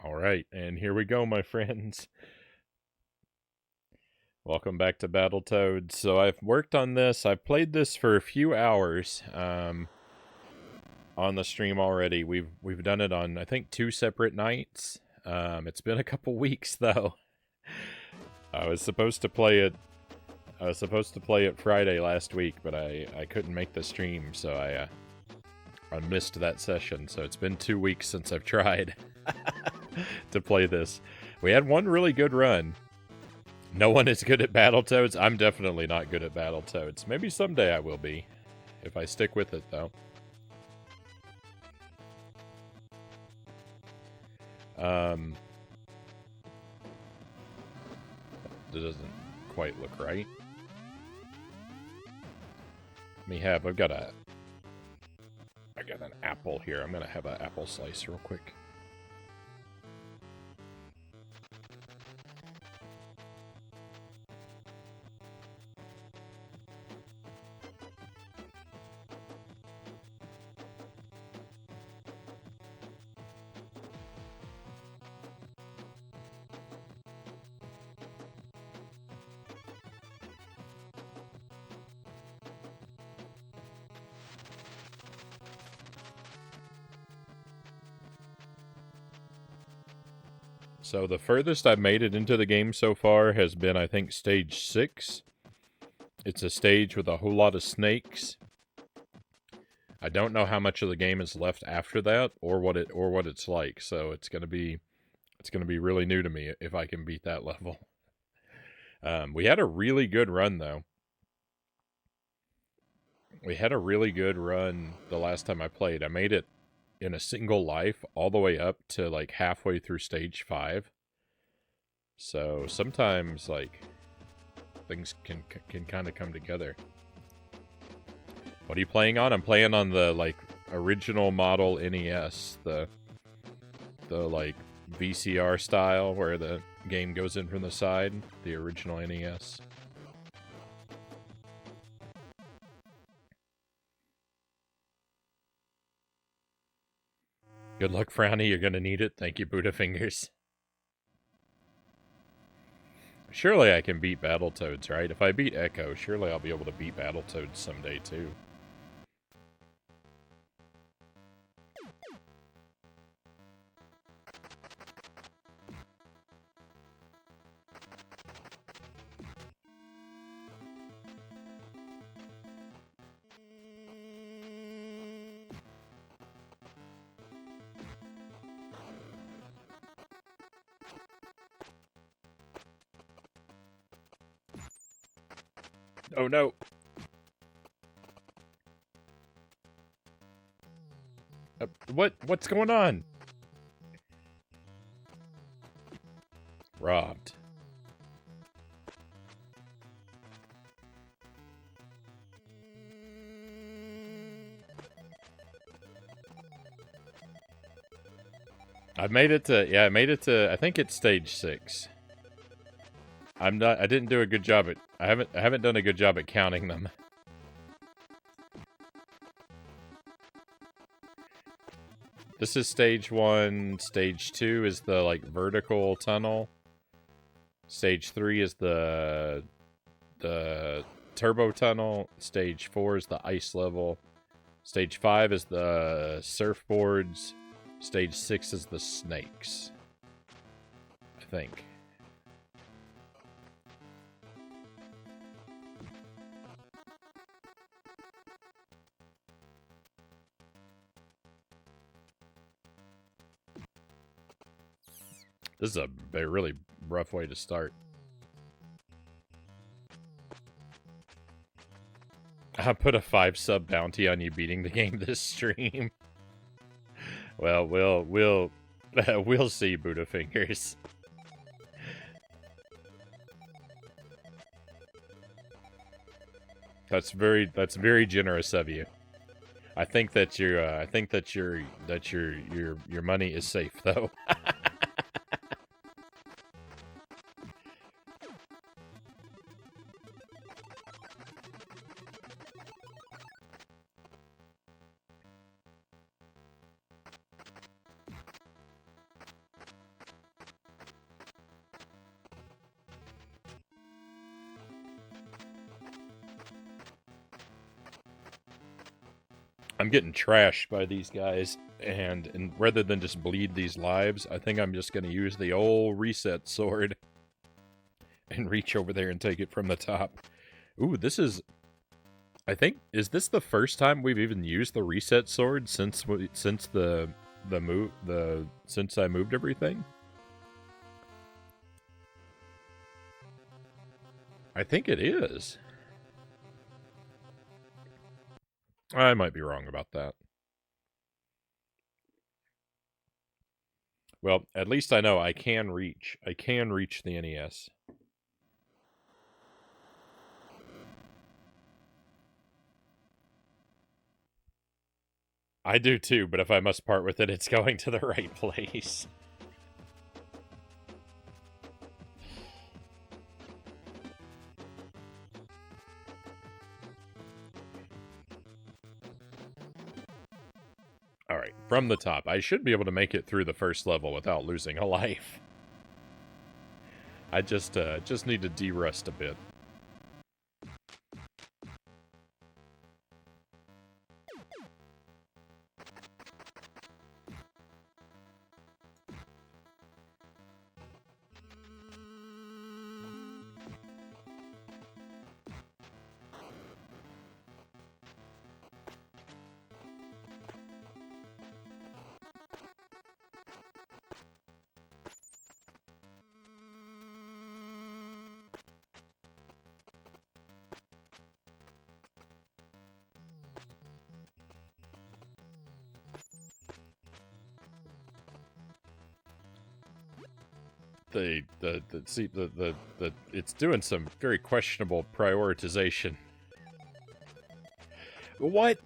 All right, and here we go, my friends. Welcome back to Battletoads. So I've worked on this. I've played this for a few hours on the stream already. We've done it on I think 2 separate nights. It's been a couple weeks though. I was supposed to play it. I was supposed to play it Friday last week, but I couldn't make the stream, so I missed that session. So it's been 2 weeks since I've tried to play this. We had one really good run. No one is good at Battletoads. I'm definitely not good at Battletoads. Maybe someday I will be, if I stick with it, though. That doesn't quite look right. I've got an apple here. I'm gonna have an apple slice real quick. So the furthest I've made it into the game so far has been, I think, stage 6. It's a stage with a whole lot of snakes. I don't know how much of the game is left after that, or what it's like. So it's gonna be really new to me if I can beat that level. We had a really good run though. We had a really good run the last time I played. I made it in a single life all the way up to like halfway through stage 5. So sometimes like things can kind of come together. What are you playing on? I'm playing on the like original model NES, the like VCR style where the game goes in from the side, the original NES. Good luck, Frownie. You're gonna need it. Thank you, Buddha Fingers. Surely I can beat Battletoads, right? If I beat Echo, surely I'll be able to beat Battletoads someday, too. Oh no! What's going on? Robbed. I made it to I think it's stage 6. I didn't do a good job at I haven't done a good job at counting them. This is stage 1, stage 2 is the like vertical tunnel. Stage 3 is the turbo tunnel. Stage 4 is the ice level. Stage 5 is the surfboards. Stage 6 is the snakes. I think. This is a really rough way to start. I put a 5 sub bounty on you beating the game this stream. Well, we'll see, Buddha Fingers. That's very generous of you. I think that your money is safe though. I'm getting trashed by these guys, and rather than just bleed these lives, I think I'm just going to use the old reset sword and reach over there and take it from the top. Ooh, this is... I think... Is this the first time we've even used the reset sword since since I moved everything? I think it is. I might be wrong about that. Well, at least I know I can reach the NES. I do too, but if I must part with it, it's going to the right place. Alright, from the top. I should be able to make it through the first level without losing a life. I just need to de-rust a bit. It's doing some very questionable prioritization. What?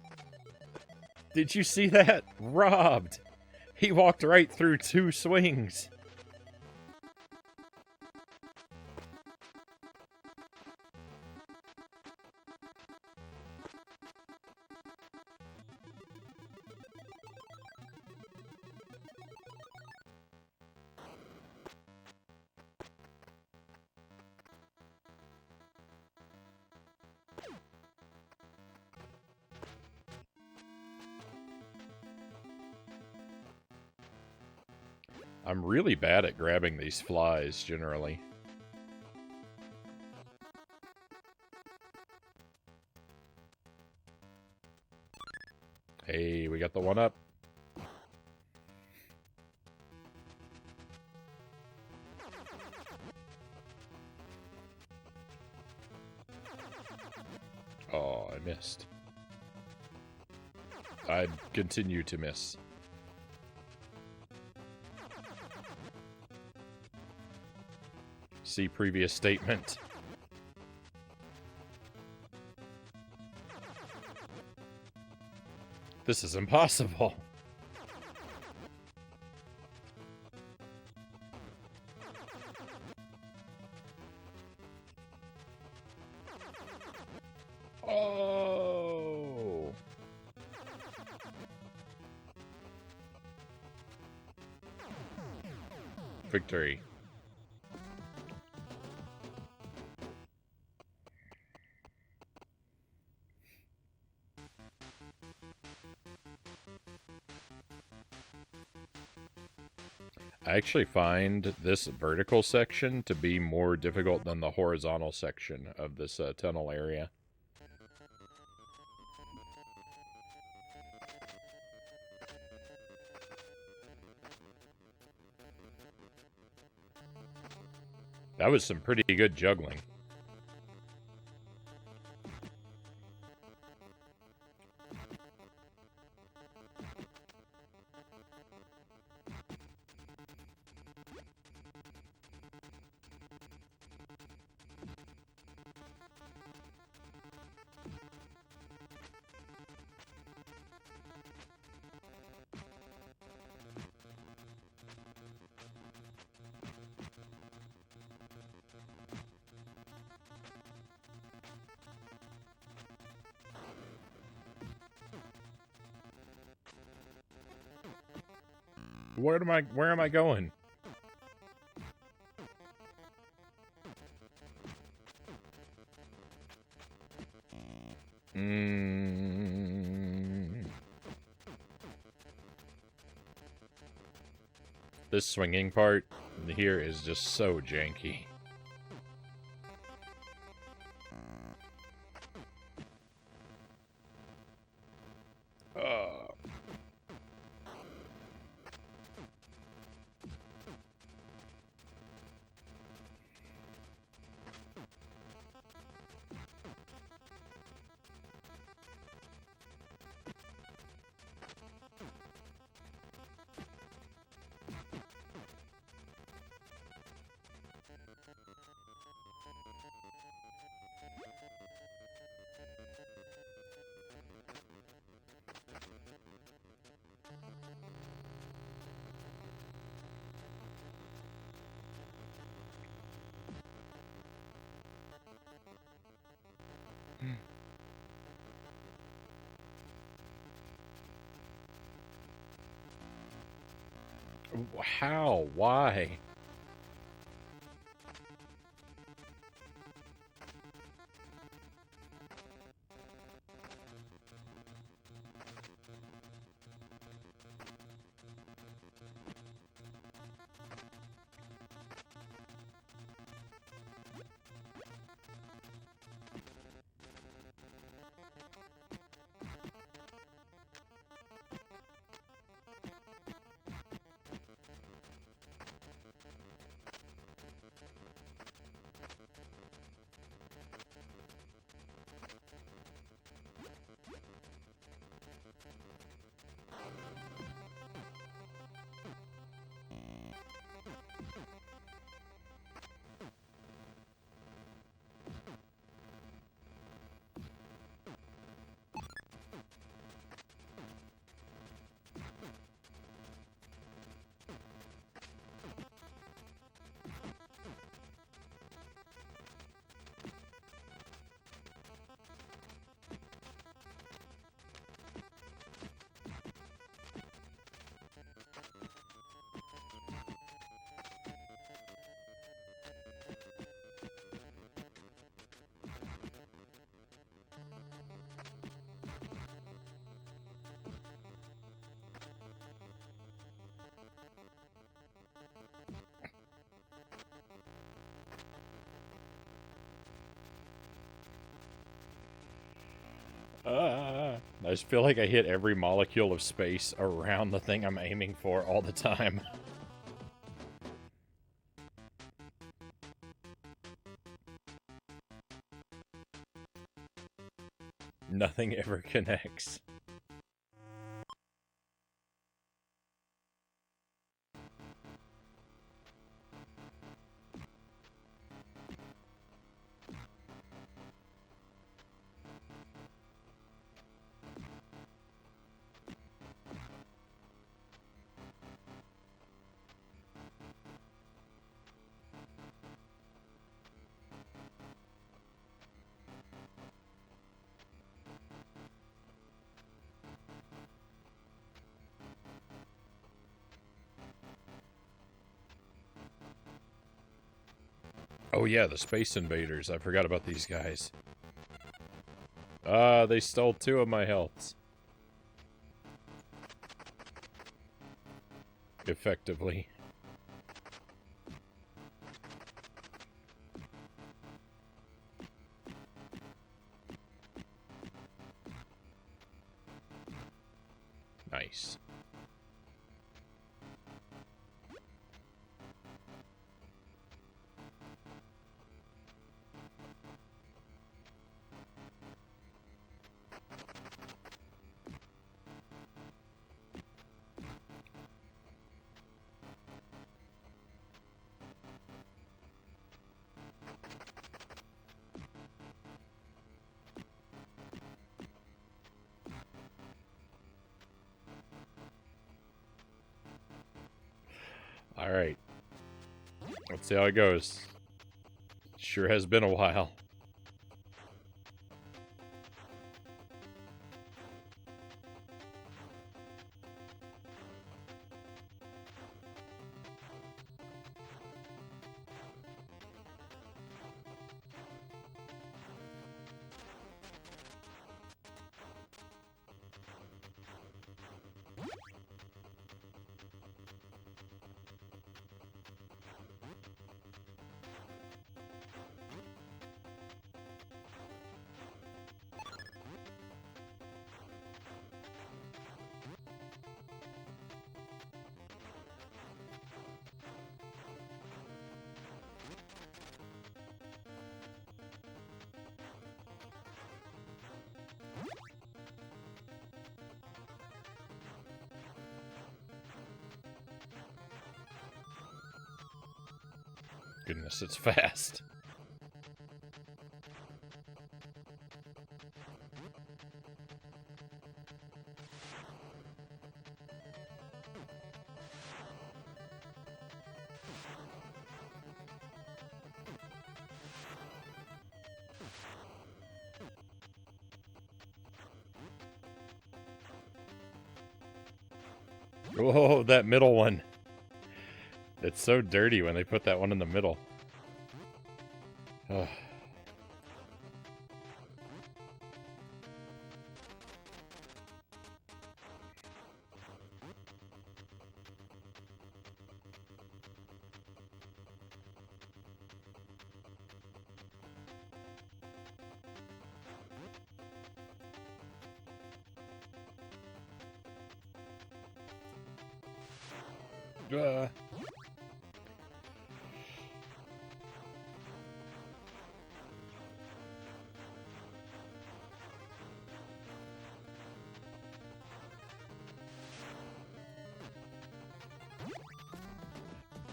Did you see that? Robbed! He walked right through 2 swings. I'm really bad at grabbing these flies, generally. Hey, we got the 1-up. Oh, I missed. I continue to miss. See previous statement. This is impossible. Oh. Victory. I actually find this vertical section to be more difficult than the horizontal section of this tunnel area. That was some pretty good juggling. Where am I going? This swinging part here is just so janky. How? Why? I just feel like I hit every molecule of space around the thing I'm aiming for all the time. Nothing ever connects. Oh yeah, the Space Invaders. I forgot about these guys. They stole 2 of my healths. Effectively. Nice. Alright. Let's see how it goes. Sure has been a while. goodness, it's fast. Whoa, that middle one. It's so dirty when they put that one in the middle. Ugh.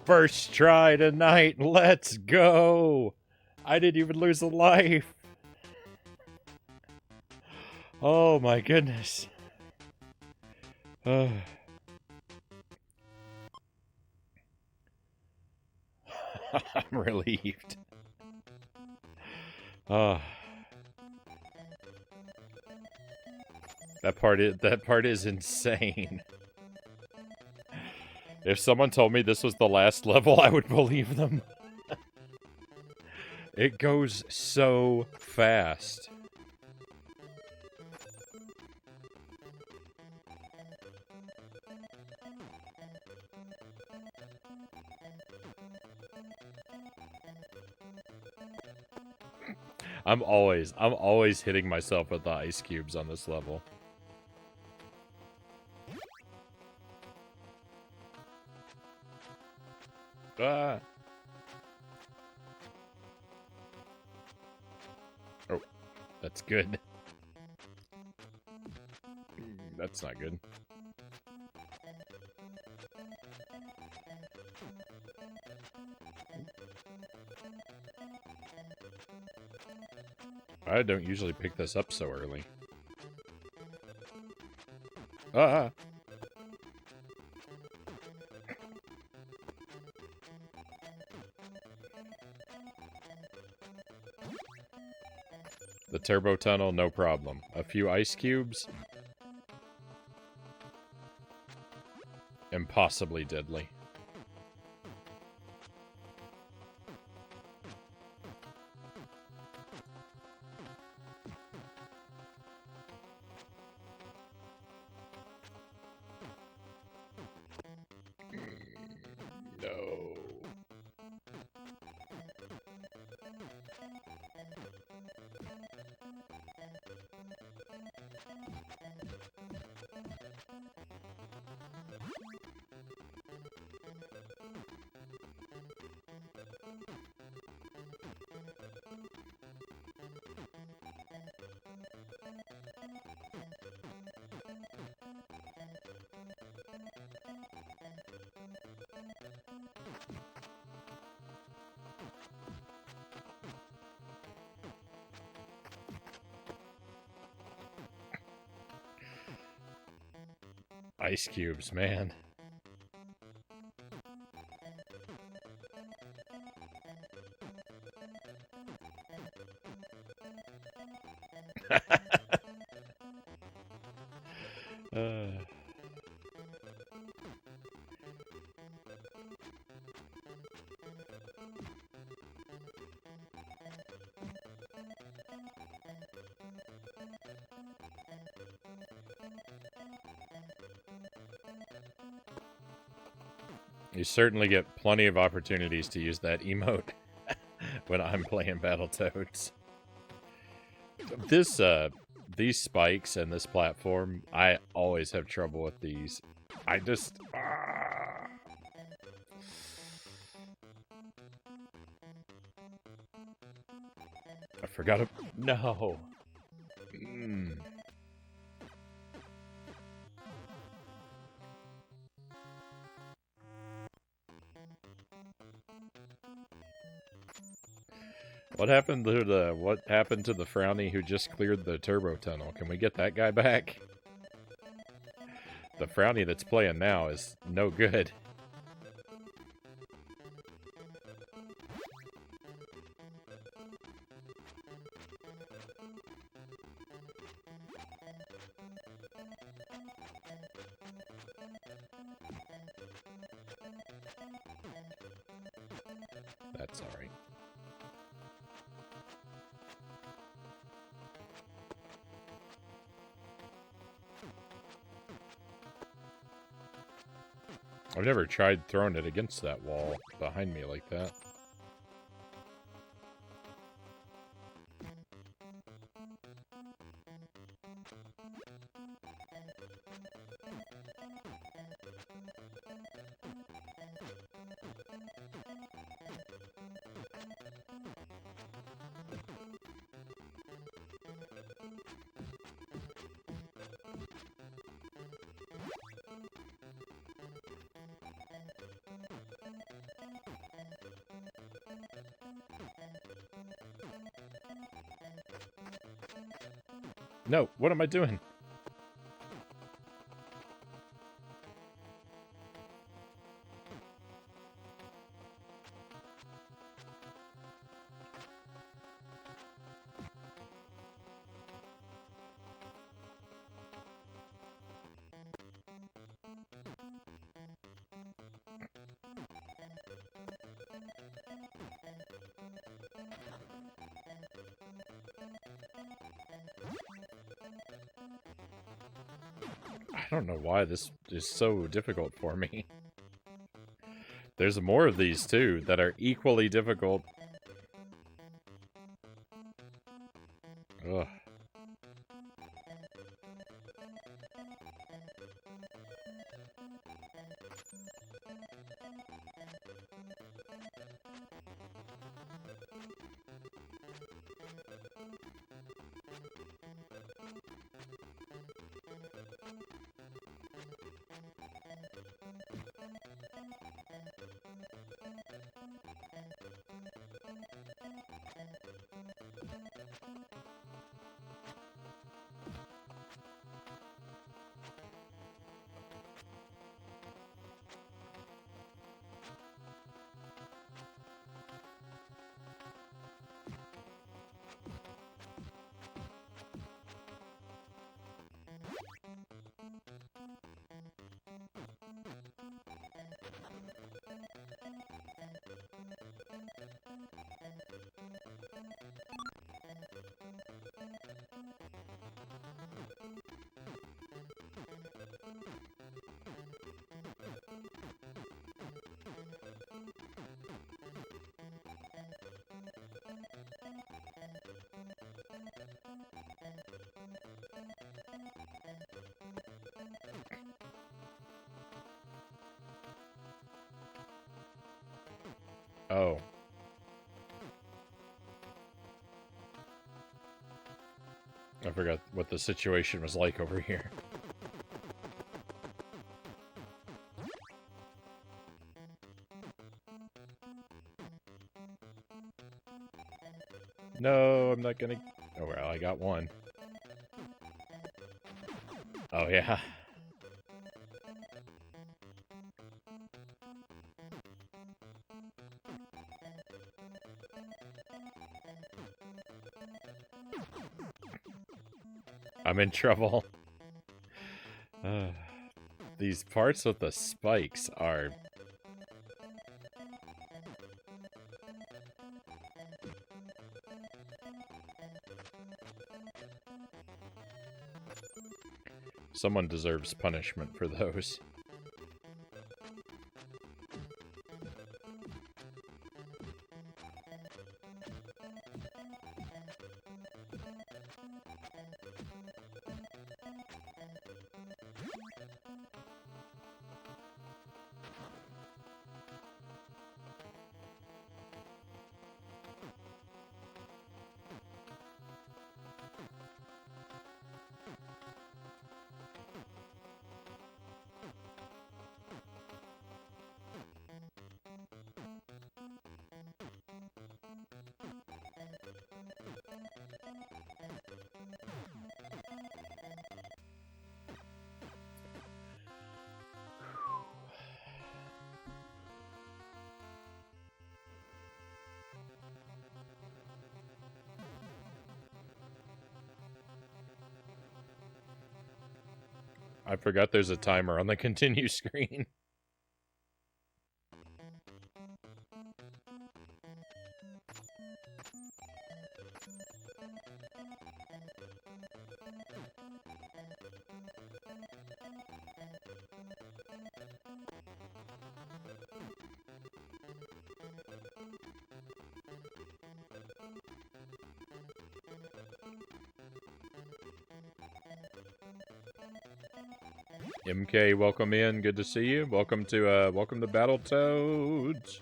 First try tonight, let's go! I didn't even lose a life! Oh my goodness. I'm relieved. That part is insane. If someone told me this was the last level, I would believe them. It goes so fast. I'm always hitting myself with the ice cubes on this level. Ah. Oh, that's good. That's not good. I don't usually pick this up so early. Ah! The turbo tunnel, no problem. A few ice cubes? Impossibly deadly. No. Ice cubes, man. You certainly get plenty of opportunities to use that emote when I'm playing Battletoads. These spikes and this platform, I always have trouble with these. I just... I forgot to... No. What happened to the Frownie who just cleared the turbo tunnel? Can we get that guy back? The Frownie that's playing now is no good. That's alright. I've never tried throwing it against that wall behind me like that. No, what am I doing? I don't know why this is so difficult for me. There's more of these, too, that are equally difficult. Ugh. Oh. I forgot what the situation was like over here. No, I'm not gonna... Oh, well, I got one. Oh, yeah. I'm in trouble. These parts with the spikes are... Someone deserves punishment for those. I forgot there's a timer on the continue screen. MK, welcome in. Good to see you. Welcome to Battletoads.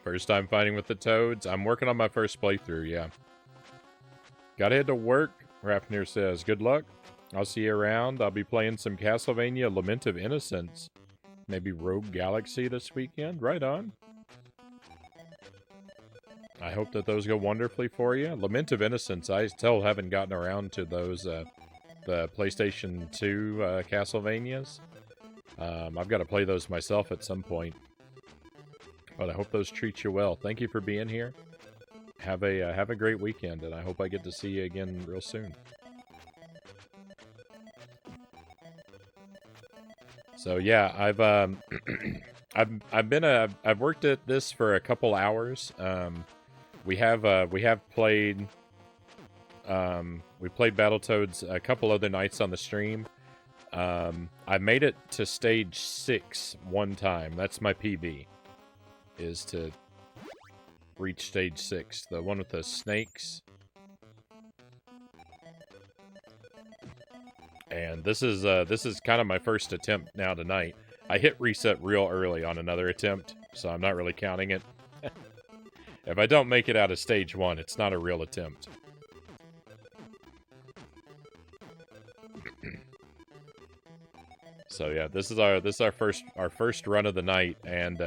First time fighting with the Toads. I'm working on my first playthrough, yeah. Gotta head to work, Rafnir says. Good luck. I'll see you around. I'll be playing some Castlevania Lament of Innocence. Maybe Rogue Galaxy this weekend. Right on. I hope that those go wonderfully for you. Lament of Innocence, I still haven't gotten around to those, the PlayStation 2 Castlevanias. I've got to play those myself at some point. But I hope those treat you well. Thank you for being here. Have a great weekend, and I hope I get to see you again real soon. So yeah, I've I've worked at this for a couple hours. We played Battletoads a couple other nights on the stream. I made it to stage 6 one time. That's my PB. Is to reach stage 6, the one with the snakes. And this is kind of my first attempt now tonight. I hit reset real early on another attempt, so I'm not really counting it. If I don't make it out of stage 1, it's not a real attempt. So yeah, this is our first run of the night, and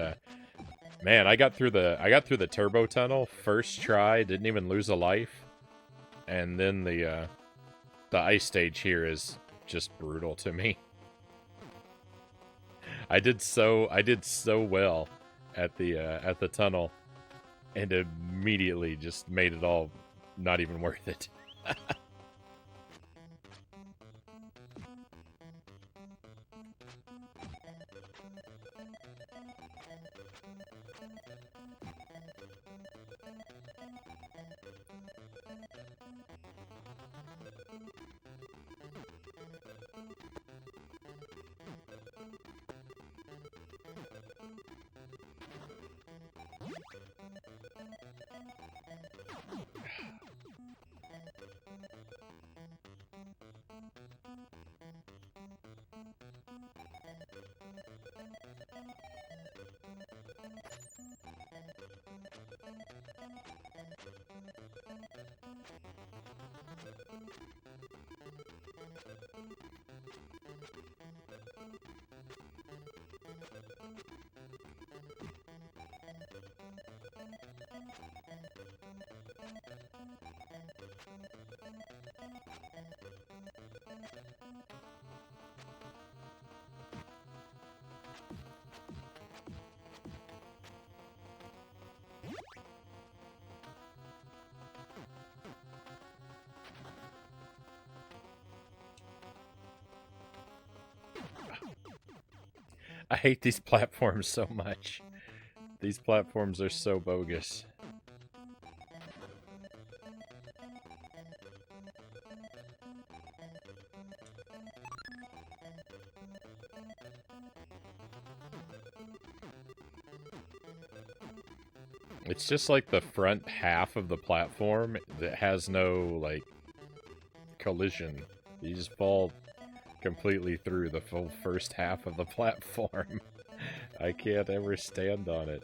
man, I got through the turbo tunnel first try, didn't even lose a life, and then the ice stage here is just brutal to me. I did so well at the tunnel, and immediately just made it all not even worth it. I hate these platforms so much. These platforms are so bogus. It's just like the front half of the platform that has no, like, collision. You just fall completely through the full first half of the platform. I can't ever stand on it.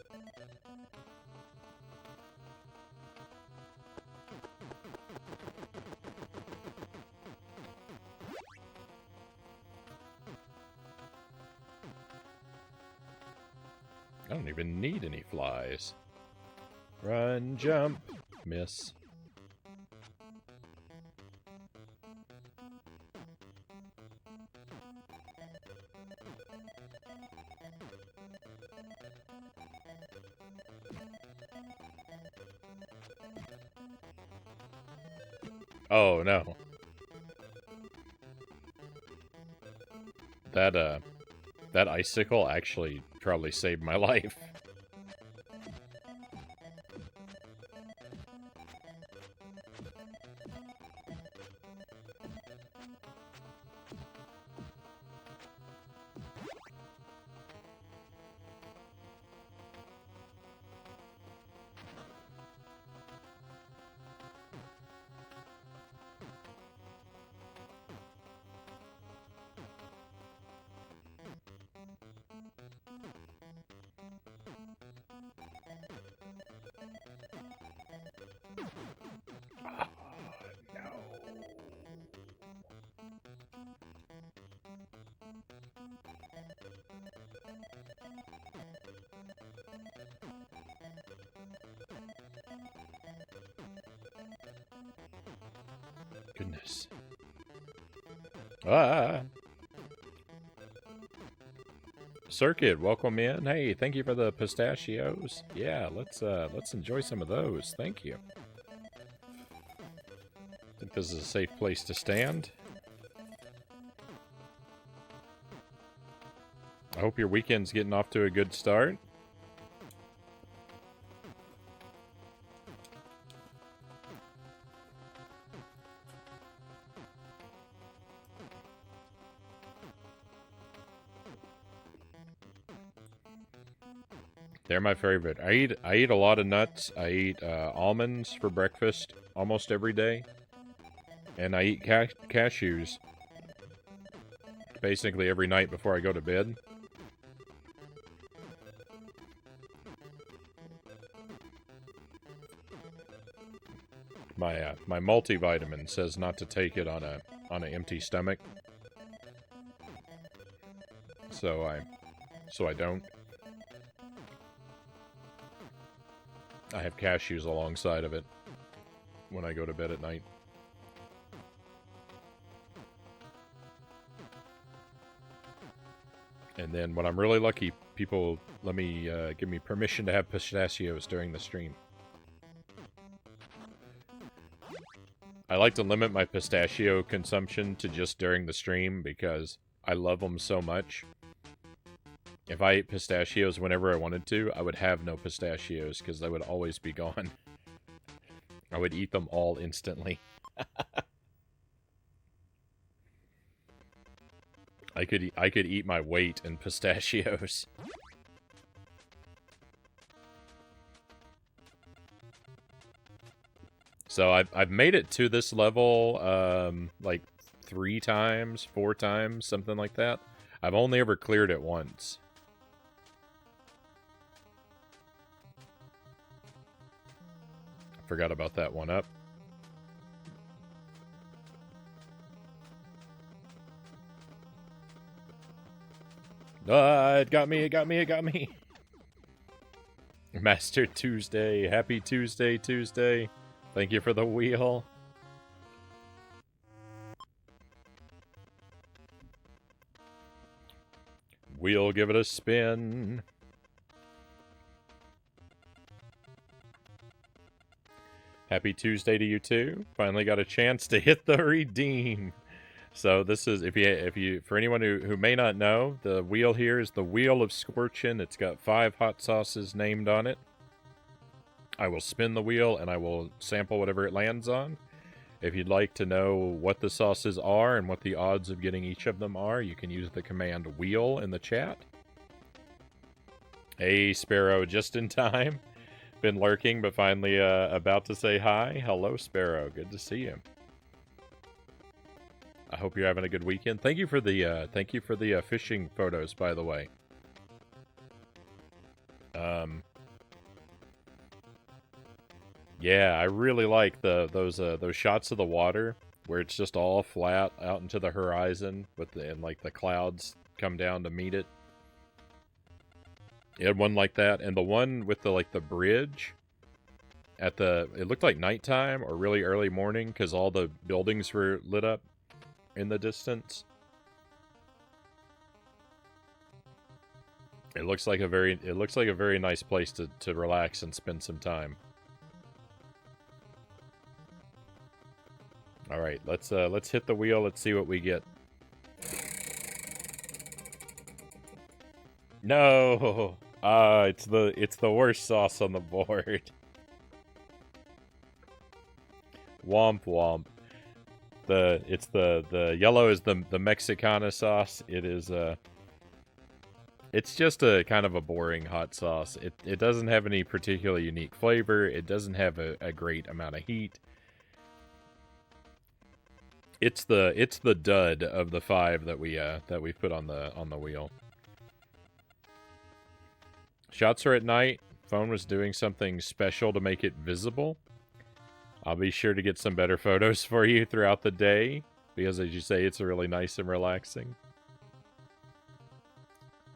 I don't even need any flies. Run, jump, miss. Oh no. That that icicle actually probably saved my life. Goodness. Ah. Circuit, welcome in. Hey, thank you for the pistachios. Yeah, let's enjoy some of those. Thank you. I think this is a safe place to stand. I hope your weekend's getting off to a good start. They're my favorite. I eat a lot of nuts. I eat almonds for breakfast almost every day, and I eat cashews basically every night before I go to bed. My multivitamin says not to take it on an empty stomach, so I don't. I have cashews alongside of it when I go to bed at night. And then when I'm really lucky, people let me give me permission to have pistachios during the stream. I like to limit my pistachio consumption to just during the stream because I love them so much. If I ate pistachios whenever I wanted to, I would have no pistachios because they would always be gone. I would eat them all instantly. I could eat my weight in pistachios. So I've made it to this level like 3 times, 4 times, something like that. I've only ever cleared it once. Forgot about that one up. Ah, it got me, it got me, it got me. Master Tuesday. Happy Tuesday, Tuesday. Thank you for the wheel. Wheel, give it a spin. Happy Tuesday to you too. Finally got a chance to hit the redeem. So this is, if you, for anyone who may not know, the wheel here is the Wheel of Scorchin. It's got 5 hot sauces named on it. I will spin the wheel and I will sample whatever it lands on. If you'd like to know what the sauces are and what the odds of getting each of them are, you can use the command wheel in the chat. Hey, Sparrow, just in time. Been lurking, but finally about to say hi. Hello, Sparrow. Good to see you. I hope you're having a good weekend. Thank you for the fishing photos, by the way. Yeah, I really like those shots of the water where it's just all flat out into the horizon and like the clouds come down to meet it. You had one like that, and the one with the bridge at it looked like nighttime or really early morning because all the buildings were lit up in the distance. It looks like a very nice place to relax and spend some time. All right, let's hit the wheel. Let's see what we get. No, it's the worst sauce on the board. Womp womp. The yellow is the Mexicana sauce. It is it's just a kind of a boring hot sauce. It doesn't have any particularly unique flavor. It doesn't have a great amount of heat. It's the dud of the 5 that we put on the wheel. Shots are at night. Phone was doing something special to make it visible. I'll be sure to get some better photos for you throughout the day, because as you say, it's really nice and relaxing.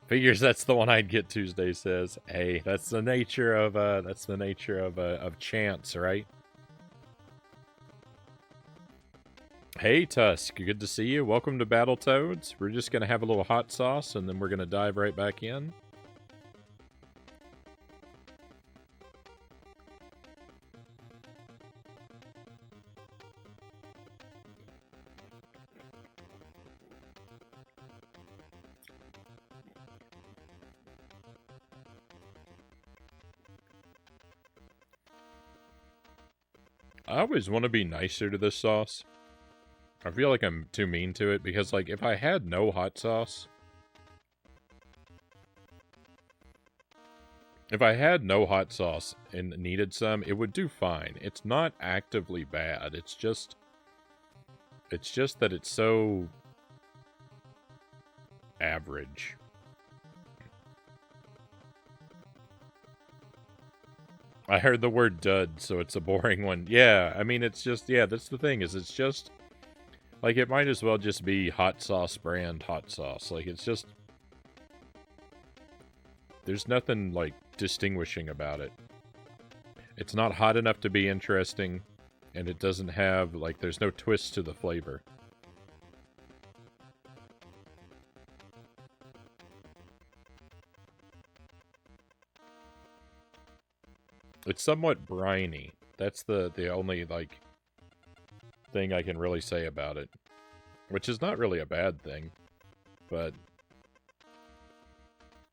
Figures that's the one I'd get, Tuesday says. Hey, that's the nature of chance, right? Hey Tusk, good to see you. Welcome to Battletoads. We're just gonna have a little hot sauce and then we're gonna dive right back in. I always want to be nicer to this sauce. I feel like I'm too mean to it, because, like, if I had no hot sauce... If I had no hot sauce and needed some, it would do fine. It's not actively bad. It's just that it's so... average. I heard the word dud, so it's a boring one. Yeah, I mean, it's just... Yeah, that's the thing, is it's just... Like, it might as well just be hot sauce brand hot sauce. Like, it's just... There's nothing, like, distinguishing about it. It's not hot enough to be interesting, and it doesn't have, like, there's no twist to the flavor. It's somewhat briny. That's the only, like... thing I can really say about it, which is not really a bad thing, but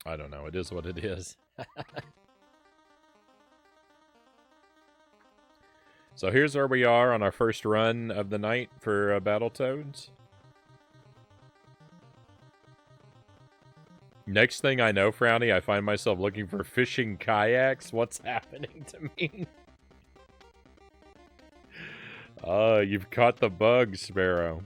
I don't know, it is what it is. So here's where we are on our first run of the night for Battletoads. Next thing I know, Frownie, I find myself looking for fishing kayaks. What's happening to me? You've caught the bug, Sparrow.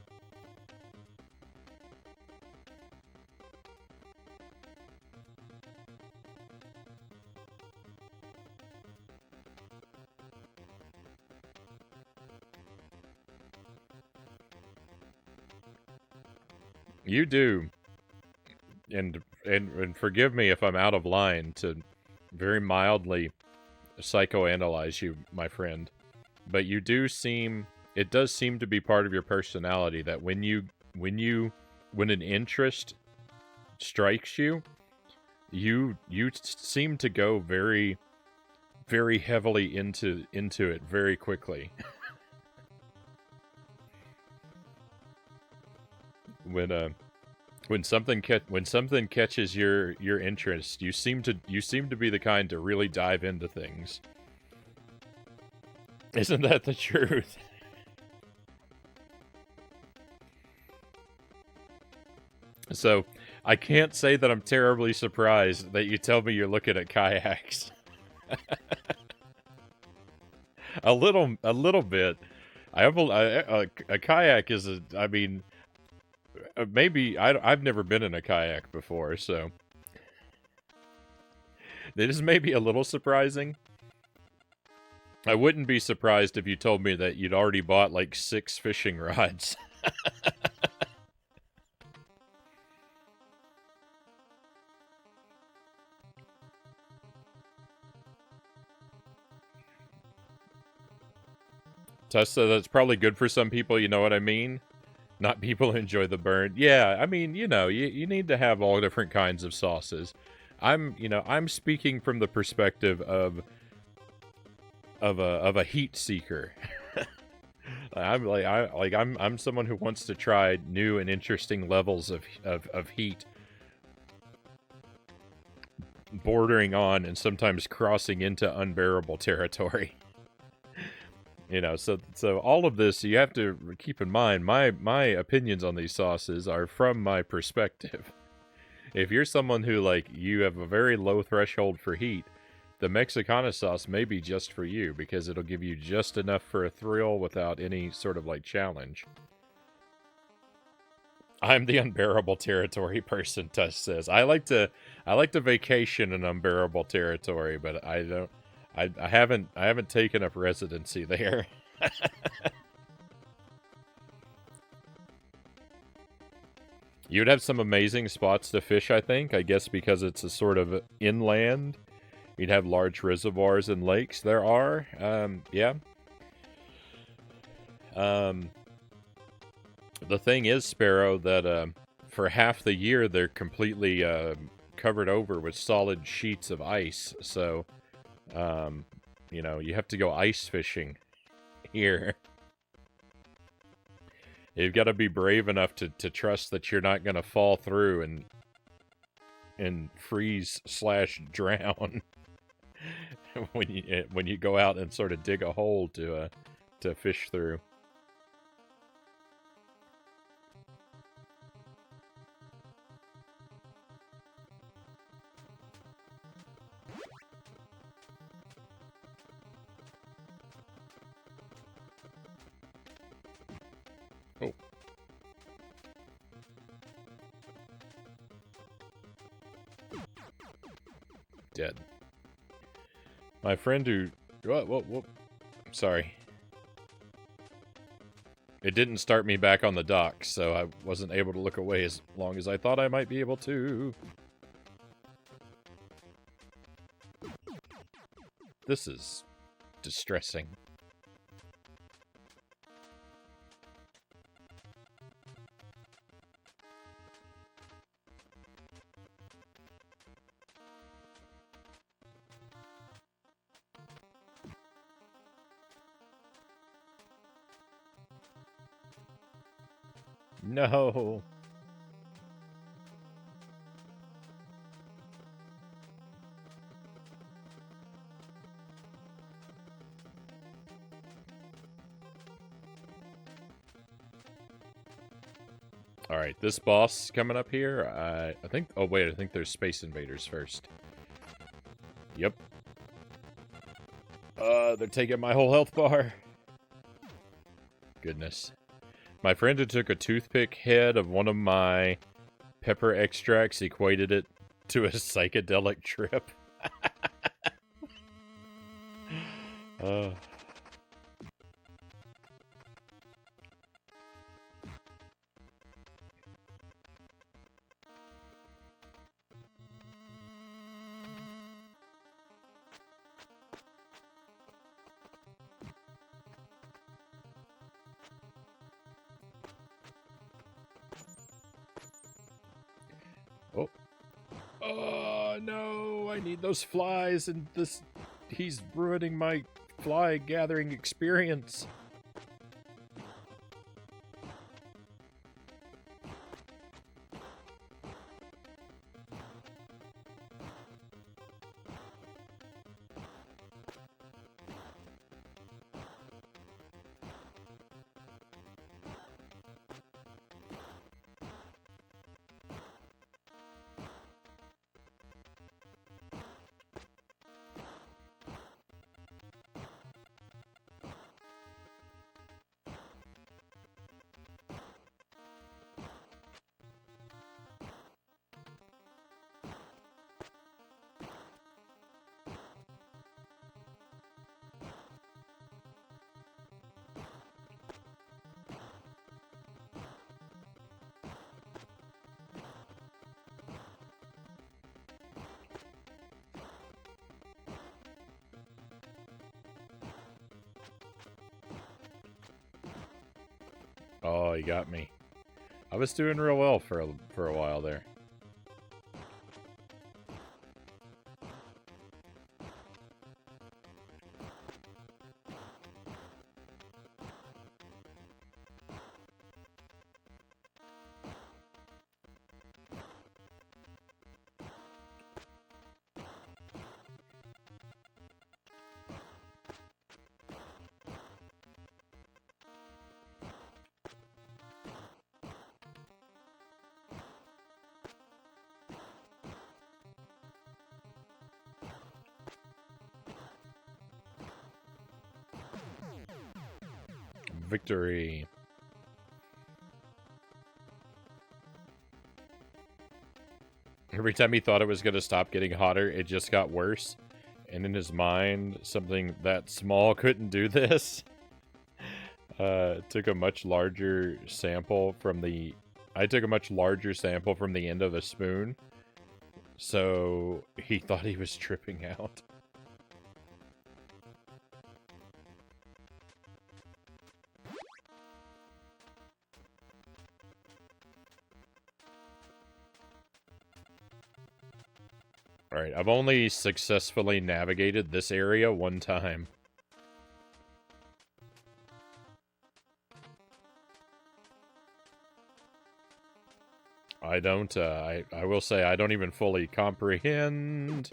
You do. And forgive me if I'm out of line to very mildly psychoanalyze you, my friend. But you do seem... It does seem to be part of your personality that when an interest strikes you, you seem to go very, very heavily into it very quickly. When something catches your interest, you seem to be the kind to really dive into things. Isn't that the truth? So, I can't say that I'm terribly surprised that you tell me you're looking at kayaks. a little bit. I have a kayak is I mean, maybe I've never been in a kayak before, so it is maybe a little surprising. I wouldn't be surprised if you told me that you'd already bought like 6 fishing rods. Tessa, that's probably good for some people, you know what I mean? Not people who enjoy the burn. Yeah, I mean, you know, you need to have all different kinds of sauces. I'm speaking from the perspective of a heat seeker. I'm someone who wants to try new and interesting levels of heat, bordering on and sometimes crossing into unbearable territory. So all of this you have to keep in mind. My opinions on these sauces are from my perspective. If you're someone who you have a very low threshold for heat, the Mexicana sauce may be just for you because it'll give you just enough for a thrill without any sort of challenge. I'm the unbearable territory person, Tush says. I like to vacation in unbearable territory, but I haven't taken up residency there. You'd have some amazing spots to fish, I think. I guess because it's a sort of inland. You'd have large reservoirs and lakes. There are, yeah. The thing is, Sparrow, that for half the year they're completely covered over with solid sheets of ice. So, you have to go ice fishing here. You've got to be brave enough to trust that you're not going to fall through and freeze/drown when you go out and sort of dig a hole to fish through. Oh. Dead. My friend who... Whoa. Sorry. It didn't start me back on the dock, so I wasn't able to look away as long as I thought I might be able to. This is distressing. No. Alright, this boss coming up here, I think... Oh, wait, I think there's Space Invaders first. Yep. They're taking my whole health bar. Goodness. My friend who took a toothpick head of one of my pepper extracts equated it to a psychedelic trip. Oh, no, I need those flies, and he's ruining my fly gathering experience. Oh, he got me. I was doing real well for a while there. Victory. Every time he thought it was going to stop getting hotter, it just got worse. And in his mind, something that small couldn't do this. Took a much larger sample from the... I took a much larger sample from the end of the spoon. So he thought he was tripping out. Alright, I've only successfully navigated this area one time. I don't, I will say I don't even fully comprehend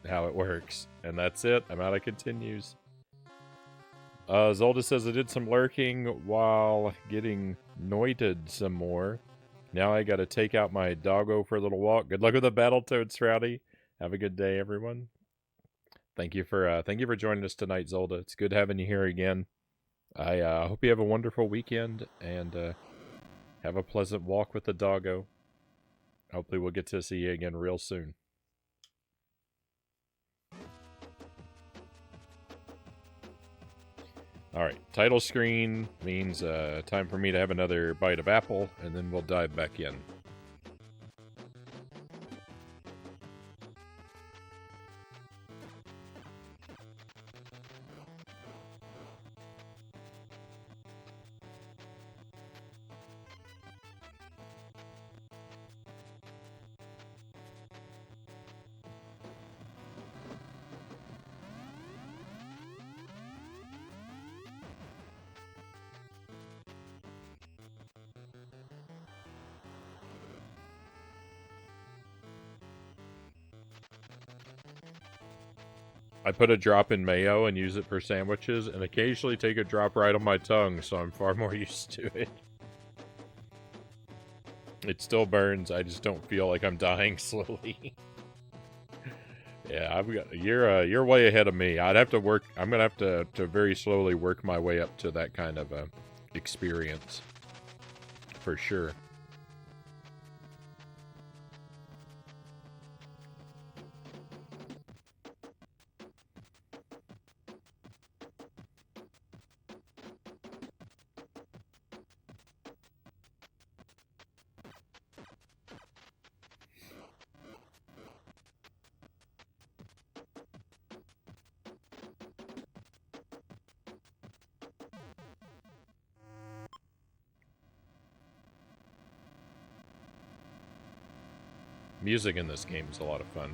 how it works. And that's it. I'm out of continues. Zolda says I did some lurking while getting noited some more. Now I gotta take out my doggo for a little walk. Good luck with the Battletoads, Frownie. Have a good day, everyone. Thank you for joining us tonight, Zolda. It's good having you here again. I hope you have a wonderful weekend and have a pleasant walk with the doggo. Hopefully we'll get to see you again real soon. Alright, title screen means time for me to have another bite of apple, and then we'll dive back in. I put a drop in mayo and use it for sandwiches, and occasionally take a drop right on my tongue, so I'm far more used to it. It still burns, I just don't feel like I'm dying slowly. Yeah, you're way ahead of me. I'd have to work, I'm gonna have to very slowly work my way up to that kind of experience. For sure. Music in this game is a lot of fun.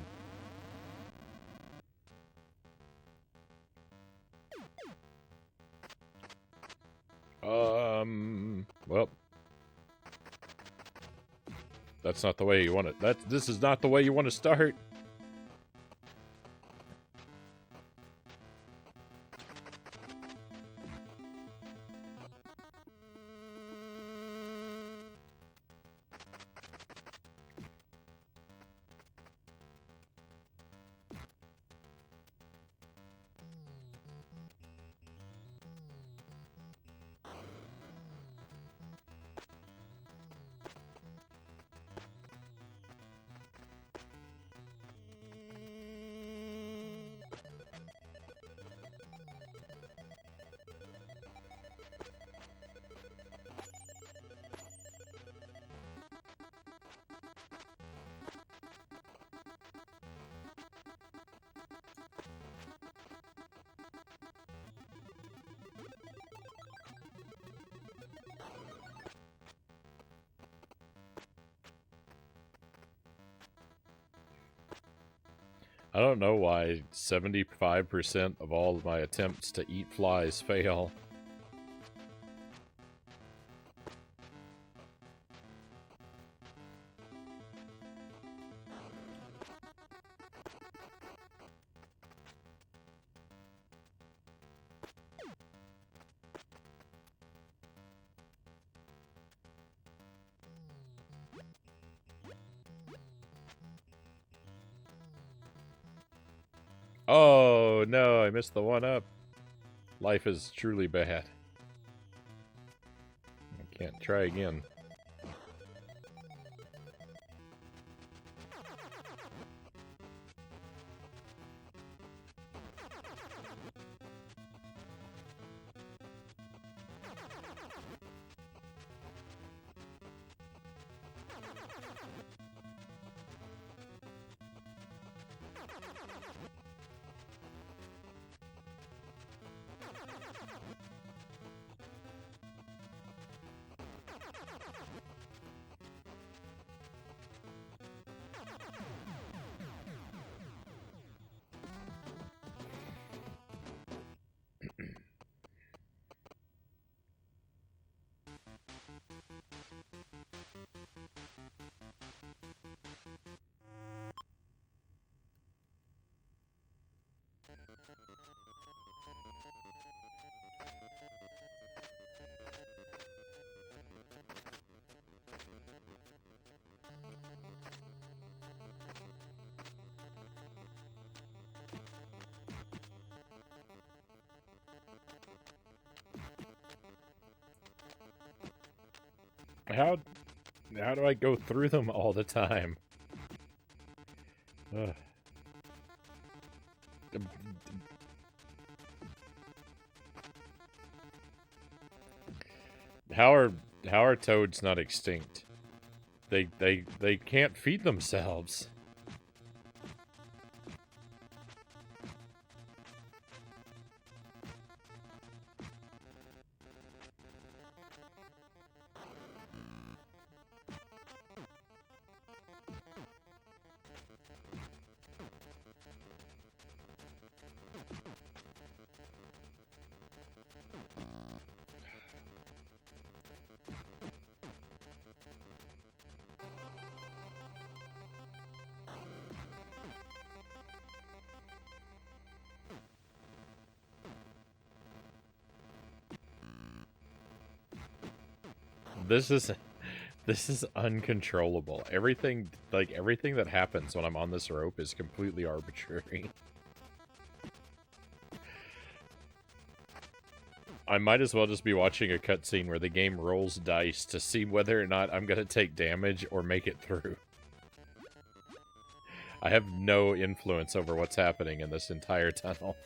Well, that's not the way you want it. This is not the way you want to start. I don't know why 75% of all of my attempts to eat flies fail. Oh, no, I missed the one up. Life is truly bad. I can't try again. How do I go through them all the time? Ugh. How are toads not extinct? They can't feed themselves. This is uncontrollable. Everything that happens when I'm on this rope is completely arbitrary. I might as well just be watching a cutscene where the game rolls dice to see whether or not I'm gonna take damage or make it through. I have no influence over what's happening in this entire tunnel.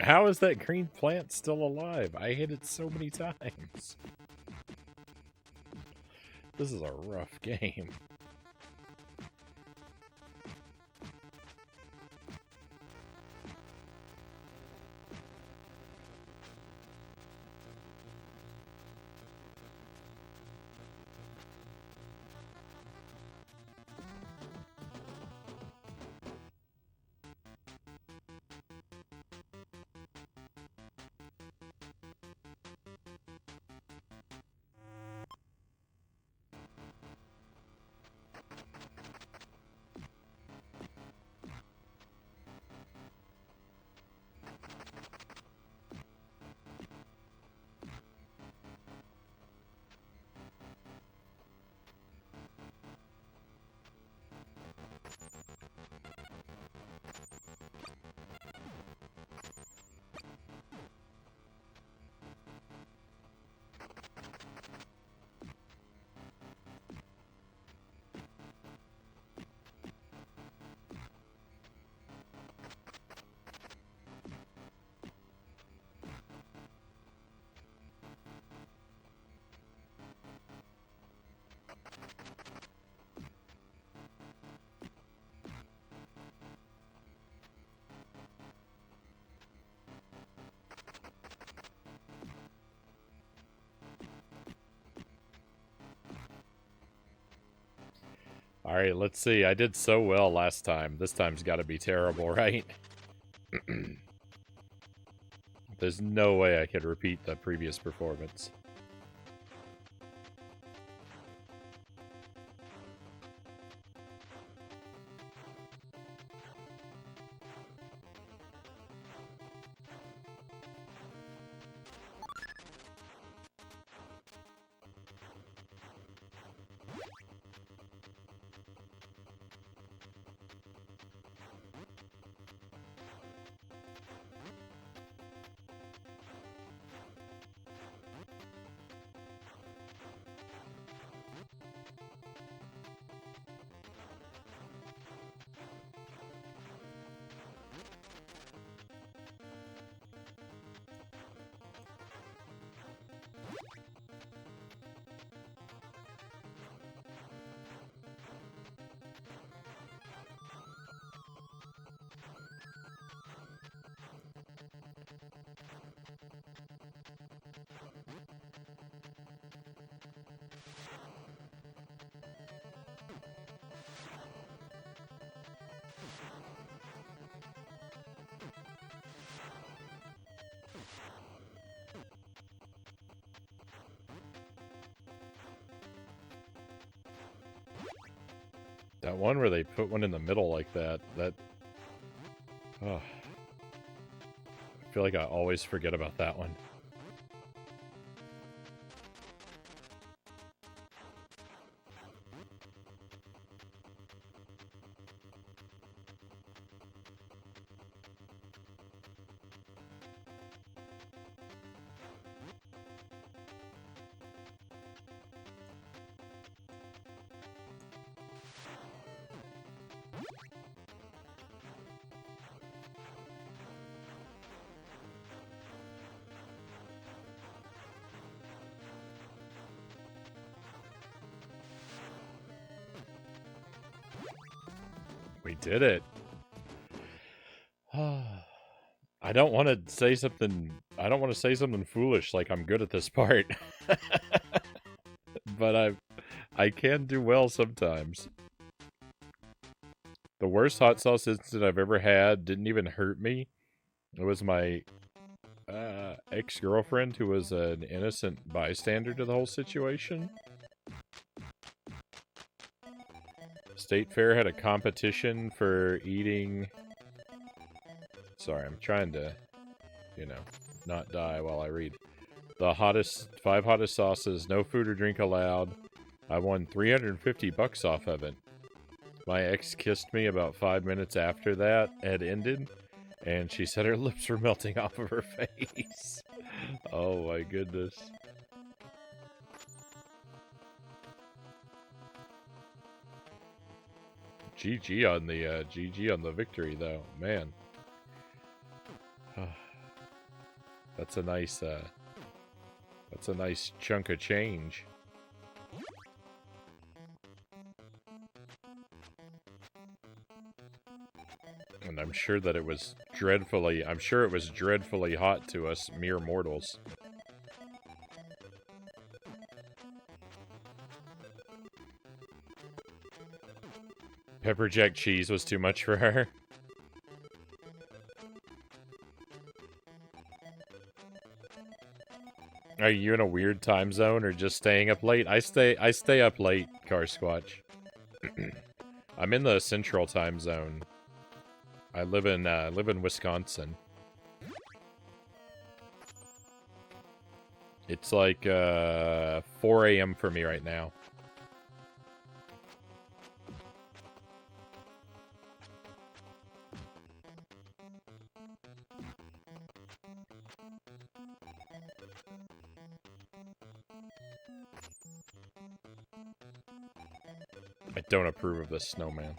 How is that green plant still alive? I hit it so many times. This is a rough game. Alright, let's see. I did so well last time. This time's gotta be terrible, right? There's no way I could repeat the previous performance. That one where they put one in the middle like that, oh, I feel like I always forget about that one. We did it. I don't want to say something. I don't want to say something foolish like I'm good at this part. But I can do well sometimes. The worst hot sauce incident I've ever had didn't even hurt me. It was my ex-girlfriend who was an innocent bystander to the whole situation. State Fair had a competition for eating... Sorry, I'm trying to, you know, not die while I read. The 5 hottest sauces, no food or drink allowed. I won $350 off of it. My ex kissed me about 5 minutes after that had ended, and she said her lips were melting off of her face. Oh my goodness. GG on the victory though, man. That's a nice chunk of change. And I'm sure that it was dreadfully hot to us mere mortals. Pepper jack cheese was too much for her. Are you in a weird time zone or just staying up late? I stay up late, Car Squatch. I'm in the central time zone. I live in Wisconsin. It's like 4 a.m. for me right now. I don't approve of this snowman.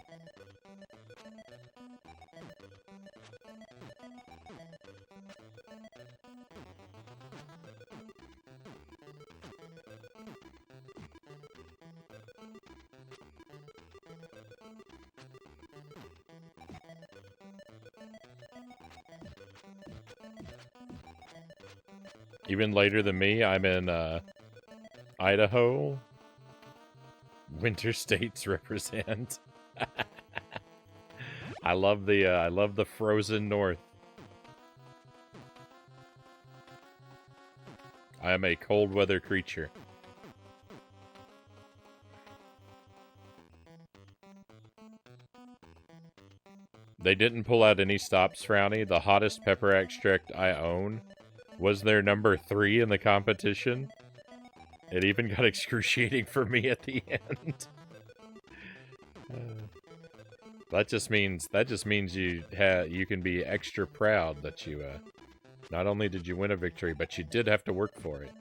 Even later than me, I'm in Idaho. Winter states represent. I love the frozen north. I am a cold weather creature. They didn't pull out any stops, Frownie. The hottest pepper extract I own was their number 3 in the competition. It even got excruciating for me at the end. That just means you can be extra proud that you not only did you win a victory, but you did have to work for it.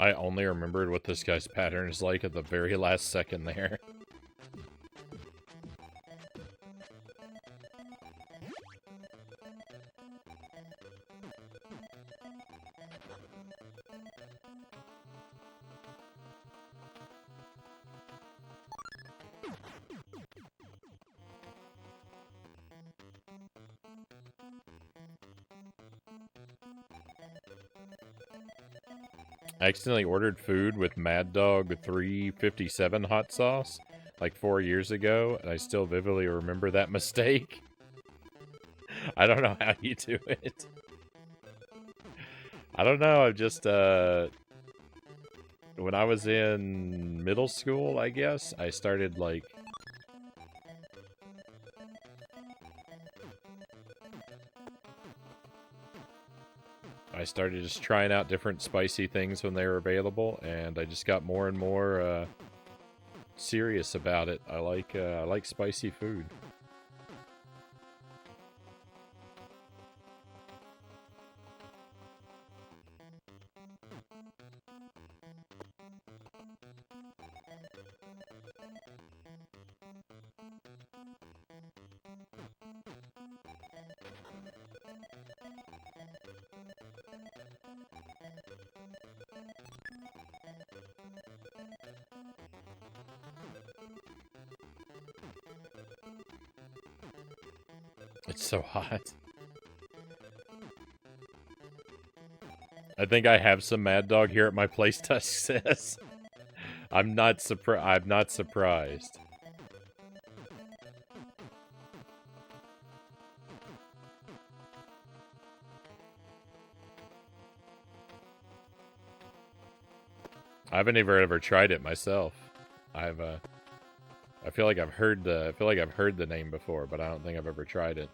I only remembered what this guy's pattern is like at the very last second there. I accidentally ordered food with Mad Dog 357 hot sauce like 4 years ago, and I still vividly remember that mistake. I don't know how you do it. I don't know, I've just, when I was in middle school, I guess, I started, like, I started just trying out different spicy things when they were available, and I just got more and more serious about it. I like spicy food. It's so hot. I think I have some Mad Dog here at my place, Tusk says. I'm not surprised. I haven't ever tried it myself. I feel like I've heard the name before, but I don't think I've ever tried it.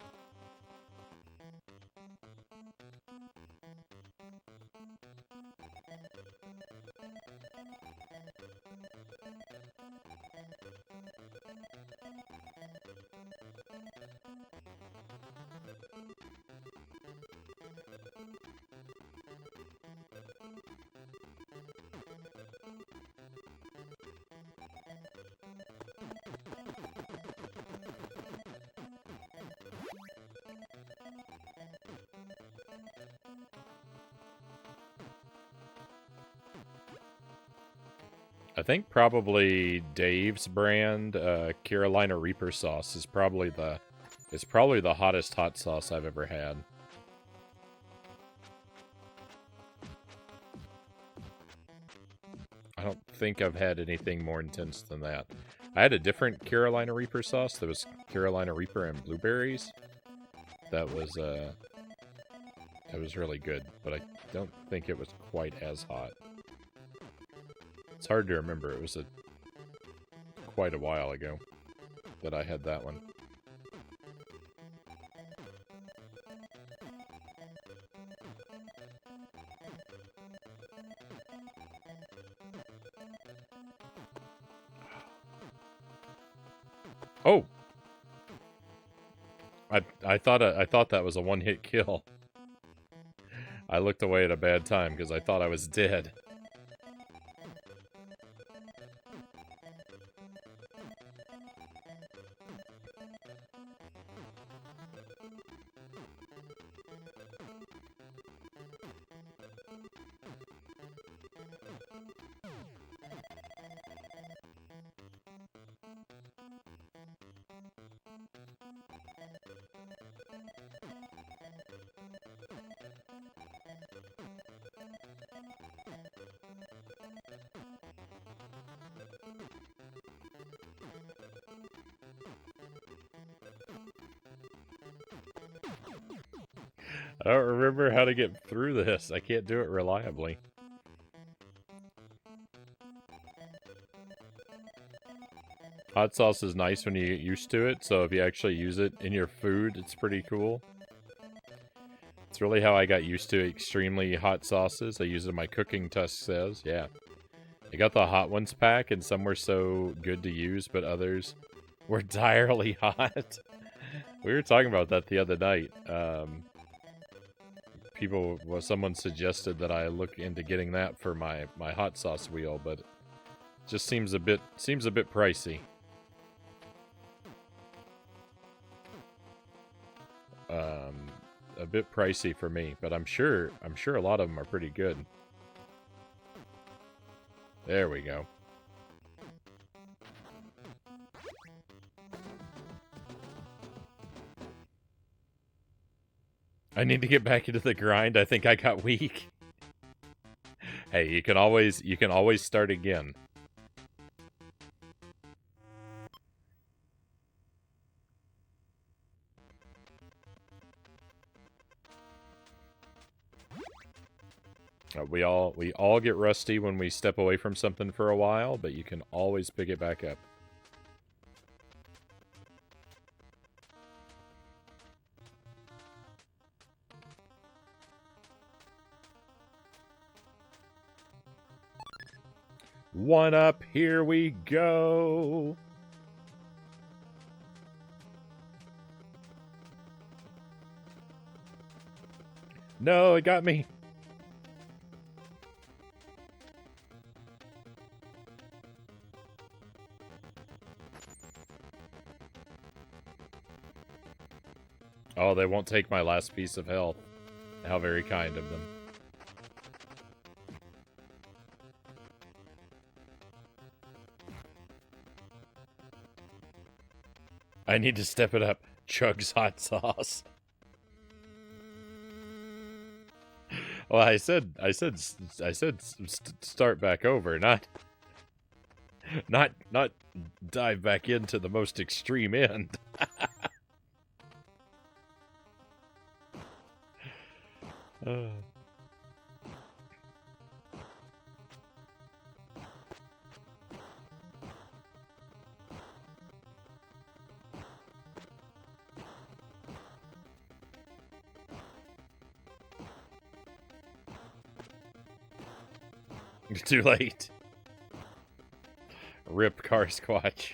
I think probably Dave's brand, Carolina Reaper sauce is probably the hottest hot sauce I've ever had. I don't think I've had anything more intense than that. I had a different Carolina Reaper sauce that was Carolina Reaper and blueberries. That was really good, but I don't think it was quite as hot. It's hard to remember. It was quite a while ago that I had that one. Oh! I thought that was a one-hit kill. I looked away at a bad time because I thought I was dead. I don't remember how to get through this. I can't do it reliably. Hot sauce is nice when you get used to it, so if you actually use it in your food, it's pretty cool. It's really how I got used to extremely hot sauces. I use it in my cooking, Tusk says. Yeah. I got the hot ones pack, and some were so good to use, but others were direly hot. We were talking about that the other night. Someone suggested that I look into getting that for my hot sauce wheel, but it just seems a bit pricey. A bit pricey for me, but I'm sure a lot of them are pretty good. There we go. I need to get back into the grind. I think I got weak. Hey, you can always start again. We all get rusty when we step away from something for a while, but you can always pick it back up. One up, here we go. No, it got me. Oh, they won't take my last piece of health. How very kind of them. I need to step it up. Chug's hot sauce. Well, I said start back over, not dive back into the most extreme end. Too late. Rip car squatch.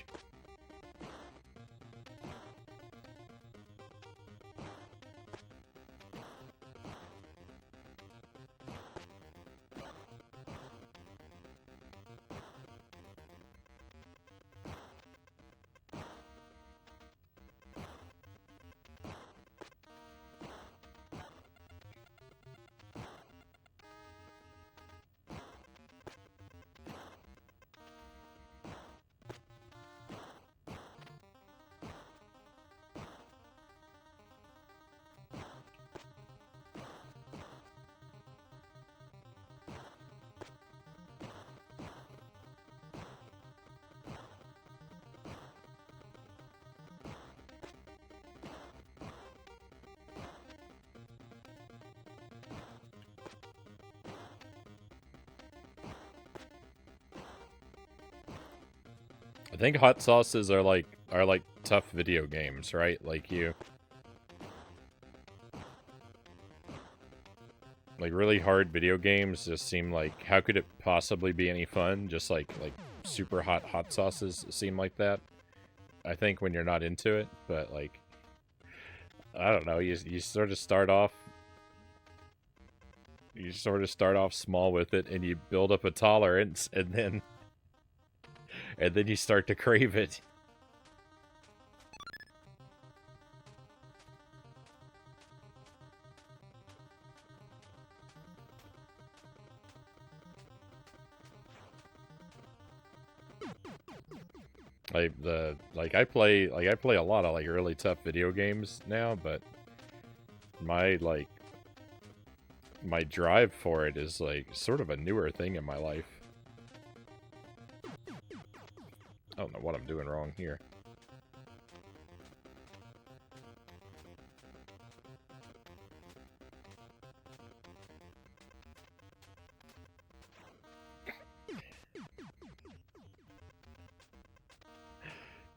I think hot sauces are like tough video games, right? Like really hard video games just seem like, how could it possibly be any fun? Just like super hot sauces seem like that. I think when you're not into it, but like I don't know. You sort of start off. You sort of start off small with it, and you build up a tolerance, and then you start to crave it. I play a lot of like really tough video games now, but my my drive for it is like sort of a newer thing in my life. I don't know what I'm doing wrong here.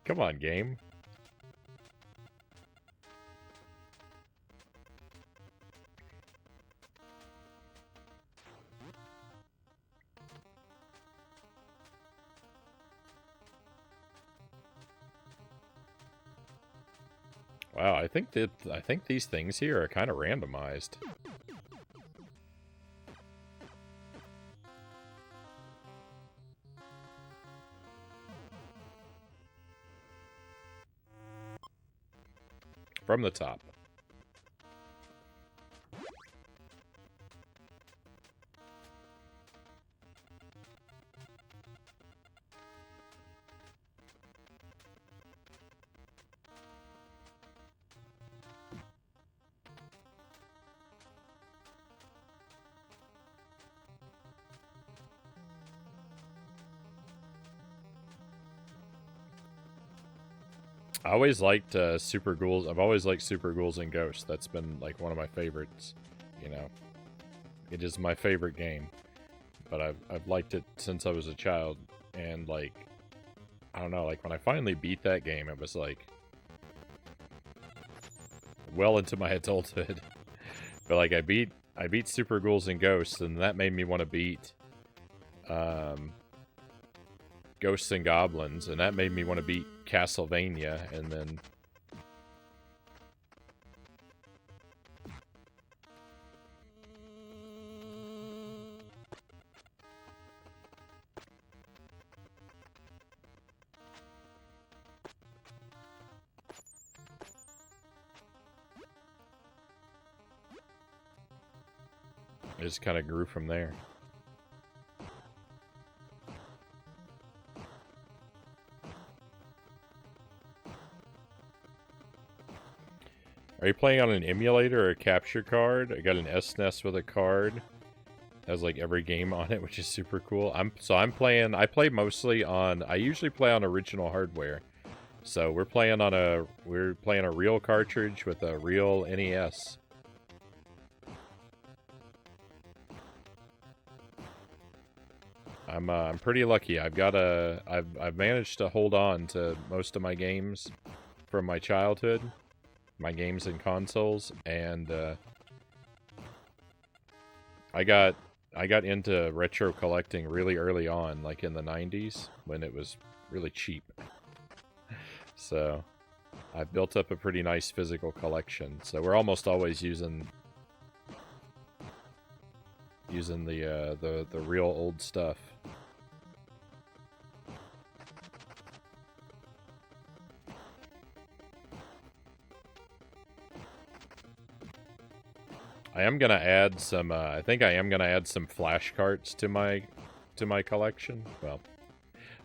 Come on, game. Wow, I think these things here are kind of randomized. From the top. I always liked Super Ghouls. I've always liked Super Ghouls and Ghosts. That's been like one of my favorites. You know, it is my favorite game. But I've liked it since I was a child, and like, I don't know, like when I finally beat that game, it was like well into my adulthood. But like I beat Super Ghouls and Ghosts, and that made me want to beat Ghosts and Goblins, and that made me want to beat Castlevania, and then it just kind of grew from there. Are you playing on an emulator or a capture card? I got an SNES with a card. It has like every game on it, which is super cool. I play mostly on, I usually play on original hardware. So we're playing a real cartridge with a real NES. I'm pretty lucky. I've managed to hold on to most of my games from my childhood. My games and consoles, and I got into retro collecting really early on, like in the 90s, when it was really cheap. So I've built up a pretty nice physical collection. So we're almost always using the real old stuff. I am gonna add some. I think I am gonna add some flash carts to my collection. Well,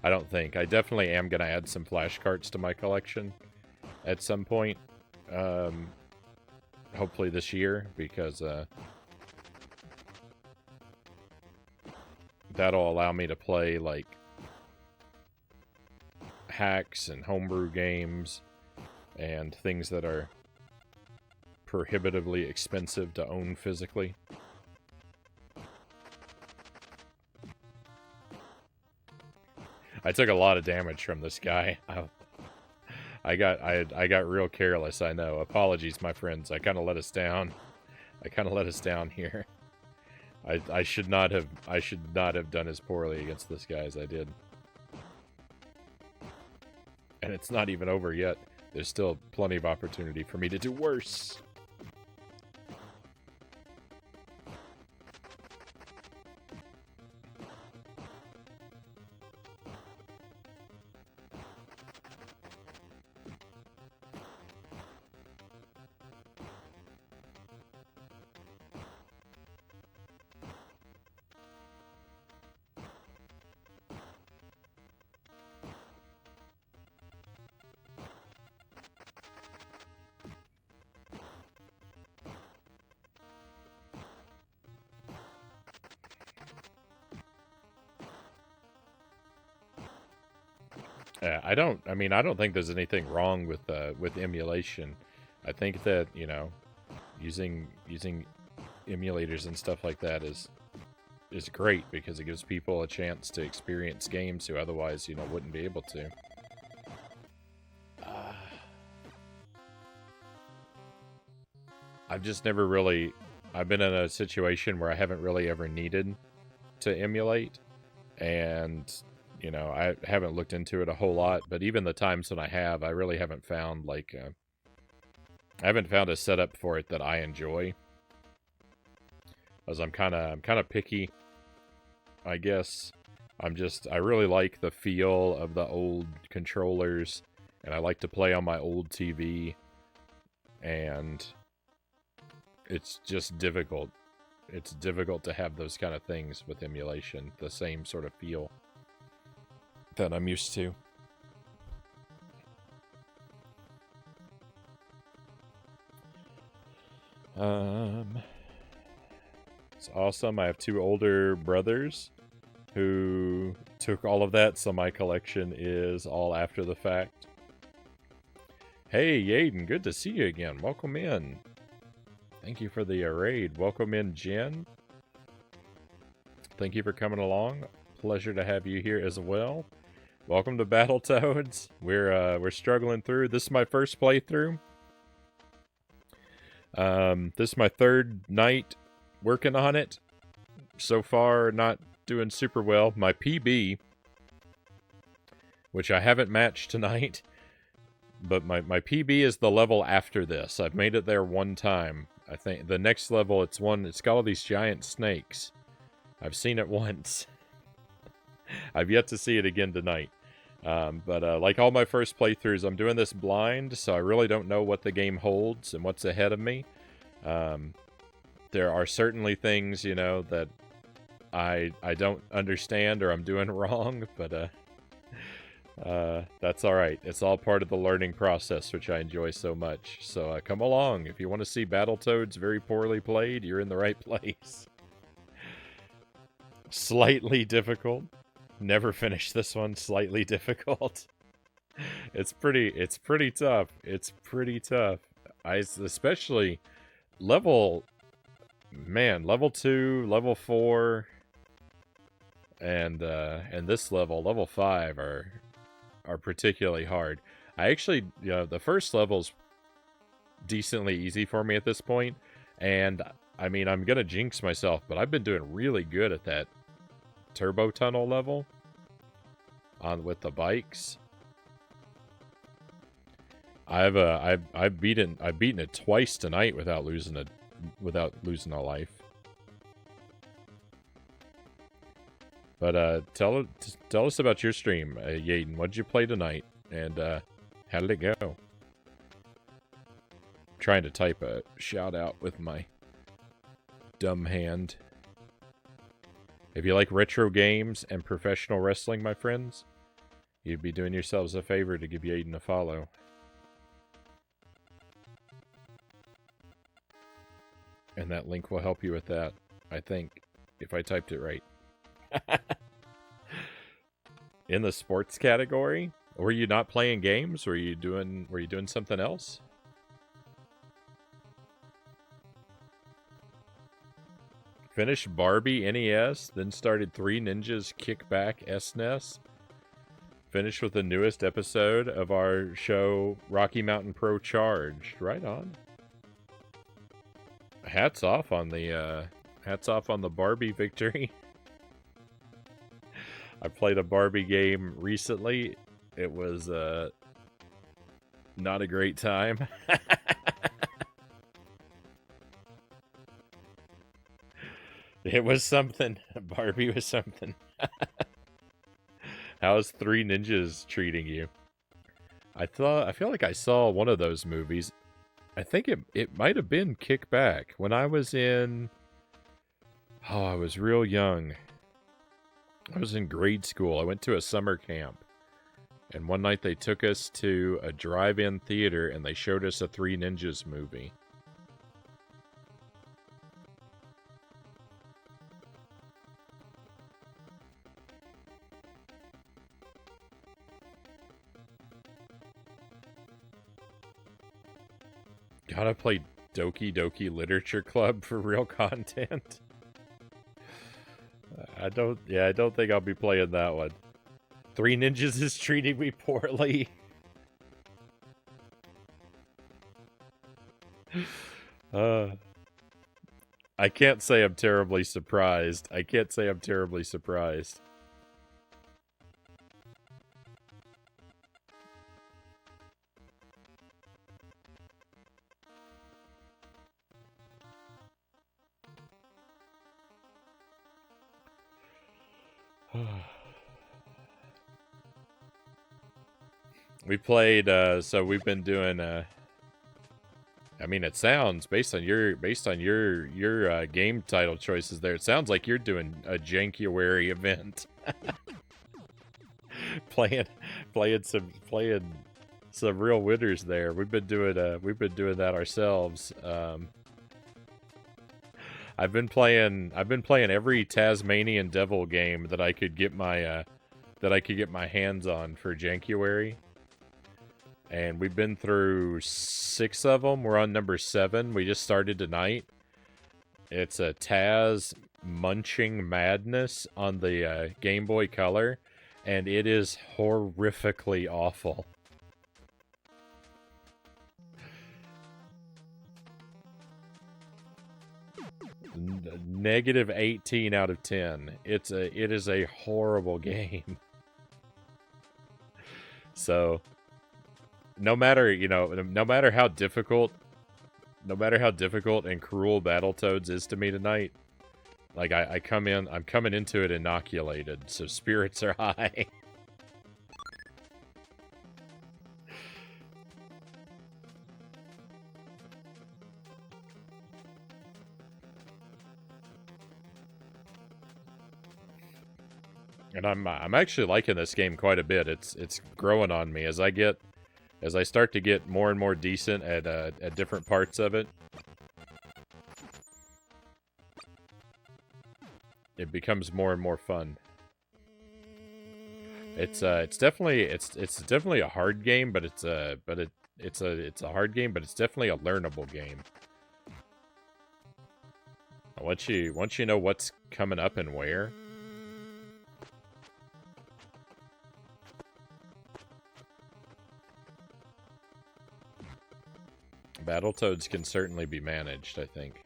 I don't think. I definitely am gonna add some flash carts to my collection at some point. Hopefully this year, because that'll allow me to play like hacks and homebrew games and things that are prohibitively expensive to own physically. I took a lot of damage from this guy. I got real careless, I know. Apologies, my friends. I kind of let us down. Here. I should not have done as poorly against this guy as I did. And it's not even over yet. there's still plenty of opportunity for me to do worse. I don't think there's anything wrong with emulation. I think that, using emulators and stuff like that is great because it gives people a chance to experience games who otherwise, wouldn't be able to. I've just never really... I've been in a situation where I haven't really ever needed to emulate, and, I haven't looked into it a whole lot, but even the times when I have, I really haven't found, I haven't found a setup for it that I enjoy. Because I'm kind of picky, I guess. I really like the feel of the old controllers, and I like to play on my old TV, and it's just difficult. It's difficult to have those kind of things with emulation, the same sort of feel that I'm used to. It's awesome. I have 2 older brothers who took all of that, so my collection is all after the fact. Hey, Yaden, good to see you again. Welcome in. Thank you for the raid. Welcome in, Jen. Thank you for coming along. Pleasure to have you here as well. Welcome to Battletoads. We're struggling through. This is my first playthrough. This is my 3rd night working on it. So far, not doing super well. My PB, which I haven't matched tonight, but my PB is the level after this. I've made it there one time. I think the next level, it's got all these giant snakes. I've seen it once. I've yet to see it again tonight. But like all my first playthroughs, I'm doing this blind, so I really don't know what the game holds and what's ahead of me. There are certainly things, that I don't understand or I'm doing wrong, but that's alright. It's all part of the learning process, which I enjoy so much. So come along. If you want to see Battletoads very poorly played, you're in the right place. Slightly difficult. Never finished this one. Slightly difficult. It's pretty tough. It's pretty tough. Especially level 2, level 4, and this level 5 are particularly hard. I actually, the first level's decently easy for me at this point, and I mean, I'm gonna jinx myself, but I've been doing really good at that turbo tunnel level with the bikes. I've beaten it twice tonight without losing a life. But tell us about your stream, Yaden. What did you play tonight, and how did it go? Trying to type a shout out with my dumb hand. If you like retro games and professional wrestling, my friends, you'd be doing yourselves a favor to give Yaden a follow. And that link will help you with that, I think, if I typed it right. In the sports category? Were you not playing games? Were you doing something else? Finished Barbie NES, then started Three Ninjas Kickback SNES. Finished with the newest episode of our show, Rocky Mountain Pro Charged. Right on. Hats off on the Barbie victory. I played a Barbie game recently. It was Not a great time. It was something. Barbie was something. How's Three Ninjas treating you? I feel like I saw one of those movies. I think it might have been Kick Back when I was in. Oh, I was real young. I was in grade school. I went to a summer camp. And one night they took us to a drive-in theater and they showed us a Three Ninjas movie. Gotta play Doki Doki Literature Club for real content. I don't think I'll be playing that one. Three Ninjas is treating me poorly. I can't say I'm terribly surprised. We played, so we've been doing, I mean, it sounds, based on your game title choices there, it sounds like you're doing a Jankuary event. playing some real winners there. We've been doing that ourselves. I've been playing every Tasmanian Devil game that I could get my hands on for Jankuary. And we've been through 6 of them. We're on number 7. We just started tonight. It's a Taz Munching Madness on the Game Boy Color, and it is horrifically awful. Negative 18 out of 10. It is a horrible game. So no matter how difficult and cruel Battletoads is to me tonight, like I'm coming into it inoculated, so spirits are high. And I'm actually liking this game quite a bit. It's growing on me as I start to get more and more decent at different parts of it. It becomes more and more fun. It's definitely a hard game, but it's a hard game, but it's definitely a learnable game. Once you know what's coming up and where. Battletoads can certainly be managed, I think.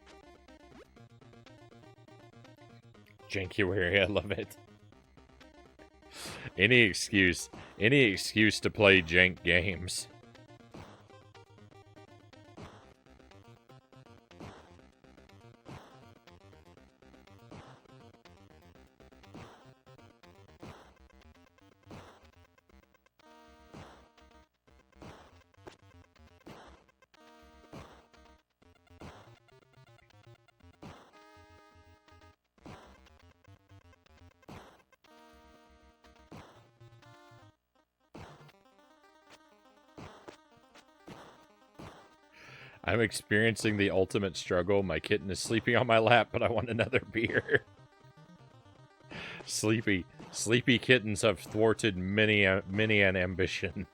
Jankuary, I love it. Any excuse to play jank games. I'm experiencing the ultimate struggle. My kitten is sleeping on my lap, but I want another beer. Sleepy kittens have thwarted many an ambition.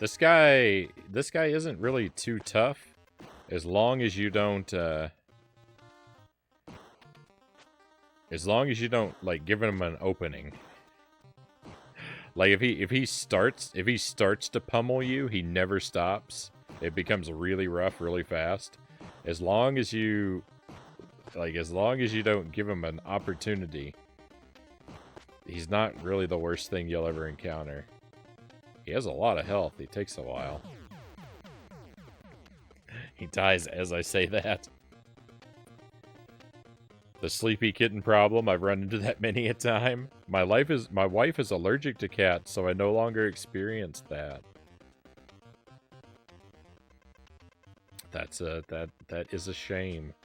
this guy isn't really too tough, as long as you don't, like, give him an opening. Like, if he starts to pummel you, he never stops. It becomes really rough, really fast. As long as you don't give him an opportunity, he's not really the worst thing you'll ever encounter. He has a lot of health. He takes a while. He dies as I say that. The sleepy kitten problem, I've run into that many a time. My wife is allergic to cats, so I no longer experience that. That is a shame.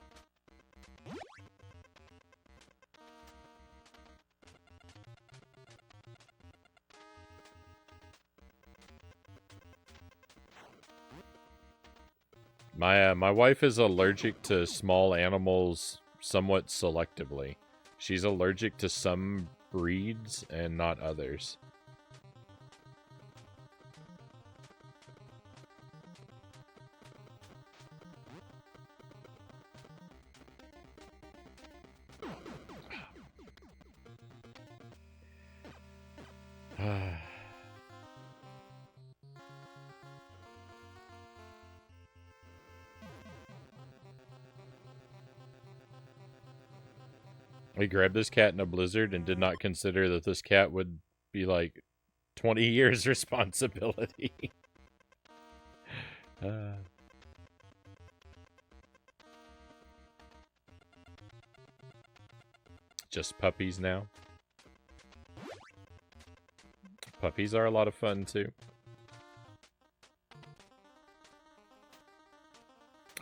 My wife is allergic to small animals somewhat selectively. She's allergic to some breeds and not others. We grabbed this cat in a blizzard and did not consider that this cat would be like 20 years responsibility. Just puppies now. Puppies are a lot of fun too.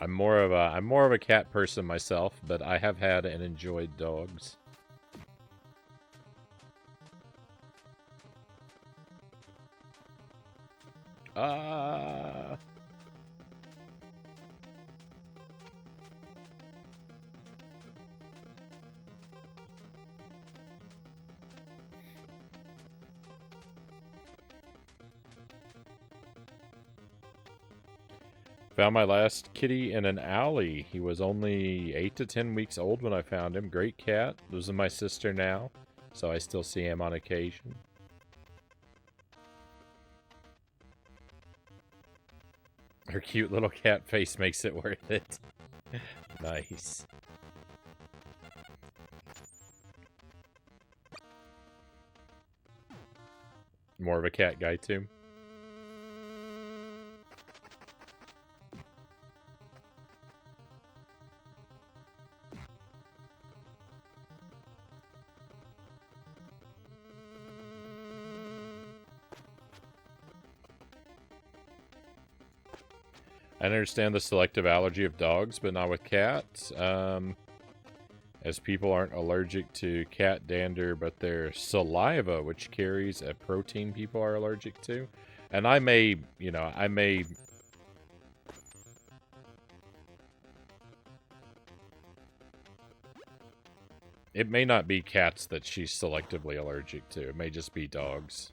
I'm more of a cat person myself, but I have had and enjoyed dogs. Found my last kitty in an alley. He was only 8 to 10 weeks old when I found him. Great cat. Lives with my sister now, so I still see him on occasion. Her cute little cat face makes it worth it. Nice. More of a cat guy, too. I understand the selective allergy of dogs, but not with cats. As people aren't allergic to cat dander, but their saliva, which carries a protein people are allergic to. And I may... It may not be cats that she's selectively allergic to. It may just be dogs.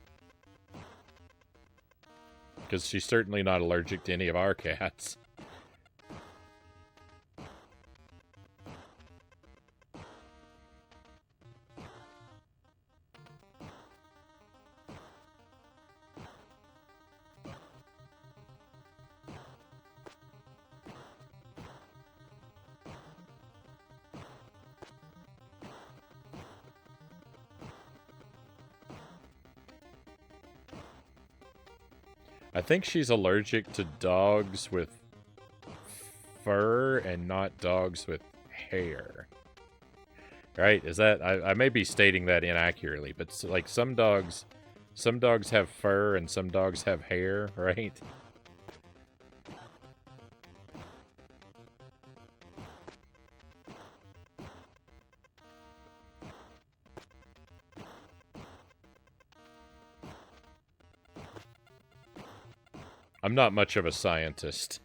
Because she's certainly not allergic to any of our cats. I think she's allergic to dogs with fur and not dogs with hair. Right? Is that... I may be stating that inaccurately, but like some dogs have fur and some dogs have hair, right? I'm not much of a scientist.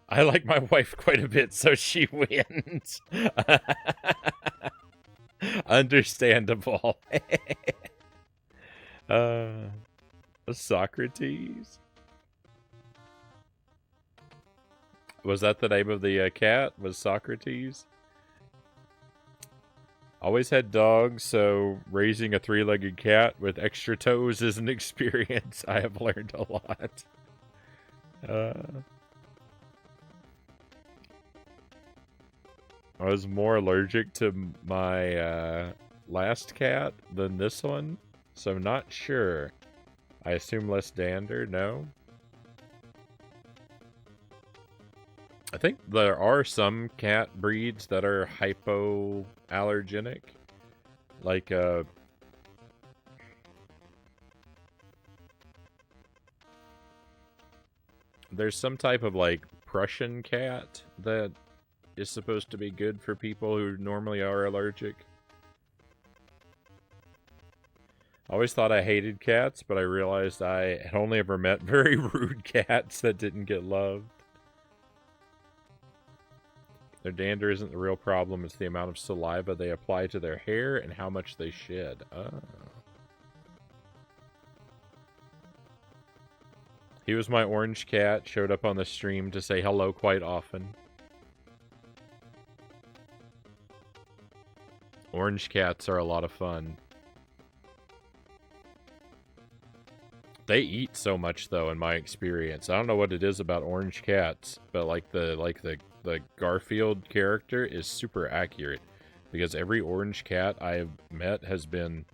I like my wife quite a bit, so she wins. Understandable. uh, Socrates? Was that the name of the cat? Was Socrates? Always had dogs, so raising a three-legged cat with extra toes is an experience I have learned a lot. I was more allergic to my last cat than this one, so I'm not sure. I assume less dander, no? I think there are some cat breeds that are hypoallergenic. Like, there's some type of, like, Prussian cat that is supposed to be good for people who normally are allergic. I always thought I hated cats, but I realized I had only ever met very rude cats that didn't get loved. Their dander isn't the real problem, it's the amount of saliva they apply to their hair and how much they shed. Oh. He was my orange cat, showed up on the stream to say hello quite often. Orange cats are a lot of fun. They eat so much, though, in my experience. I don't know what it is about orange cats, but like the Garfield character is super accurate, because every orange cat I have met has been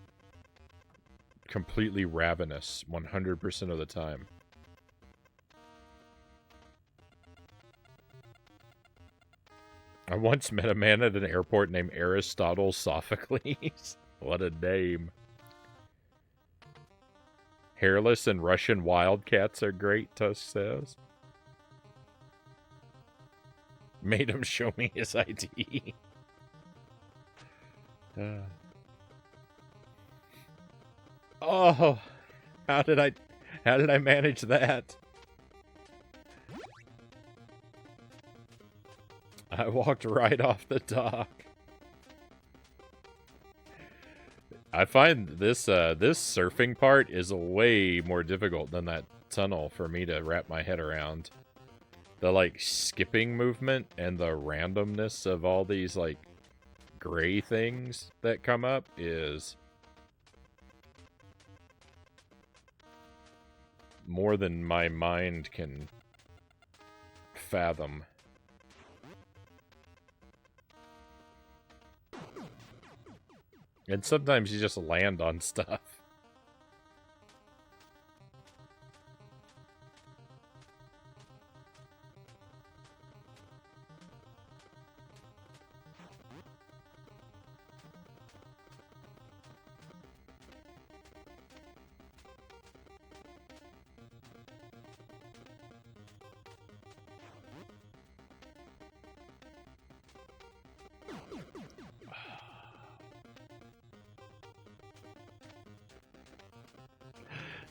completely ravenous 100% of the time. I once met a man at an airport named Aristotle Sophocles. What a name. Hairless and Russian wildcats are great, Tusk says. Made him show me his ID. Oh, how did I manage that? I walked right off the dock. I find this this surfing part is way more difficult than that tunnel for me to wrap my head around. The, like, skipping movement and the randomness of all these, like, gray things that come up is more than my mind can fathom. And sometimes you just land on stuff.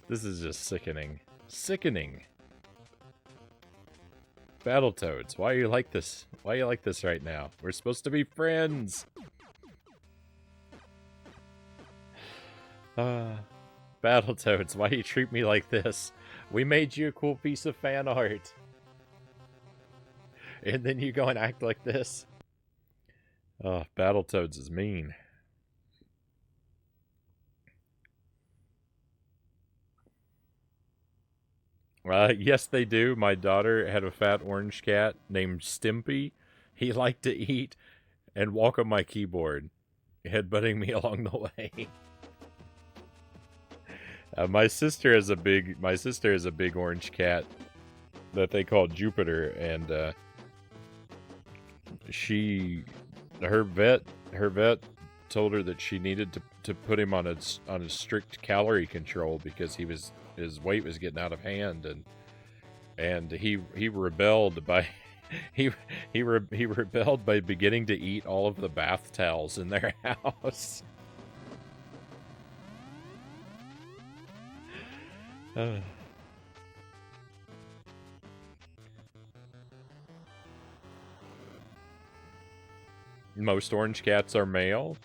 This is just sickening. Sickening. Battletoads, why are you like this? Why are you like this right now? We're supposed to be friends! Battletoads, why do you treat me like this? We made you a cool piece of fan art. And then you go and act like this. Oh, Battletoads is mean. Yes, they do. My daughter had a fat orange cat named Stimpy. He liked to eat and walk on my keyboard, headbutting me along the way. My sister is a big orange cat that they call Jupiter, and her vet told her that she needed to put him on a strict calorie control because his weight was getting out of hand, and he rebelled by he rebelled by beginning to eat all of the bath towels in their house. Most orange cats are male.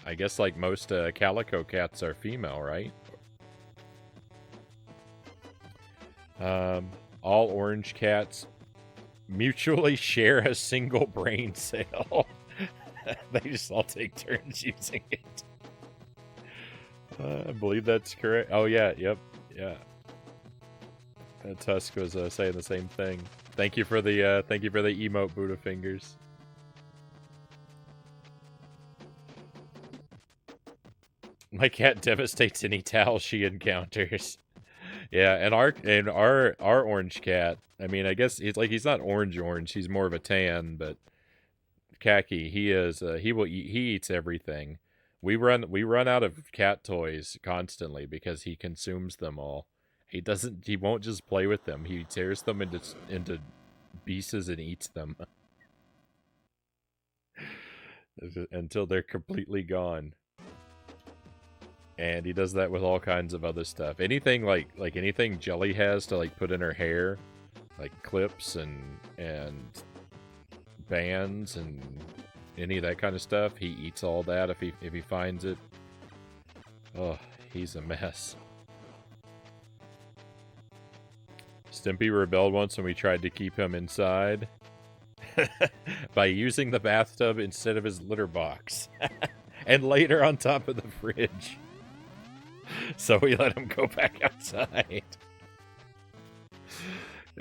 I guess like most calico cats are female, right? All orange cats mutually share a single brain cell. They just all take turns using it. I believe that's correct. Oh yeah, yep, yeah. Tusk was saying the same thing. Thank you for the emote, Buddha fingers. My cat devastates any towel she encounters. Yeah, and our orange cat. I mean, I guess he's not orange. He's more of a tan, but khaki. He is. He eats everything. We run out of cat toys constantly because he consumes them all. He won't just play with them. He tears them into pieces and eats them until they're completely gone. And he does that with all kinds of other stuff. Anything like anything Jelly has to like put in her hair, like clips and bands and any of that kind of stuff. He eats all that if he finds it. Oh, he's a mess. Stimpy rebelled once when we tried to keep him inside by using the bathtub instead of his litter box. And later on top of the fridge. So we let him go back outside.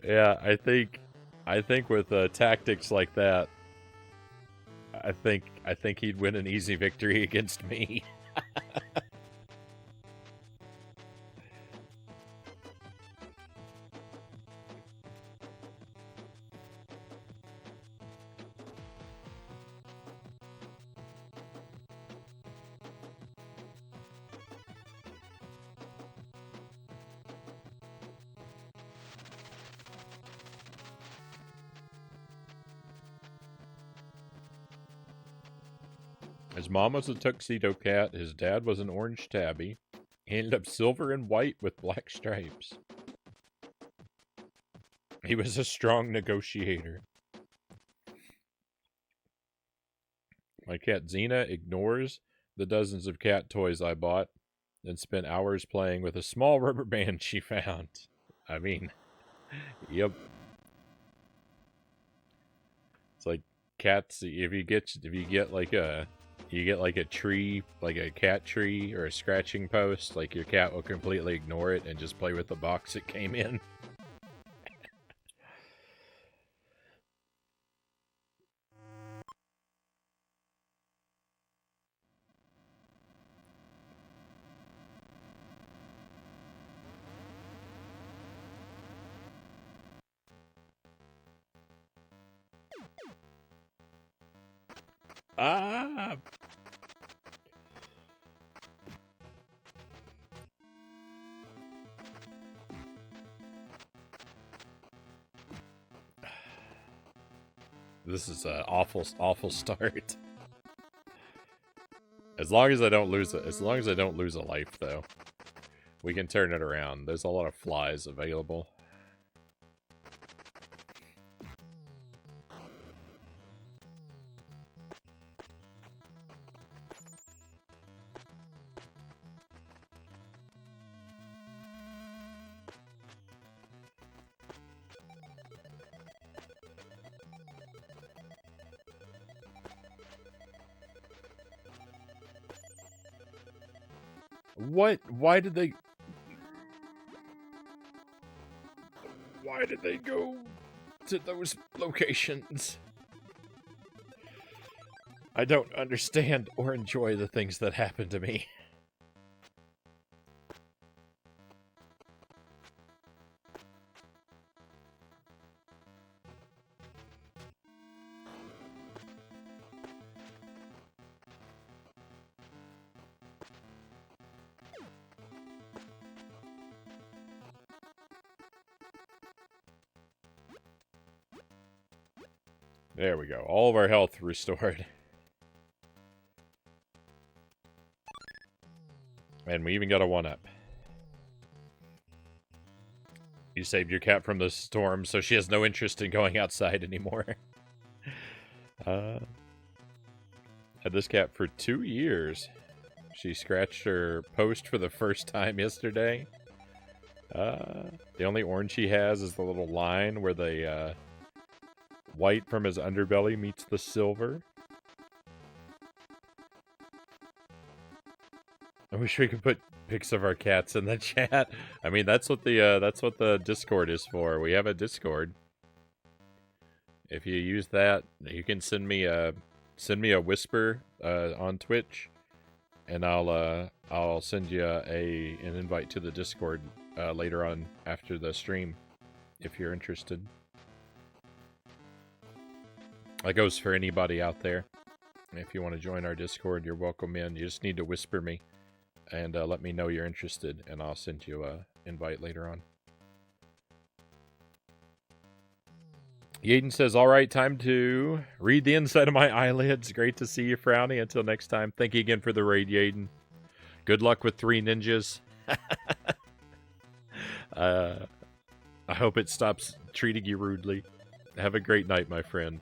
Yeah, I think with tactics like that, I think he'd win an easy victory against me. His mom was a tuxedo cat. His dad was an orange tabby. He ended up silver and white with black stripes. He was a strong negotiator. My cat Xena ignores the dozens of cat toys I bought and spent hours playing with a small rubber band she found. I mean, yep. It's like cats. If you get like a tree, like a cat tree or a scratching post, like your cat will completely ignore it and just play with the box it came in. Ah! This is an awful start. As long as I don't lose a life, though, we can turn it around. There's a lot of flies available. What? Why did they go to those locations? I don't understand or enjoy the things that happen to me. There we go. All of our health restored. And we even got a 1-up. You saved your cat from the storm, so she has no interest in going outside anymore. Had this cat for 2 years. She scratched her post for the first time yesterday. The only orange he has is the little line where the white from his underbelly meets the silver. I wish we could put pics of our cats in the chat. I mean, that's what the Discord is for. We have a Discord. If you use that, you can send me a whisper on Twitch, and I'll send you an invite to the Discord later on after the stream, if you're interested. That goes for anybody out there. If you want to join our Discord, you're welcome in. You just need to whisper me and let me know you're interested, and I'll send you an invite later on. Yaden says, all right, time to read the inside of my eyelids. Great to see you, Frownie. Until next time, thank you again for the raid, Yaden. Good luck with 3 ninjas. I hope it stops treating you rudely. Have a great night, my friend.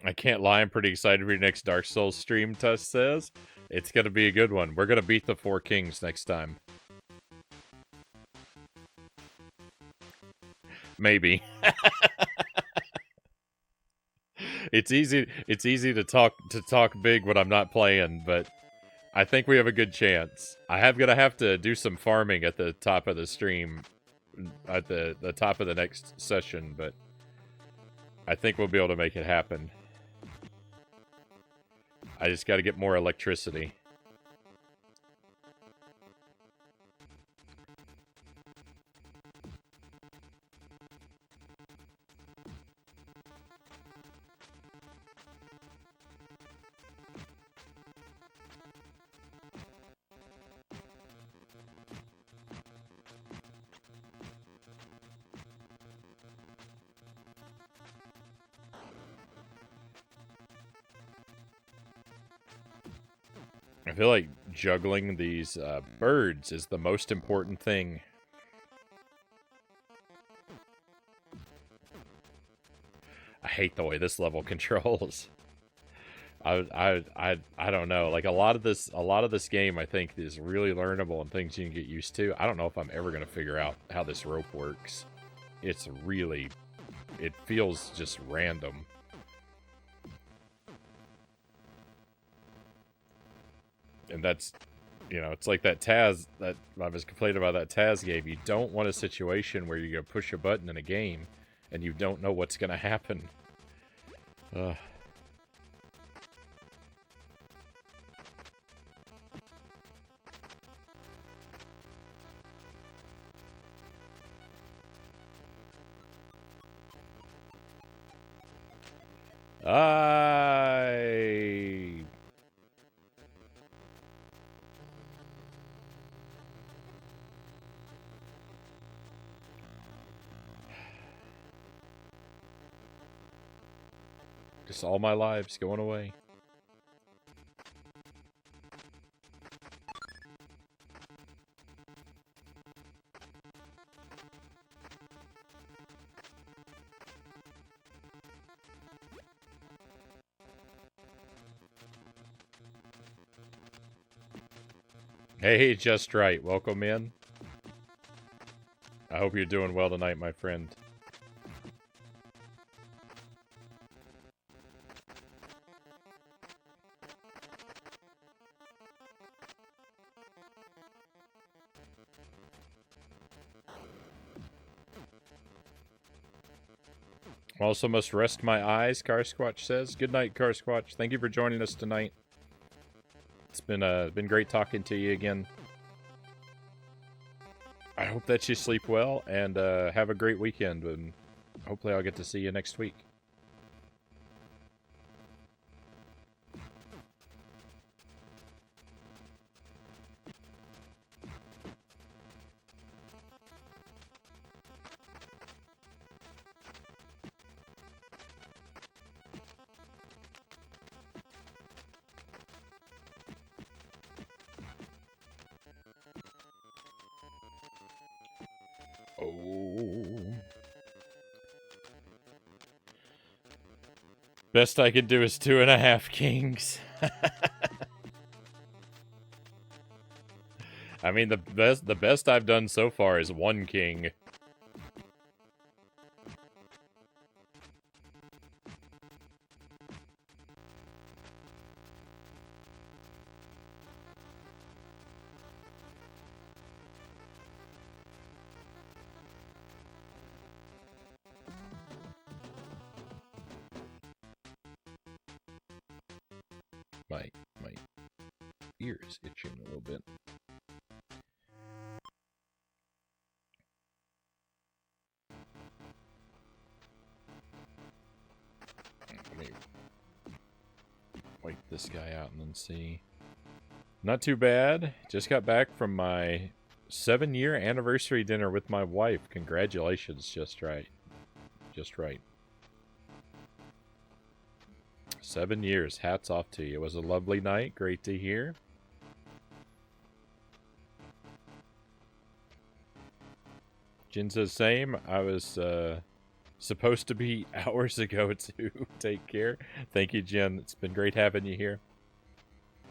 I can't lie, I'm pretty excited for your next Dark Souls stream, Tuss says. It's going to be a good one. We're going to beat the 4 Kings next time. Maybe. It's easy to talk big when I'm not playing, but I think we have a good chance. I am going to have to do some farming at the top of the stream, at the top of the next session, but I think we'll be able to make it happen. I just got to get more electricity. I feel like juggling these birds is the most important thing. I hate the way this level controls. I don't know. Like a lot of this game, I think, is really learnable and things you can get used to. I don't know if I'm ever gonna figure out how this rope works. It feels just random. And that's, it's like that Taz, that I was complaining about that Taz game. You don't want a situation where you go push a button in a game and you don't know what's going to happen. Ugh. Just all my lives going away. Hey, just right. Welcome in. I hope you're doing well tonight, my friend. Also must rest my eyes, Carsquatch says. Good night, Carsquatch. Thank you for joining us tonight. been great talking to you again. I hope that you sleep well and have a great weekend, and hopefully I'll get to see you next week. Best I can do is 2.5 kings. I mean, the best I've done so far is 1 king. My ears itching a little bit. Let me wipe this guy out and then see. Not too bad. Just got back from my 7-year anniversary dinner with my wife. Congratulations, just right. Just right. 7 years. Hats off to you. It was a lovely night. Great to hear. Jin says same. I was supposed to be hours ago to take care. Thank you, Jen. It's been great having you here.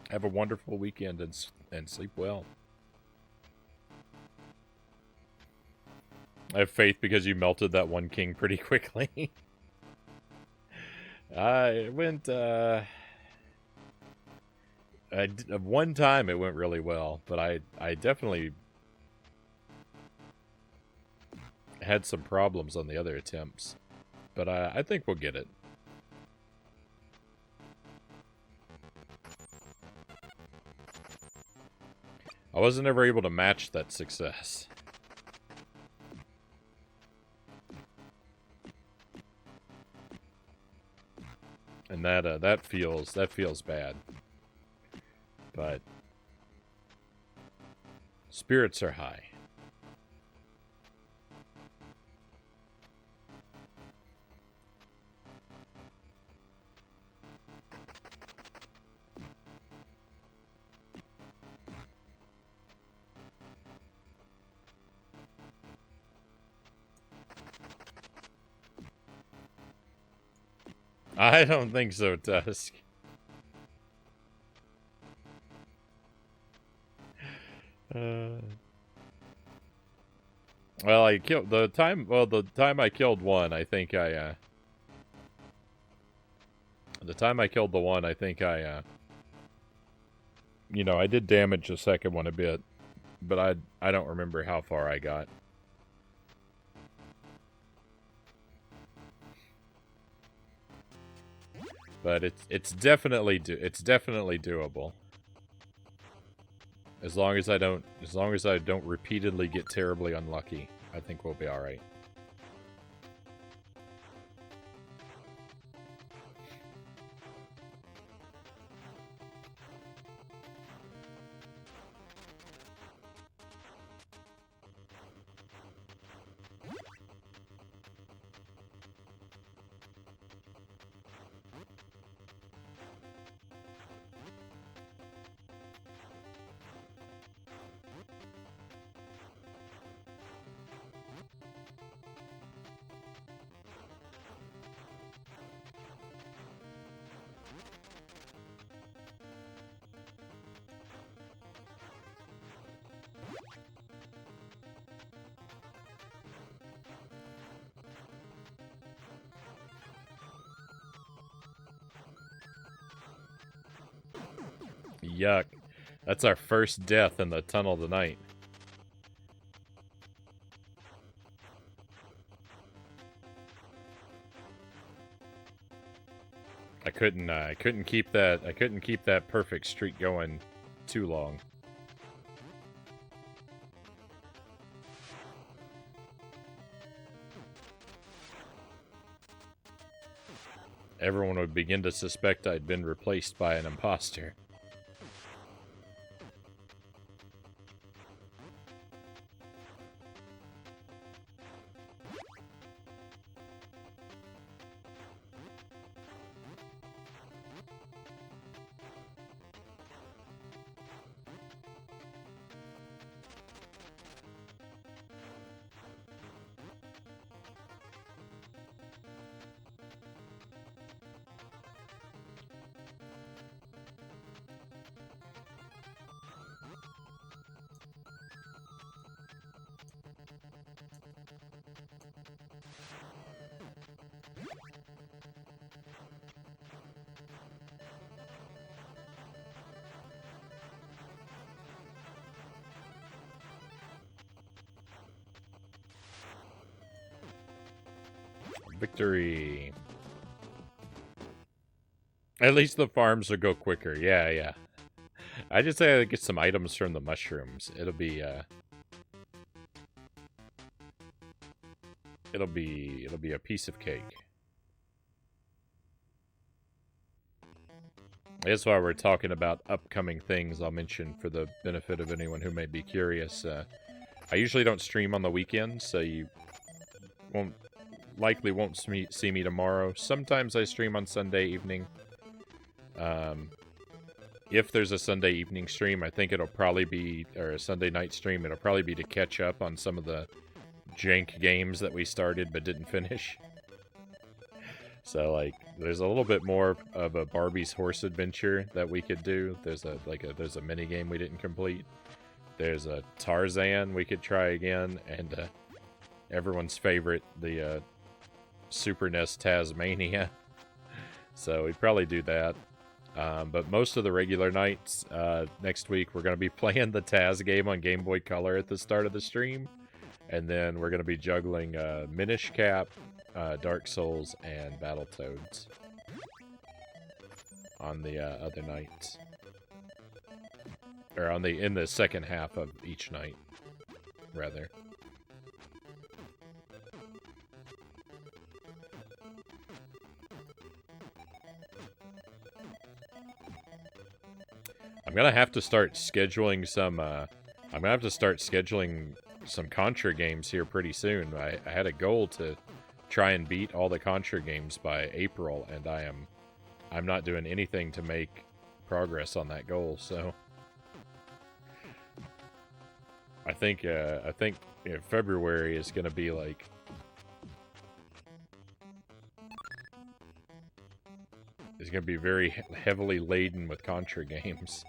Have a wonderful weekend and sleep well. I have faith because you melted that 1 king pretty quickly. I went, one time it went really well, but I definitely had some problems on the other attempts. But I think we'll get it. I wasn't ever able to match that success. And that feels bad. But spirits are high. I don't think so, Tusk. Well, I killed the time. Well, the time I killed one, I think I. The time I killed the one, I think I. You know, I did damage the second one a bit, but I don't remember how far I got. But it's definitely doable. As long as I don't repeatedly get terribly unlucky, I think we'll be all right. Yuck. That's our first death in the tunnel tonight. I couldn't keep that perfect streak going too long. Everyone would begin to suspect I'd been replaced by an imposter. Victory. At least the farms will go quicker. Yeah, yeah. I just say I get some items from the mushrooms. It'll be a piece of cake. That's why we're talking about upcoming things I'll mention for the benefit of anyone who may be curious. I usually don't stream on the weekends, so you likely won't see me tomorrow. Sometimes I stream on Sunday evening. If there's a Sunday evening stream, I think it'll probably be, or a Sunday night stream, it'll probably be to catch up on some of the jank games that we started but didn't finish. So, like, there's a little bit more of a Barbie's Horse Adventure that we could do. There's a mini game we didn't complete. There's a Tarzan we could try again, and everyone's favorite, the Super NES Tasmania. So we'd probably do that. But most of the regular nights, next week, we're going to be playing the Taz game on Game Boy Color at the start of the stream. And then we're going to be juggling Minish Cap, Dark Souls, and Battletoads on the other nights. Or in the second half of each night, rather. I'm gonna have to start scheduling some Contra games here pretty soon. I had a goal to try and beat all the Contra games by April, and I'm not doing anything to make progress on that goal. So I think February is gonna be like. It's gonna be very heavily laden with Contra games.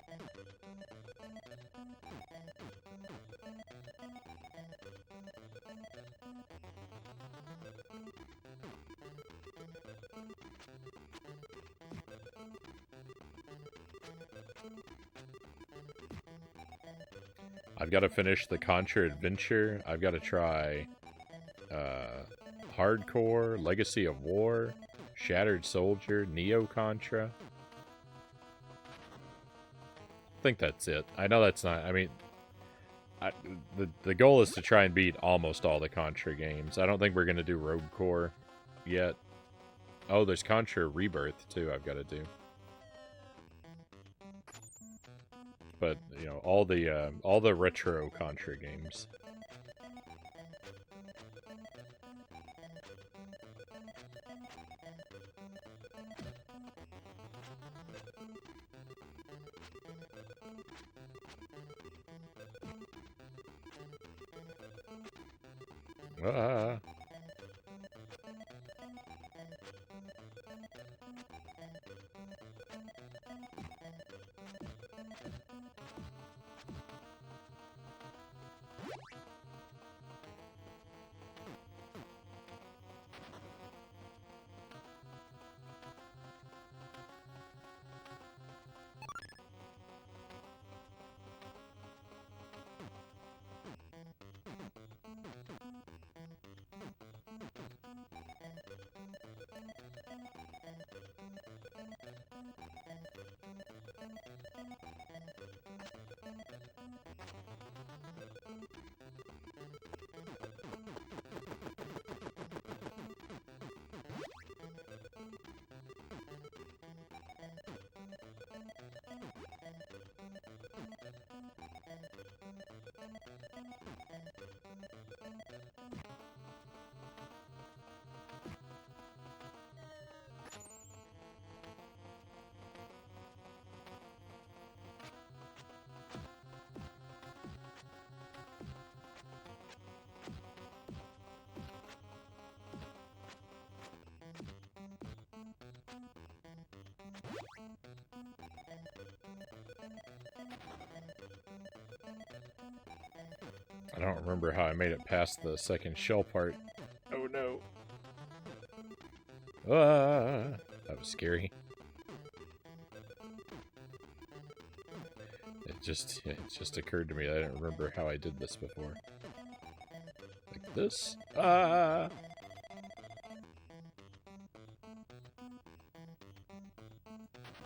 I've got to finish the Contra Adventure. I've got to try Hardcore, Legacy of War, Shattered Soldier, Neo Contra. I think that's it. I know that's not... I mean, the goal is to try and beat almost all the Contra games. I don't think we're going to do Rogue Core yet. Oh, there's Contra Rebirth, too, I've got to do. But, you know, all the retro Contra games. Ah. I don't remember how I made it past the second shell part. Oh no. Ah, that was scary. It just occurred to me I didn't remember how I did this before. Like this. Ah.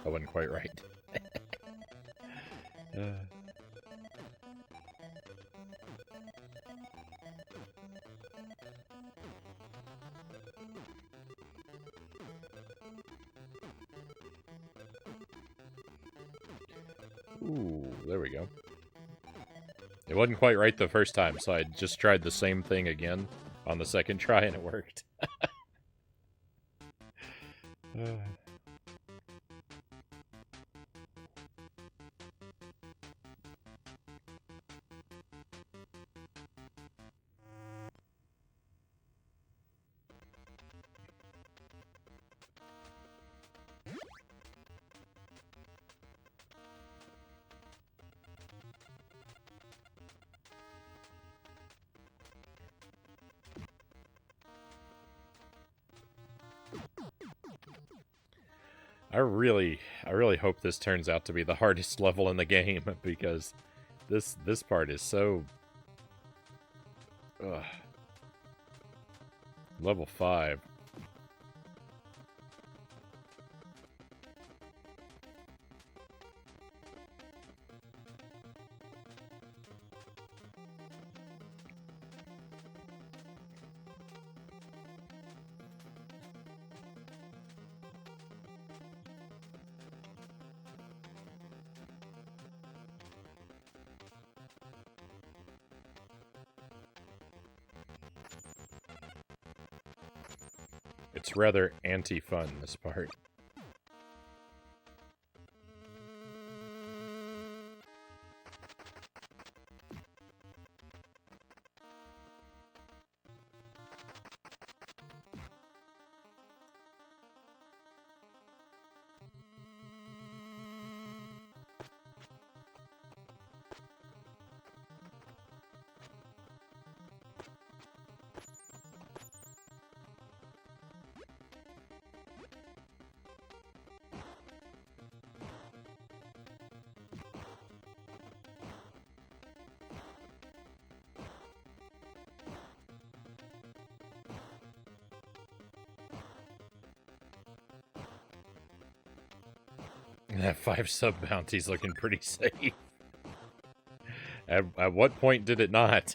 I wasn't quite right. Ooh, there we go. It wasn't quite right the first time, so I just tried the same thing again on the second try, and it worked. I really hope this turns out to be the hardest level in the game, because this part is so... Ugh. Level 5. It's rather anti-fun, this part. That 5 sub bounty's looking pretty safe. At what point did it not?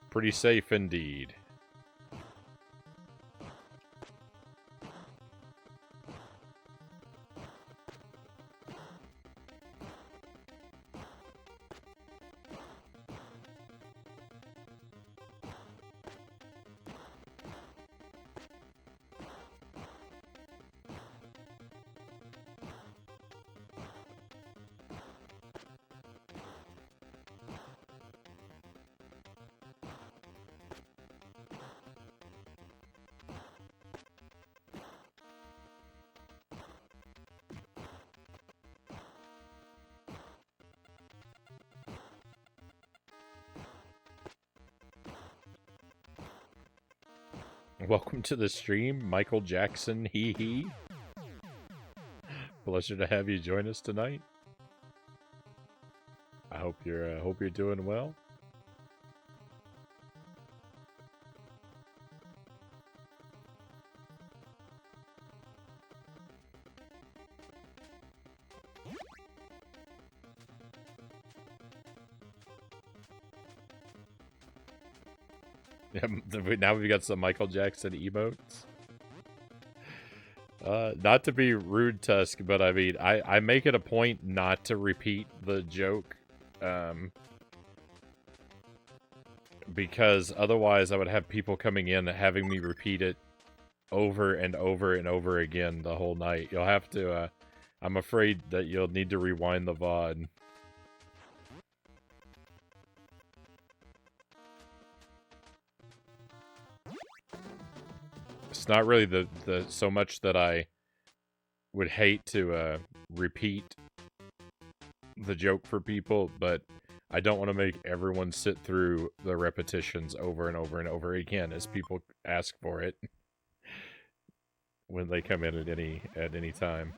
Pretty safe indeed. Welcome to the stream, Michael Jackson, hee. Pleasure to have you join us tonight. I hope you're doing well. Now we've got some Michael Jackson emotes. Not to be rude, Tusk, but I mean, I make it a point not to repeat the joke, because otherwise I would have people coming in having me repeat it over and over and over again the whole night. You'll have to, I'm afraid that you'll need to rewind the VOD. It's not really the so much that I would hate to repeat the joke for people, but I don't want to make everyone sit through the repetitions over and over and over again as people ask for it when they come in at any time.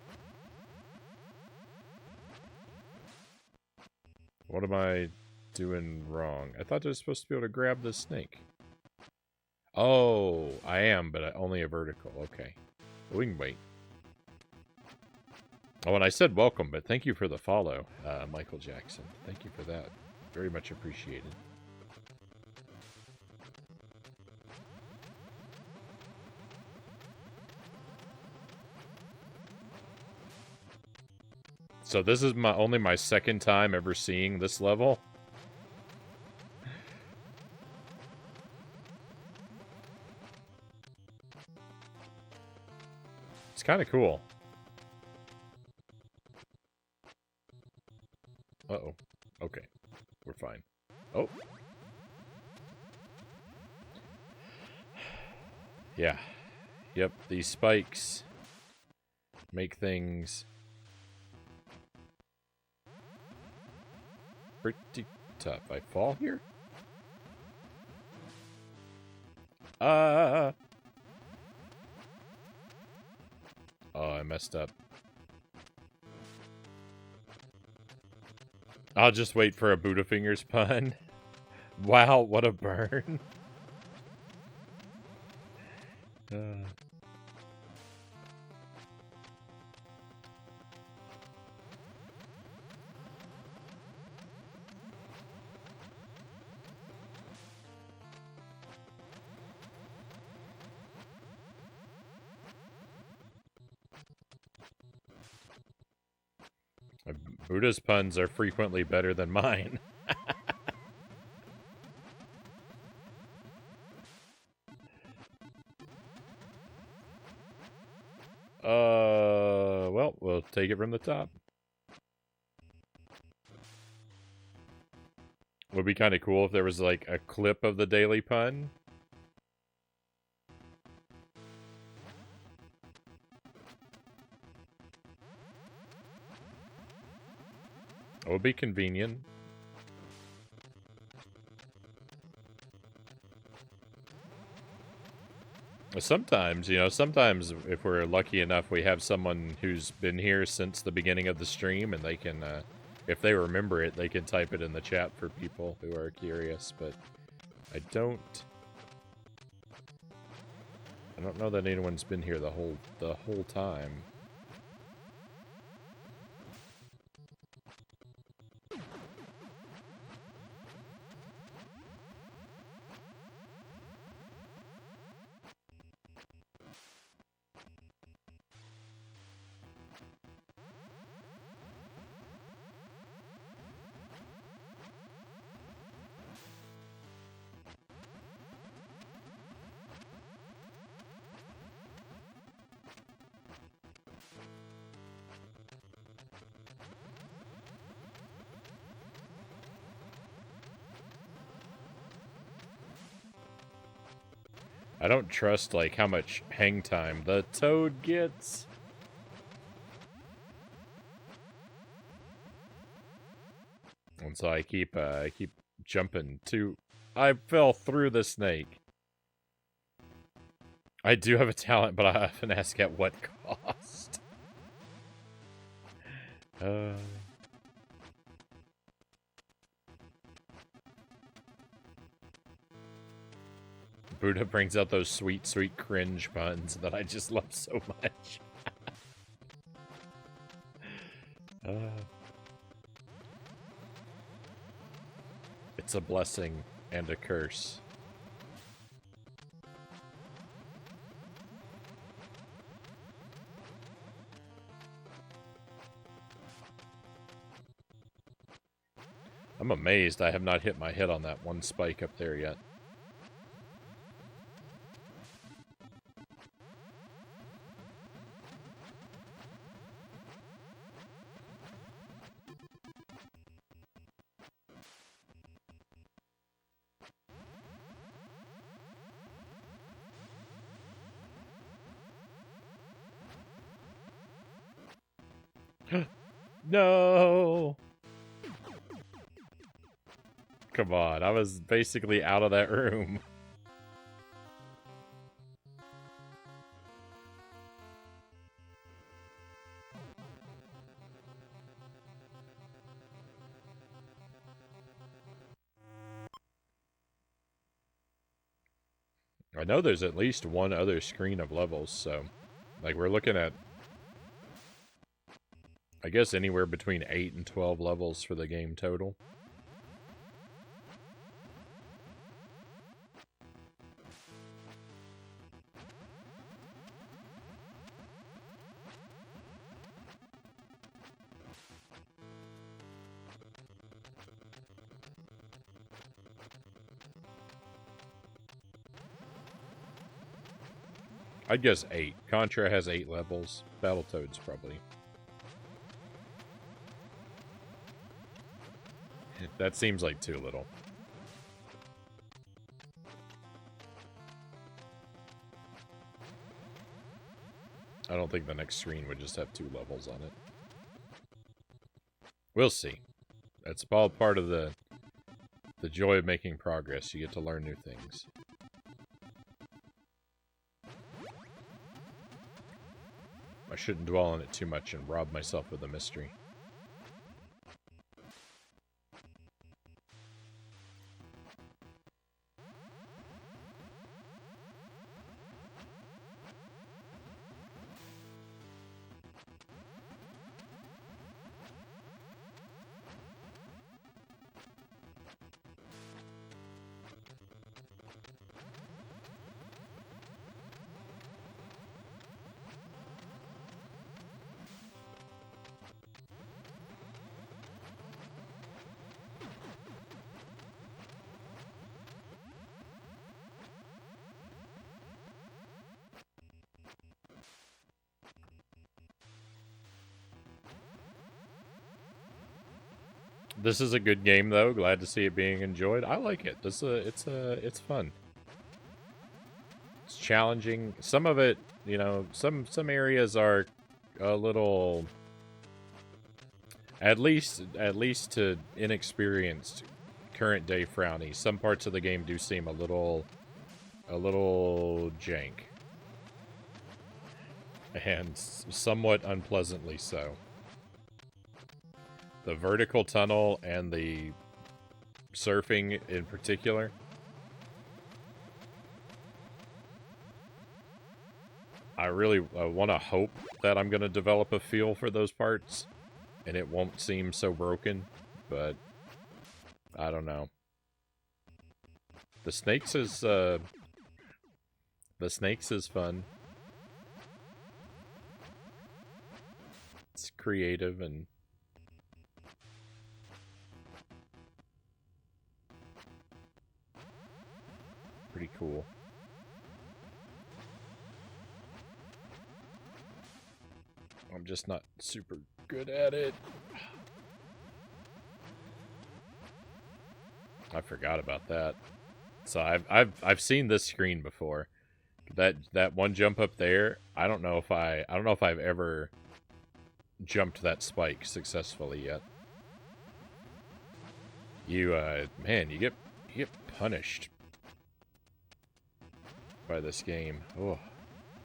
What am I doing wrong? I thought I was supposed to be able to grab the snake. Oh, I am, but only a vertical. Okay. We can wait. Oh, and I said welcome, but thank you for the follow, Michael Jackson. Thank you for that. Very much appreciated. So this is only my second time ever seeing this level. It's kind of cool. Uh-oh. Okay. We're fine. Oh. Yeah. Yep, these spikes make things pretty tough. I fall here? Oh, I messed up. I'll just wait for a Buddha Fingers pun. Wow, what a burn. Buddha's puns are frequently better than mine. Well, we'll take it from the top. Would be kind of cool if there was like a clip of the daily pun. It would be convenient. Sometimes, you know, sometimes if we're lucky enough, we have someone who's been here since the beginning of the stream, and they can, if they remember it, they can type it in the chat for people who are curious, but I don't know that anyone's been here the whole time. I don't trust, like, how much hang time the toad gets. And so I keep jumping to... I fell through the snake. I do have a talent, but I often ask at what cost. Buddha brings out those sweet, sweet cringe puns that I just love so much. It's a blessing and a curse. I'm amazed I have not hit my head on that one spike up there yet. No! Come on, I was basically out of that room. I know there's at least one other screen of levels, so... Like, we're looking at... I guess anywhere between 8 and 12 levels for the game total. I'd guess 8. Contra has 8 levels. Battletoads probably. That seems like too little. I don't think the next screen would just have 2 levels on it. We'll see. That's all part of the joy of making progress. You get to learn new things. I shouldn't dwell on it too much and rob myself of the mystery. This is a good game, though. Glad to see it being enjoyed. I like it. It's fun. It's challenging. Some of it, you know, some areas are a little, at least to inexperienced current day Frownie. Some parts of the game do seem a little jank, and somewhat unpleasantly so. The vertical tunnel and the surfing in particular. I really want to hope that I'm going to develop a feel for those parts and it won't seem so broken, but I don't know. The snakes is fun. It's creative and pretty cool. I'm just not super good at it. I forgot about that. So I've seen this screen before. That one jump up there, I don't know if I've ever jumped that spike successfully yet. Man, you get punished by this game. Oh,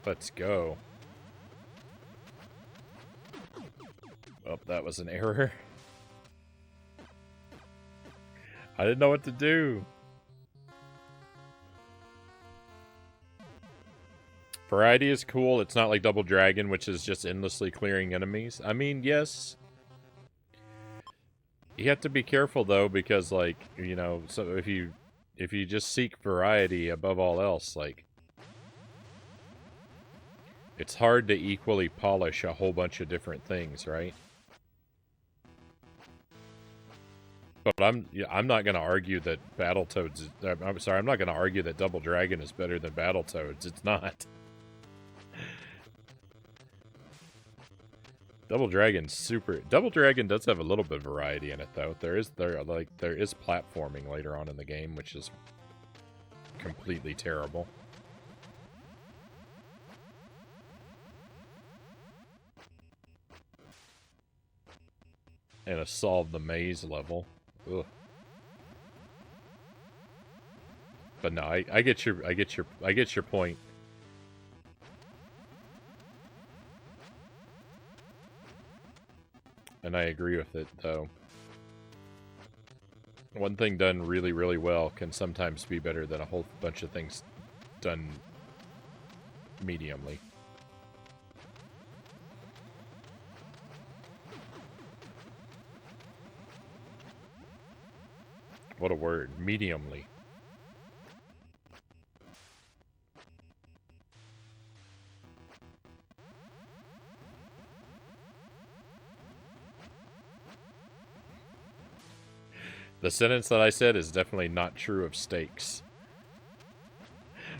let's go. Oh, that was an error. I didn't know what to do. Variety is cool. It's not like Double Dragon, which is just endlessly clearing enemies. I mean, yes. You have to be careful, though, because, like, you know, so if you just seek variety above all else, like, it's hard to equally polish a whole bunch of different things, right? But I'm not going to argue that Battletoads... I'm sorry, I'm not going to argue that Double Dragon is better than Battletoads. It's not. Double Dragon's super... Double Dragon does have a little bit of variety in it, though. There is platforming later on in the game, which is completely terrible. and a solve the maze level. Ugh. But no, I get your point. And I agree with it, though. One thing done really, really well can sometimes be better than a whole bunch of things done mediumly. What a word. Mediumly. The sentence that I said is definitely not true of steaks.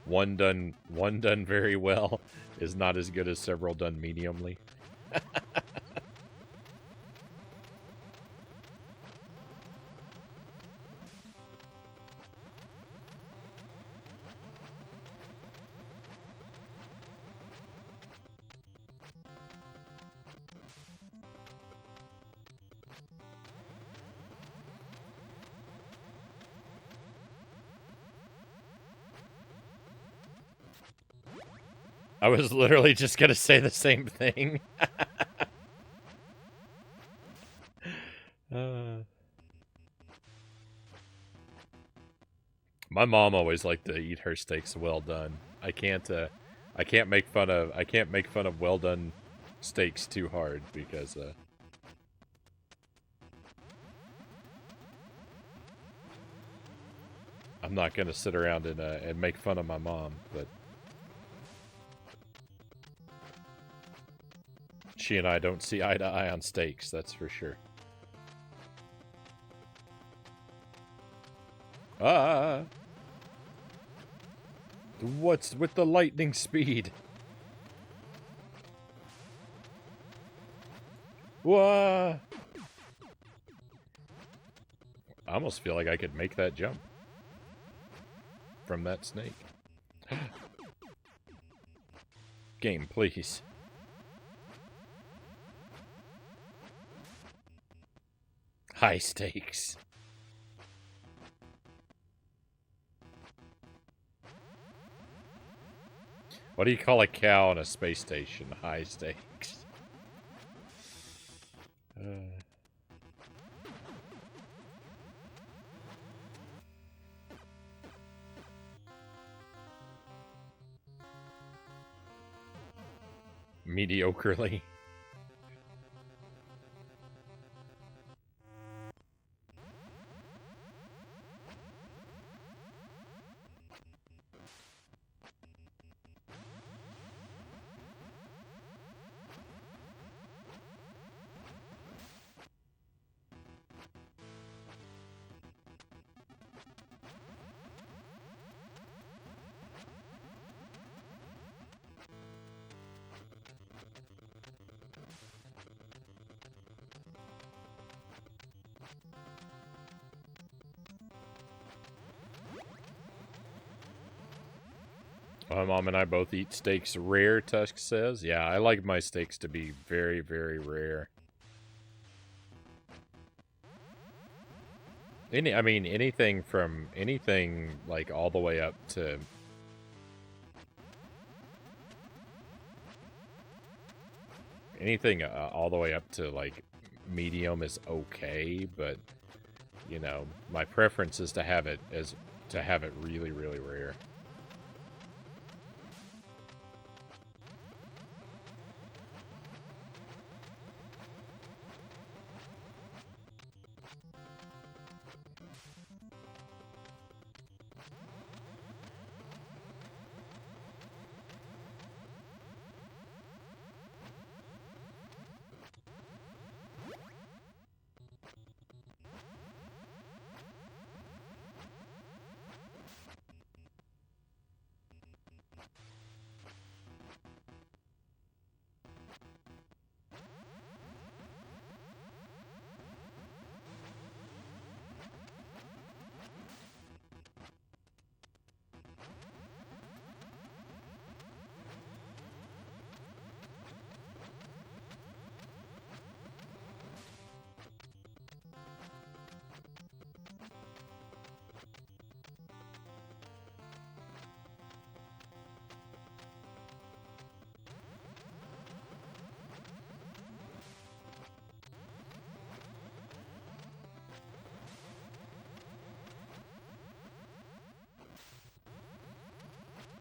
One done very well is not as good as several done mediumly. I was literally just gonna say the same thing. My mom always liked to eat her steaks well done. I can't make fun of well done steaks too hard because I'm not gonna sit around and make fun of my mom, but she and I don't see eye to eye on steaks, that's for sure. Ah! What's with the lightning speed? Whoa! I almost feel like I could make that jump from that snake. Game, please. High stakes. What do you call a cow on a space station? High stakes. Mediocrely. My mom and I both eat steaks rare, Tusk says. Yeah, I like my steaks to be very, very rare. Anything like all the way up to all the way up to like medium is okay, but you know, my preference is to have it really, really rare.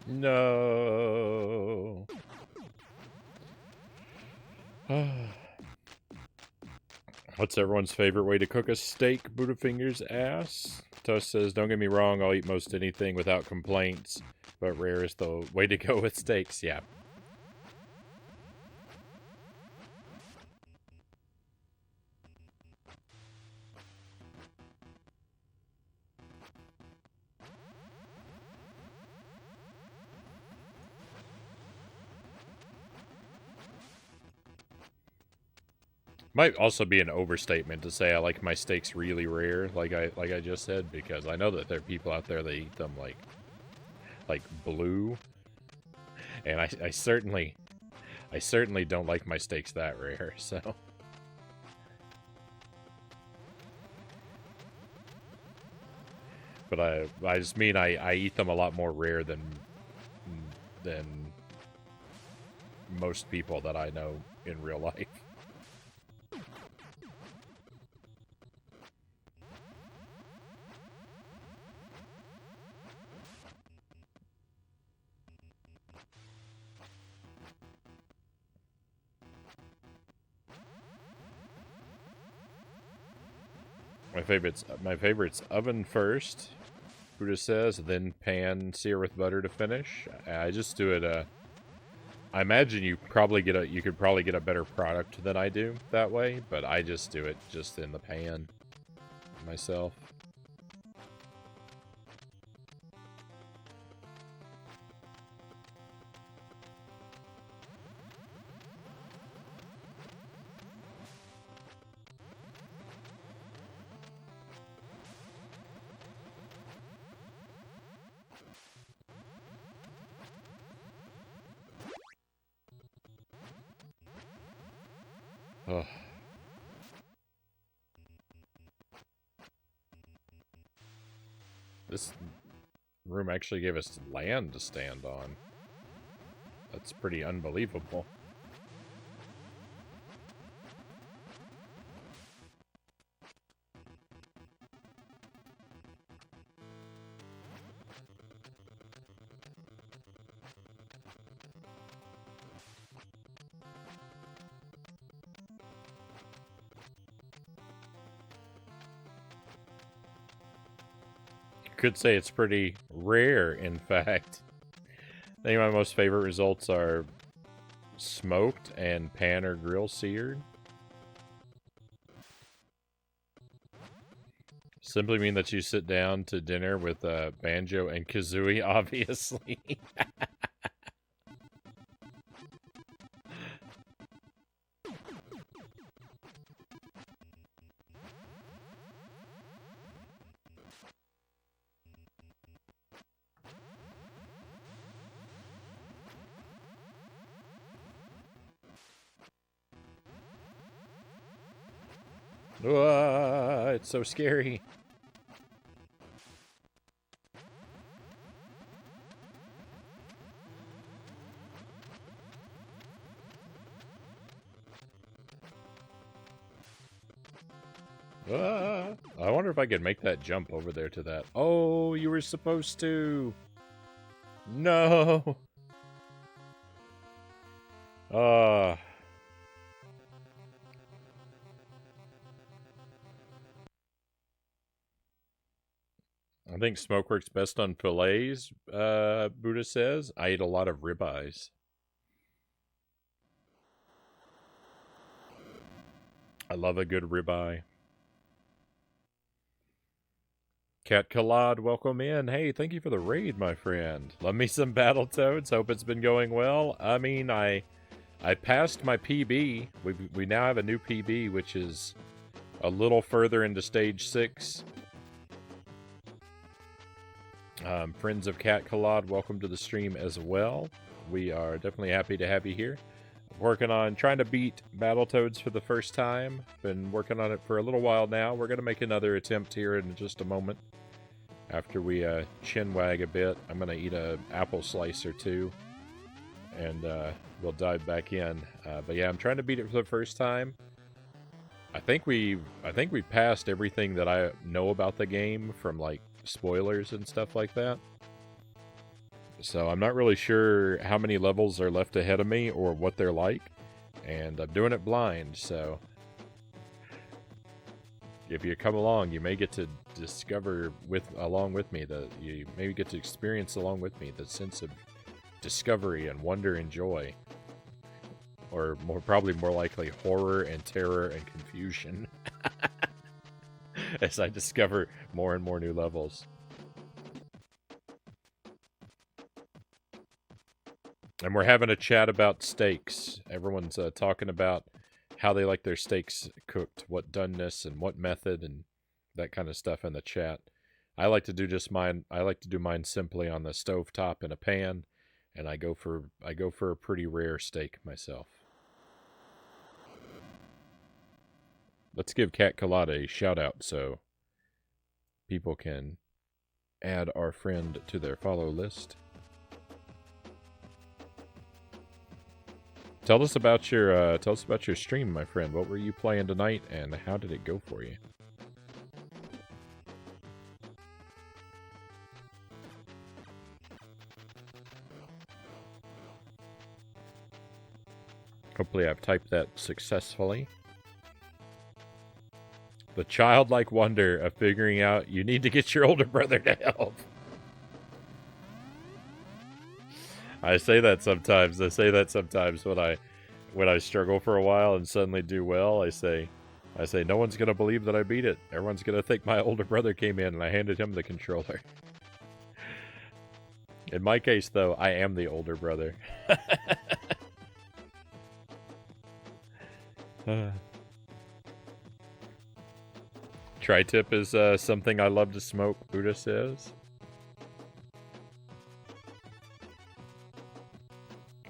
No. What's everyone's favorite way to cook a steak? Buddhafinger's ass. Toast says, don't get me wrong, I'll eat most anything without complaints, but rare is the way to go with steaks. Yeah. Might also be an overstatement to say I like my steaks really rare, like I just said, because I know that there are people out there that eat them like blue, and I certainly don't like my steaks that rare. So, but I just mean I eat them a lot more rare than most people that I know in real life. My favorite's oven first. Buddha says, then pan sear with butter to finish. I just do it. I imagine you could probably get a better product than I do that way, but I just do it just in the pan myself. Ugh. This room actually gave us land to stand on. That's pretty unbelievable. Could say it's pretty rare, in fact. I think my most favorite results are smoked and pan or grill seared. Simply mean that you sit down to dinner with Banjo and Kazooie, obviously. It's so scary. I wonder if I could make that jump over there to that. Oh, you were supposed to. No. I think smoke works best on fillets, Buddha says. I eat a lot of ribeyes. I love a good ribeye. Cat Kalad, welcome in. Hey, thank you for the raid, my friend. Love me some Battletoads. Hope it's been going well. I mean, I passed my PB. We now have a new PB, which is a little further into Stage 6. Friends of Cat Kalad, welcome to the stream as well. We are definitely happy to have you here. Working on trying to beat Battletoads for the first time. Been working on it for a little while now. We're going to make another attempt here in just a moment. After we chin wag a bit, I'm going to eat an apple slice or two. And we'll dive back in. But yeah, I'm trying to beat it for the first time. I think we passed everything that I know about the game from like spoilers and stuff like that. So I'm not really sure how many levels are left ahead of me or what they're like. And I'm doing it blind, so if you come along, you may get to discover along with me, you maybe get to experience along with me the sense of discovery and wonder and joy. Or probably more likely horror and terror and confusion as I discover more and more new levels. And we're having a chat about steaks. Everyone's talking about how they like their steaks cooked, what doneness and what method and that kind of stuff in the chat. I like to do just mine. I like to do mine simply on the stovetop in a pan, and I go for a pretty rare steak myself. Let's give Cat Colada a shout out so people can add our friend to their follow list. Tell us about your stream, my friend. What were you playing tonight, and how did it go for you? Hopefully I've typed that successfully. The childlike wonder of figuring out you need to get your older brother to help. I say that sometimes when I struggle for a while and suddenly do well. I say no one's gonna believe that I beat it. Everyone's gonna think my older brother came in and I handed him the controller. In my case, though, I am the older brother. Tri-tip is something I love to smoke, Buddha says.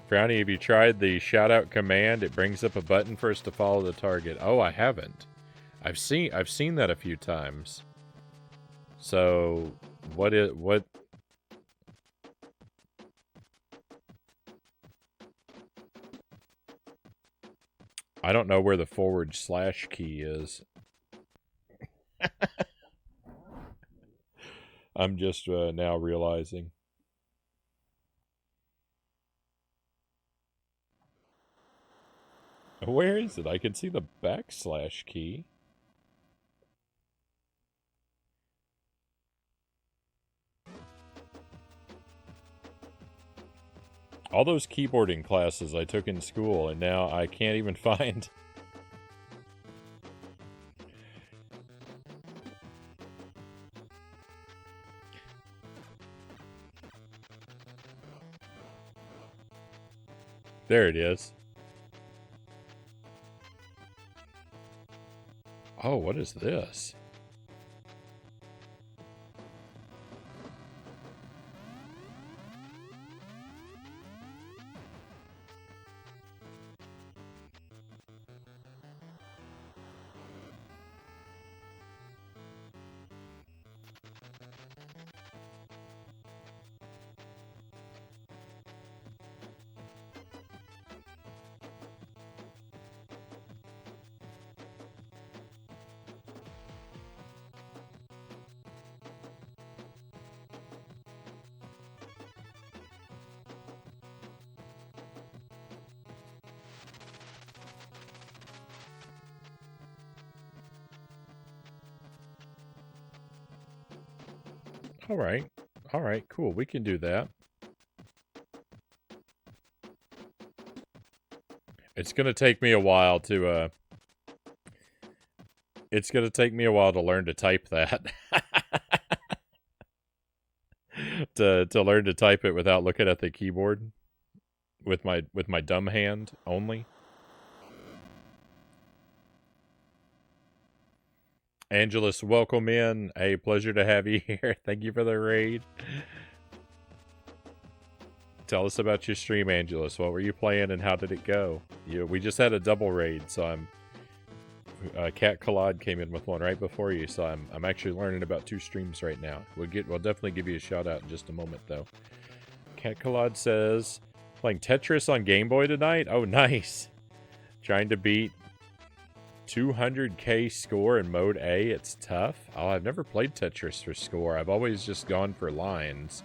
Frownie, have you tried the shout-out command? It brings up a button for us to follow the target. Oh, I haven't. I've seen that a few times. So, what? I don't know where the / key is. I'm just now realizing. Where is it? I can see the / key. All those keyboarding classes I took in school, and now I can't even find... There it is. Oh, what is this? All right, cool. We can do that. It's going to take me a while to, it's going to take me a while to learn to type that. to learn to type it without looking at the keyboard with my dumb hand only. Angelus, welcome in. A pleasure to have you here. Thank you for the raid. Tell us about your stream, Angelus. What were you playing and how did it go? We just had a double raid, so I'm... Cat Collide came in with one right before you, so I'm actually learning about 2 streams right now. We'll definitely give you a shout out in just a moment, though. Cat Collide says, playing Tetris on Game Boy tonight? Oh, nice. Trying to beat 200k score in mode A. It's tough. Oh, I've never played Tetris for score. I've always just gone for lines.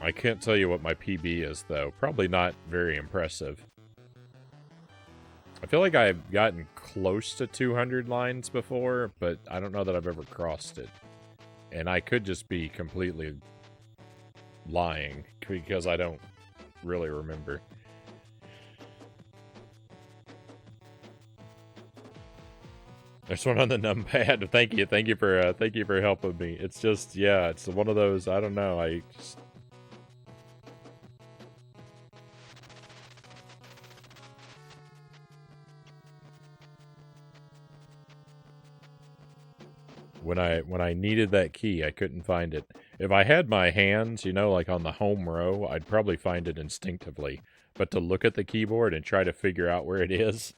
I can't tell you what my PB is, though. Probably not very impressive. I feel like I've gotten close to 200 lines before, but I don't know that I've ever crossed it. And I could just be completely lying, because I don't really remember. There's one on the numpad. Thank you for helping me. It's just, yeah, it's one of those, I don't know, I just... When I needed that key, I couldn't find it. If I had my hands, you know, like on the home row, I'd probably find it instinctively. But to look at the keyboard and try to figure out where it is...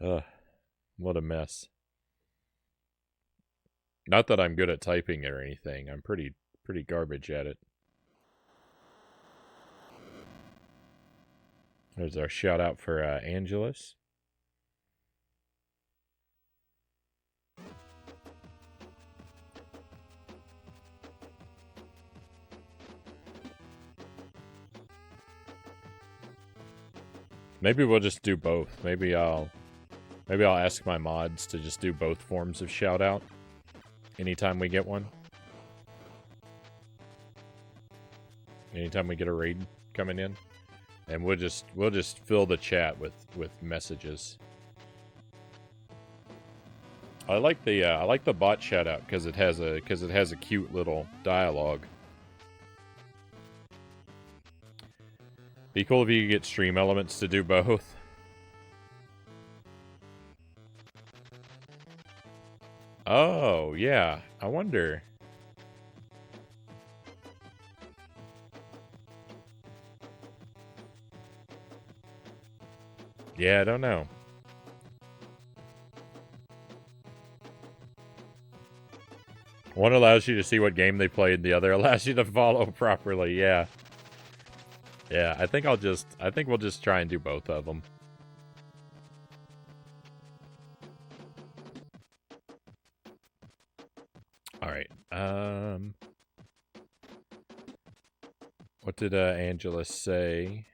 Ugh, what a mess. Not that I'm good at typing or anything. I'm pretty garbage at it. There's our shout out for Angelus. Maybe we'll just do both. Maybe I'll ask my mods to just do both forms of shout out anytime we get one. Anytime we get a raid coming in. And we'll just fill the chat with messages. I like the bot shout out because it has a cute little dialogue. Be cool if you could get Stream Elements to do both. Oh, yeah. I wonder. Yeah, I don't know. One allows you to see what game they played, the other allows you to follow properly, yeah. Yeah, I think we'll just try and do both of them. Alright, what did Angela say?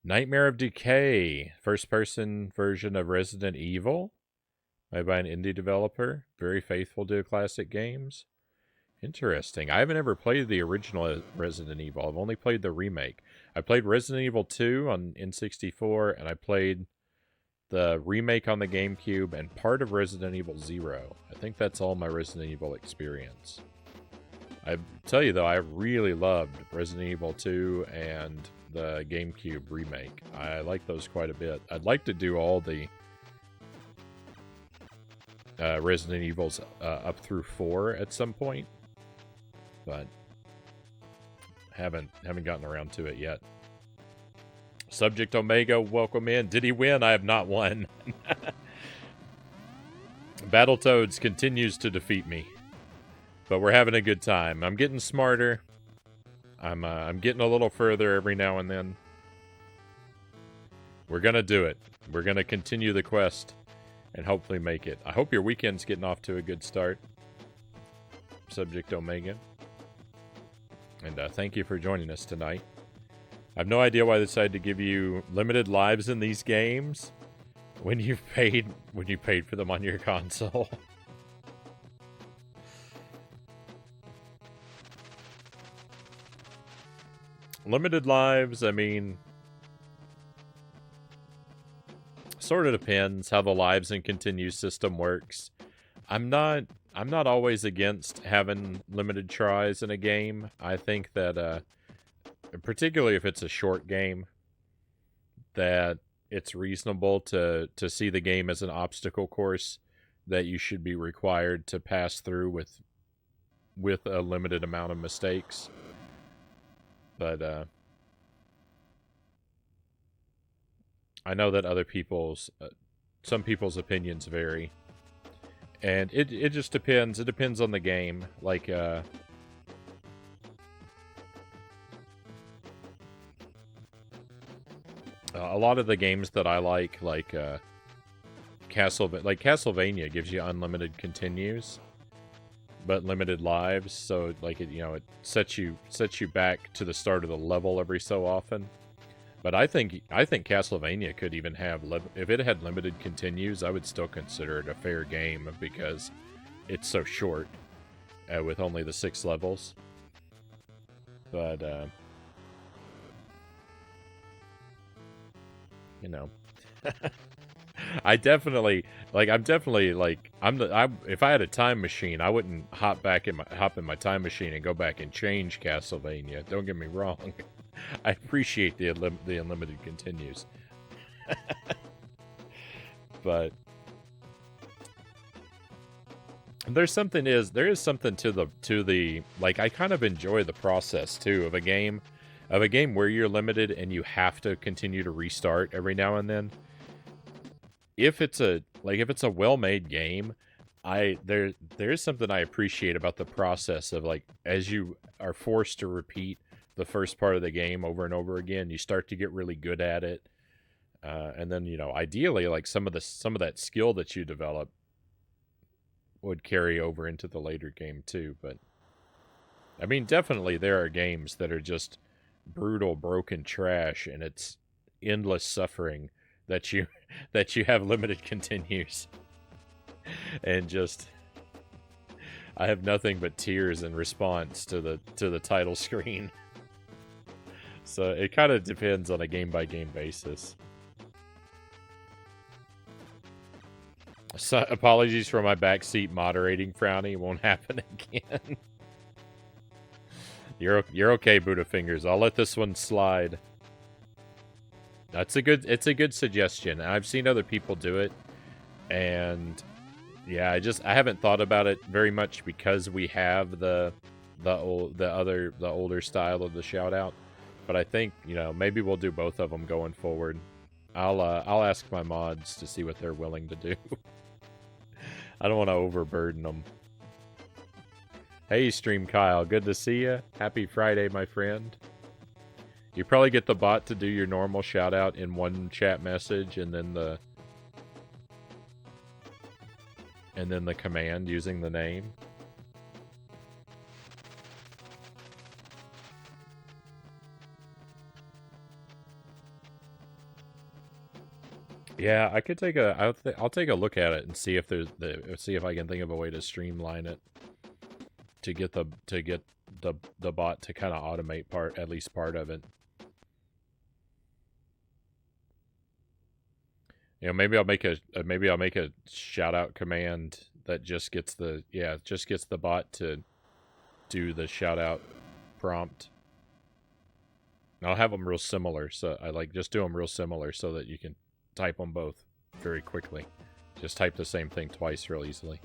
Nightmare of Decay, first-person version of Resident Evil, made by an indie developer, very faithful to classic games. Interesting. I haven't ever played the original Resident Evil. I've only played the remake. I played Resident Evil 2 on N64, and I played the remake on the GameCube and part of Resident Evil 0. I think that's all my Resident Evil experience. I tell you, though, I really loved Resident Evil 2 and the GameCube remake. I like those quite a bit. I'd like to do all the Resident Evils up through 4 at some point, but haven't gotten around to it yet. Subject Omega, welcome in. Did he win? I have not won. Battletoads continues to defeat me, but we're having a good time. I'm getting smarter. I'm getting a little further every now and then. We're gonna do it. We're gonna continue the quest and hopefully make it. I hope your weekend's getting off to a good start, Subject Omega. And thank you for joining us tonight. I have no idea why they decided to give you limited lives in these games when you paid for them on your console. Limited lives, I mean, sort of depends how the lives and continue system works. I'm not always against having limited tries in a game. I think that particularly if it's a short game, that it's reasonable to see the game as an obstacle course that you should be required to pass through with a limited amount of mistakes. But I know that other people's, some people's opinions vary. And it just depends. It depends on the game. Like, a lot of the games that I like Castlevania gives you unlimited continues. but limited lives. So like it sets you back to the start of the level every so often. But I think Castlevania could even have if it had limited continues, I would still consider it a fair game because it's so short with only the 6 levels. But you know, I definitely I'm definitely if I had a time machine, I wouldn't hop in my time machine and go back and change Castlevania. Don't get me wrong. I appreciate the unlimited continues. But there is something to the like I kind of enjoy the process too of a game where you're limited and you have to continue to restart every now and then. If it's a well-made game, there is something I appreciate about the process of like as you are forced to repeat the first part of the game over and over again, you start to get really good at it. And then, ideally like some of that skill that you develop would carry over into the later game too, but I mean, definitely there are games that are just brutal, broken trash, and it's endless suffering that you that you have limited continues, and just I have nothing but tears in response to the title screen. So it kind of depends on a game by game basis. So, apologies for my backseat moderating, Frownie. It won't happen again. You're okay, Buddha Fingers. I'll let this one slide. It's a good suggestion. I've seen other people do it, and yeah, I haven't thought about it very much because we have the older style of the shout out. But I think maybe we'll do both of them going forward. I'll ask my mods to see what they're willing to do. I don't want to overburden them. Hey, Stream Kyle, good to see you. Happy Friday, my friend. You probably get the bot to do your normal shout out in one chat message, and then the command using the name. Yeah, I could take I'll take a look at it and see if see if I can think of a way to streamline it to get the bot to kind of automate at least part of it. Maybe I'll make a shout out command that just gets the bot to do the shout out prompt. And I'll have them real similar, so I just do them real similar so that you can type them both very quickly. Just type the same thing twice real easily.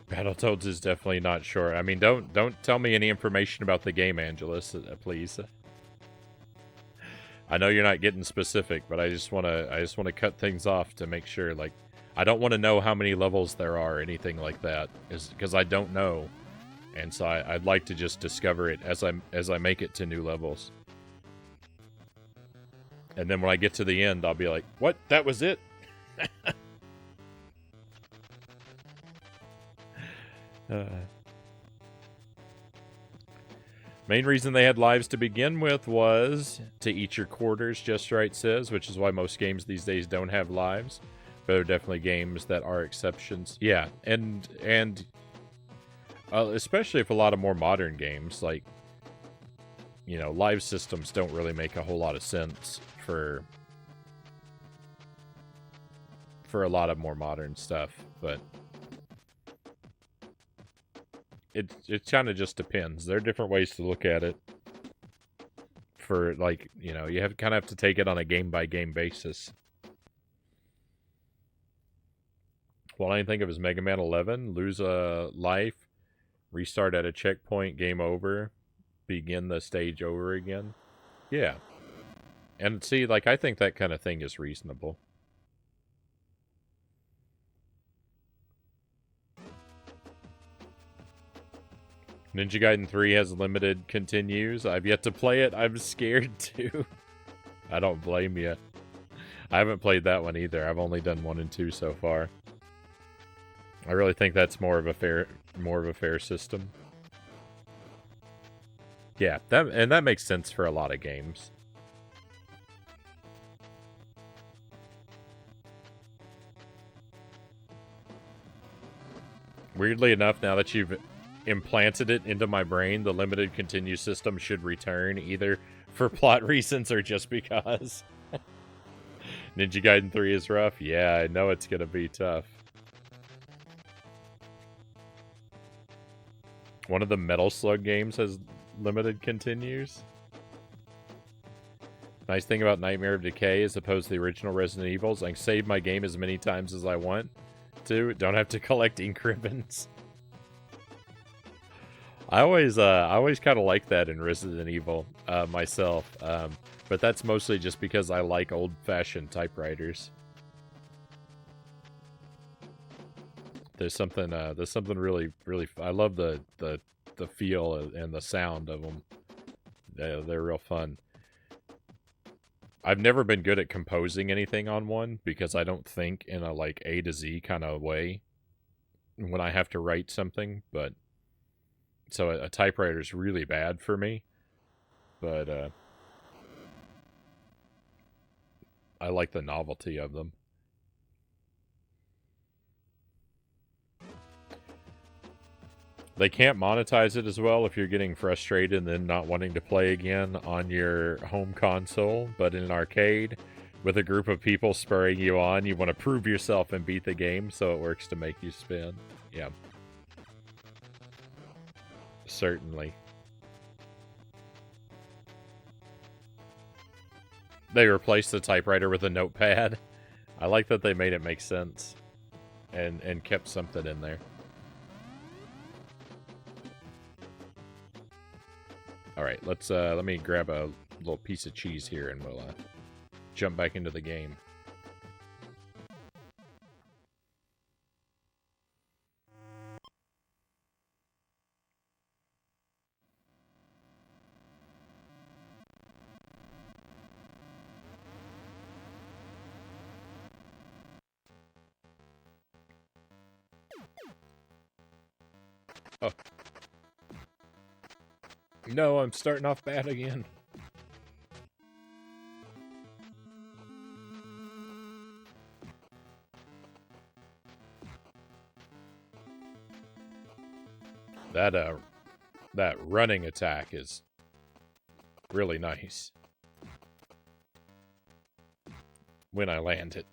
Battletoads is definitely not short. I mean, don't tell me any information about the game, Angelus, please. I know you're not getting specific, but I just want to cut things off to make sure. Like, I don't want to know how many levels there are or anything like that, because I don't know, and so I'd like to just discover it as I make it to new levels. And then when I get to the end, I'll be like, "What? That was it?" Main reason they had lives to begin with was to eat your quarters, Just Right says, which is why most games these days don't have lives. But there are definitely games that are exceptions. Yeah, and especially if a lot of more modern games, like, live systems don't really make a whole lot of sense for a lot of more modern stuff, but it kind of just depends. There are different ways to look at it. For you kind of have to take it on a game by game basis. What I think of is Mega Man 11: lose a life, restart at a checkpoint, game over, begin the stage over again. Yeah, and see, I think that kind of thing is reasonable. Ninja Gaiden 3 has limited continues. I've yet to play it. I'm scared to. I don't blame you. I haven't played that one either. I've only done 1 and 2 so far. I really think that's more of a fair system. Yeah, that makes sense for a lot of games. Weirdly enough, now that you've implanted it into my brain, the limited continue system should return either for plot reasons or just because. Ninja Gaiden 3 is rough. Yeah, I know it's gonna be tough. One of the Metal Slug games has limited continues. Nice thing about Nightmare of Decay as opposed to the original Resident Evils, I can save my game as many times as I want to. Don't have to collect ink ribbons. I always kind of like that in Resident Evil myself, but that's mostly just because I like old-fashioned typewriters. There's something really I love the feel and the sound of them. They're real fun. I've never been good at composing anything on one because I don't think in a like A to Z kind of way when I have to write something, but so a typewriter is really bad for me. But I like the novelty of them. They can't monetize it as well if you're getting frustrated and then not wanting to play again on your home console. But in an arcade, with a group of people spurring you on, you want to prove yourself and beat the game, so it works to make you spin. Yeah. Certainly. They replaced the typewriter with a notepad. I like that they made it make sense and kept something in there. All right, let me grab a little piece of cheese here and we'll jump back into the game. Oh. No, I'm starting off bad again. That running attack is really nice when I land it.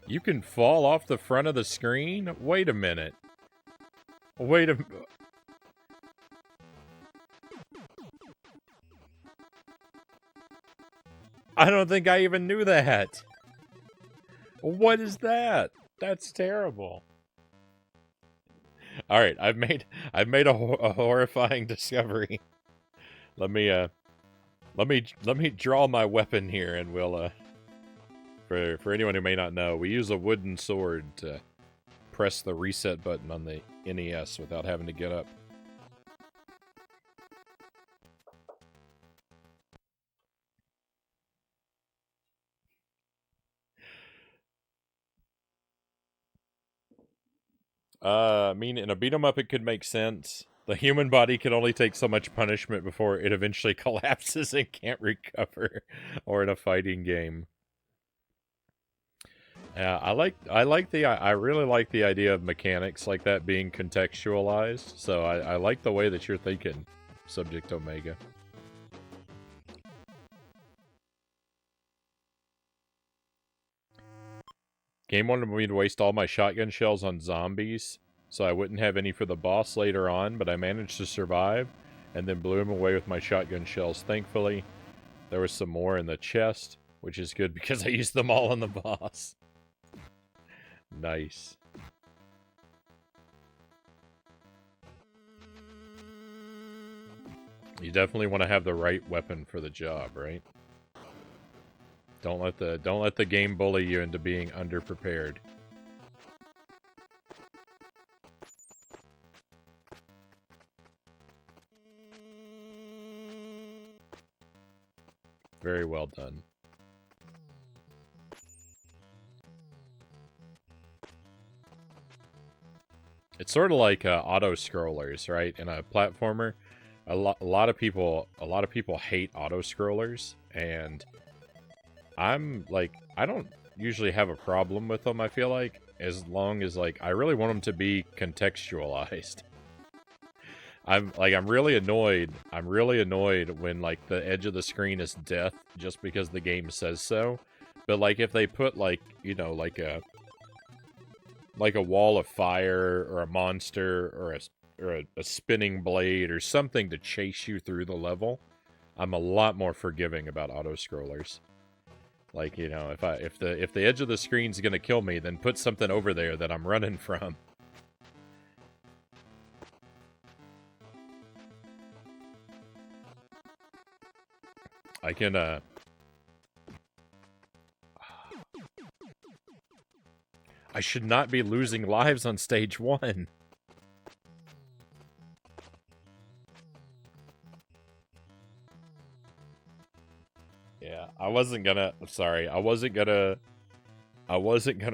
You can fall off the front of the screen? Wait a minute. Wait a... I don't think I even knew that. What is that? That's terrible. All right, I've made a horrifying discovery. Let me draw my weapon here, and we'll for anyone who may not know, we use a wooden sword to press the reset button on the NES without having to get up. I mean, in a beat 'em up, it could make sense. The human body can only take so much punishment before it eventually collapses and can't recover, or in a fighting game. Yeah, I really like the idea of mechanics like that being contextualized. So I like the way that you're thinking, Subject Omega. Game wanted me to waste all my shotgun shells on zombies, so I wouldn't have any for the boss later on, but I managed to survive, and then blew him away with my shotgun shells. Thankfully, there was some more in the chest, which is good because I used them all on the boss. Nice. You definitely want to have the right weapon for the job, right? Don't let the game bully you into being underprepared. Very well done. It's sort of like auto scrollers, right? In a platformer, a lot of people hate auto scrollers, and I'm like, I don't usually have a problem with them. I feel like, as long as like I really want them to be contextualized. I'm really annoyed. I'm really annoyed when like the edge of the screen is death just because the game says so. But like if they put like, you know, like a wall of fire or a monster or a spinning blade or something to chase you through the level, I'm a lot more forgiving about auto scrollers. Like, you know, if the edge of the screen's gonna kill me, then put something over there that I'm running from. I can I should not be losing lives on stage 1. Yeah, I wasn't gonna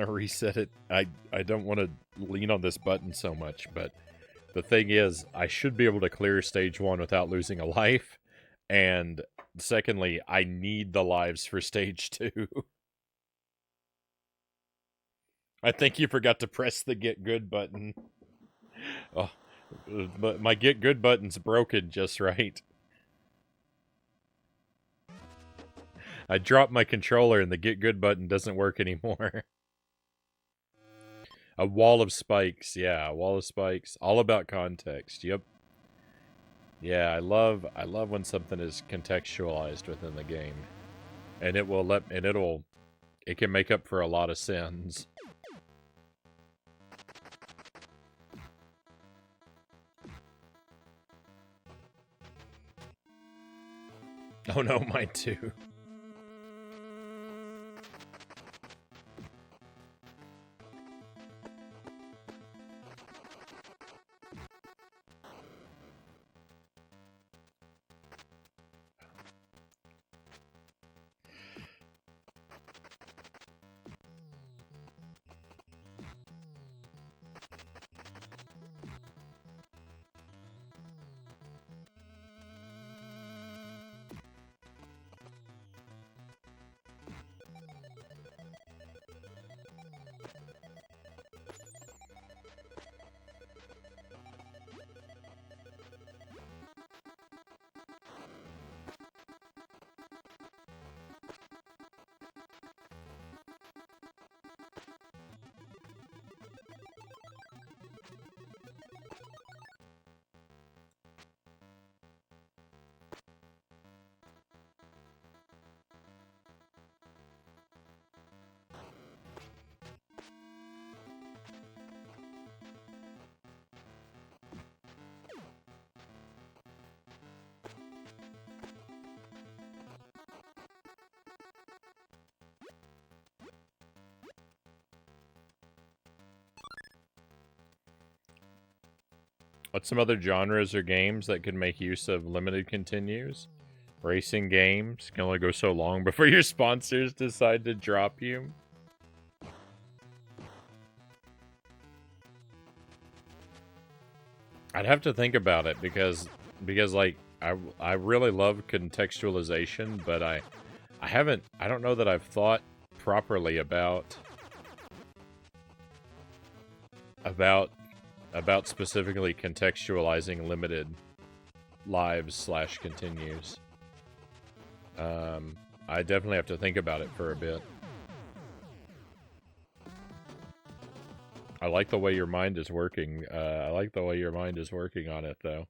reset it. I don't want to lean on this button so much, but the thing is, I should be able to clear stage 1 without losing a life, and secondly, I need the lives for stage 2. I think you forgot to press the get good button. Oh, but my get good button's broken just right. I dropped my controller and the get good button doesn't work anymore. A wall of spikes, yeah, a wall of spikes. All about context. Yep. Yeah, I love when something is contextualized within the game. And it can make up for a lot of sins. Oh no, mine too. What's some other genres or games that could make use of limited continues? Racing games can only go so long before your sponsors decide to drop you. I'd have to think about it because like I really love contextualization, but I don't know that I've thought properly about specifically contextualizing limited lives / continues. I definitely have to think about it for a bit. I like the way your mind is working. I like the way your mind is working on it, though.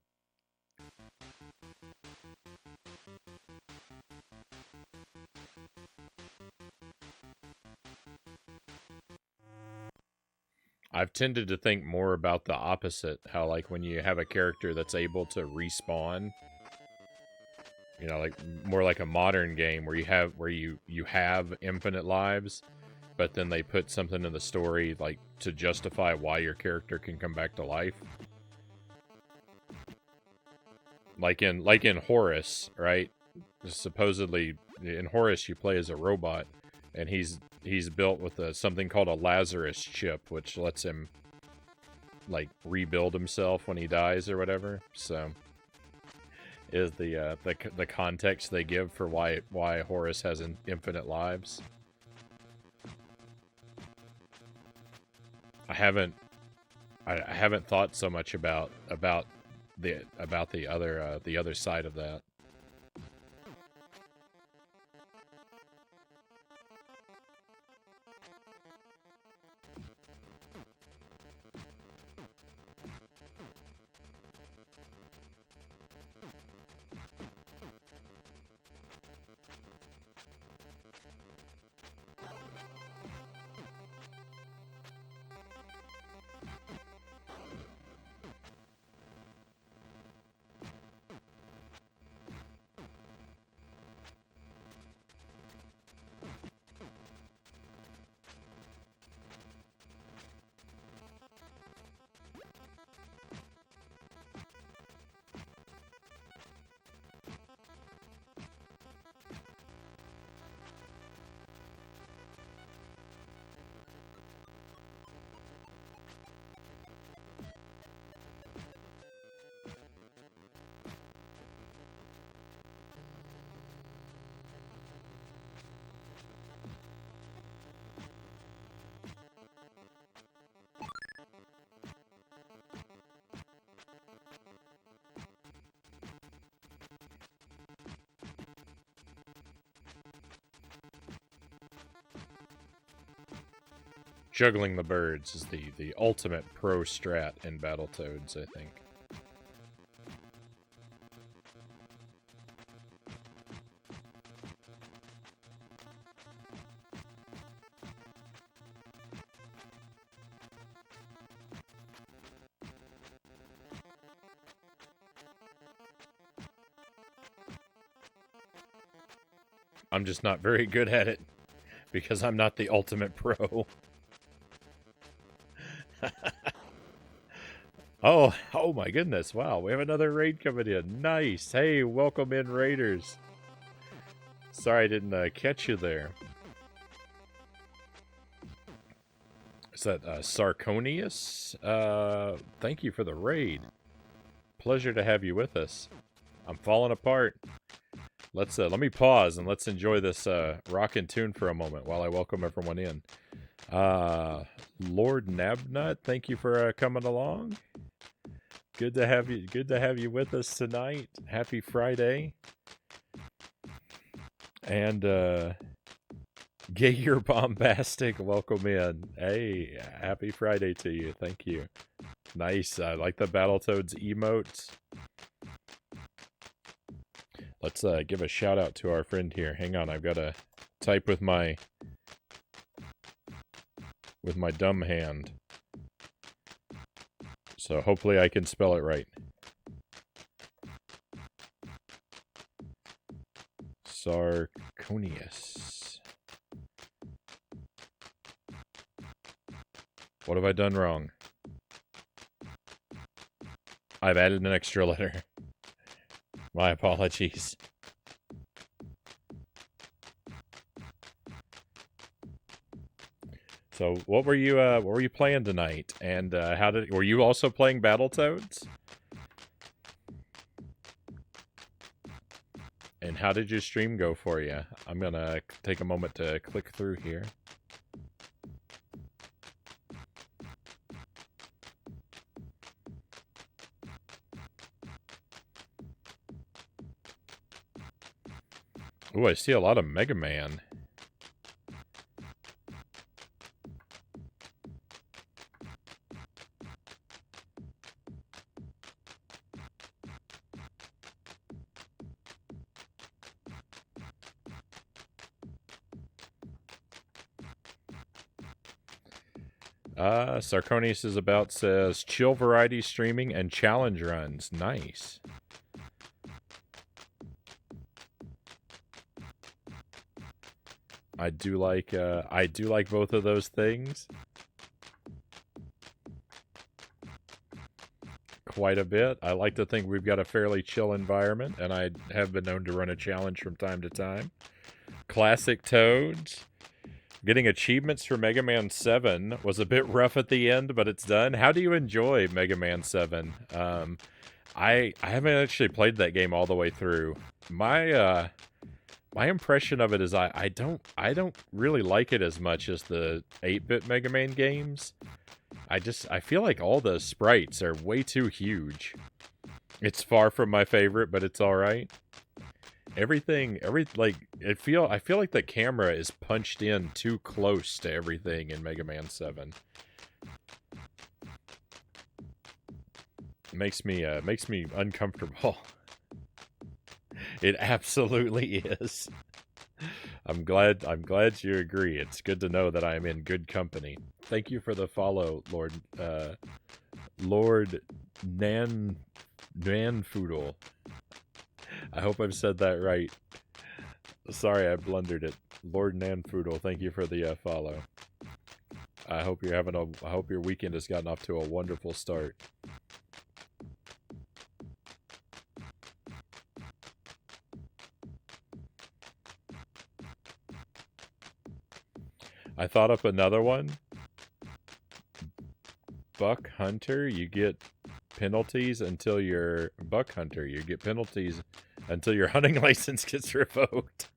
I've tended to think more about the opposite. How like when you have a character that's able to respawn, like more like a modern game where you have infinite lives, but then they put something in the story like to justify why your character can come back to life. Like in Horus, right? Supposedly in Horus you play as a robot, and he's built with something called a Lazarus chip, which lets him like rebuild himself when he dies or whatever. So is the context they give for why Horus has infinite lives. I haven't thought so much about the other side of that. Juggling the birds is the ultimate pro strat in Battletoads, I think. I'm just not very good at it because I'm not the ultimate pro. Oh my goodness. Wow, we have another raid coming in. Nice. Hey, welcome in, raiders. Sorry I didn't catch you there. Is that Sarconius? Thank you for the raid. Pleasure to have you with us. I'm falling apart. Let me pause and let's enjoy this rockin' tune for a moment while I welcome everyone in. Lord Nabnut, thank you for coming along. Good to have you. Good to have you with us tonight. Happy Friday. And Gay Your Bombastic, welcome in. Hey, happy Friday to you. Thank you. Nice. I like the Battletoads emotes. Let's give a shout out to our friend here. Hang on, I've got to type with my dumb hand. So hopefully I can spell it right. Sarconius. What have I done wrong? I've added an extra letter. My apologies. So, what were you playing tonight? And were you also playing Battletoads? And how did your stream go for you? I'm gonna take a moment to click through here. Ooh, I see a lot of Mega Man. Sarconius is about says chill variety streaming and challenge runs. Nice. I do like both of those things quite a bit. I like to think we've got a fairly chill environment, and I have been known to run a challenge from time to time. Classic Toads. Getting achievements for Mega Man 7 was a bit rough at the end, but it's done. How do you enjoy Mega Man 7? I haven't actually played that game all the way through. My impression of it is I don't really like it as much as the 8-bit Mega Man games. I feel like all the sprites are way too huge. It's far from my favorite, but it's all right. I feel like the camera is punched in too close to everything in Mega Man 7. It makes me uncomfortable. It absolutely is. I'm glad you agree. It's good to know that I am in good company. Thank you for the follow, Lord Nanfoodle. I hope I've said that right. Sorry, I blundered it. Lord Nanfoodle, thank you for the follow. I hope your weekend has gotten off to a wonderful start. I thought up another one. Buck Hunter, you get penalties until you're Buck Hunter. You get penalties until your hunting license gets revoked.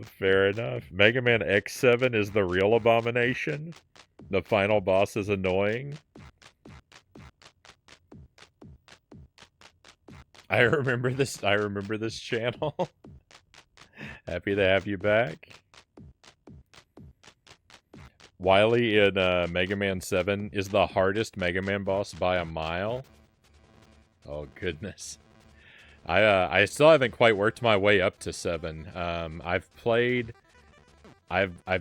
Fair enough. Mega Man X7 is the real abomination. The final boss is annoying. I remember this channel. Happy to have you back. Wily in Mega Man 7 is the hardest Mega Man boss by a mile. Oh goodness. I still haven't quite worked my way up to 7. I've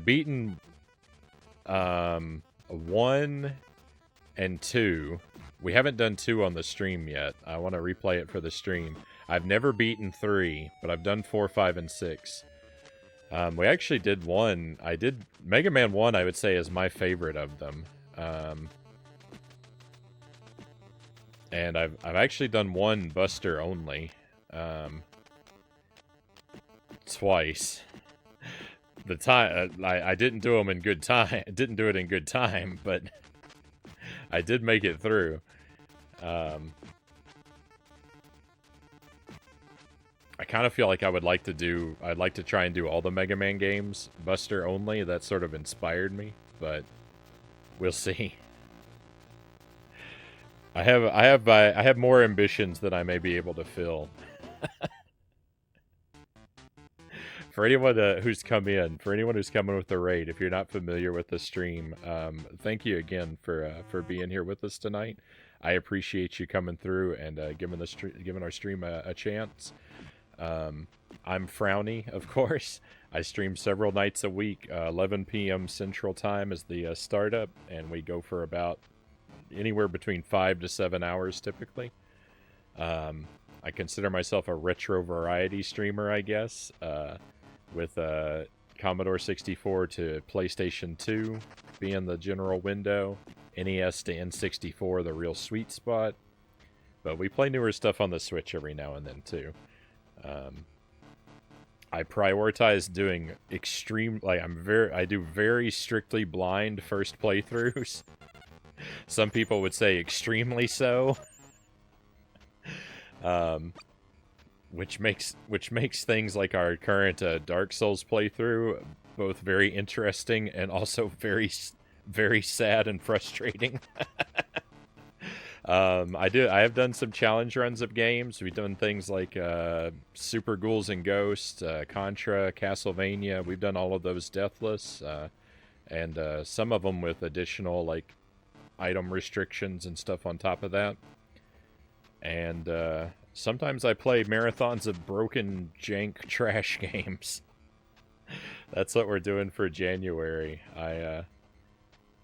beaten 1 and 2. We haven't done 2 on the stream yet. I want to replay it for the stream. I've never beaten 3, but I've done 4, 5, and 6. We actually did 1. Mega Man 1, I would say, is my favorite of them. And I've actually done 1 Buster only. Twice. The time I didn't do them in good time. I didn't do it in good time, but I did make it through. I kind of feel like I'd like to try and do all the Mega Man games Buster only. That sort of inspired me, but we'll see. I have more ambitions than I may be able to fill. For anyone who's come in, for anyone who's coming with the raid, if you're not familiar with the stream, thank you again for being here with us tonight. I appreciate you coming through and giving our stream a chance. I'm Frownie, of course. I stream several nights a week. 11 p.m. Central Time is the startup, and we go for about anywhere between 5 to 7 hours typically. I consider myself a retro variety streamer, I guess, with Commodore 64 to PlayStation 2 being the general window, NES to N64 the real sweet spot, but we play newer stuff on the Switch every now and then too. I prioritize doing I do very strictly blind first playthroughs. Some people would say extremely so. Which makes things like our current Dark Souls playthrough both very interesting and also very, very sad and frustrating. I have done some challenge runs of games. We've done things like Super Ghouls and Ghosts, Contra, Castlevania. We've done all of those deathless, and some of them with additional like item restrictions and stuff on top of that. And sometimes I play marathons of broken, jank, trash games. That's what we're doing for January.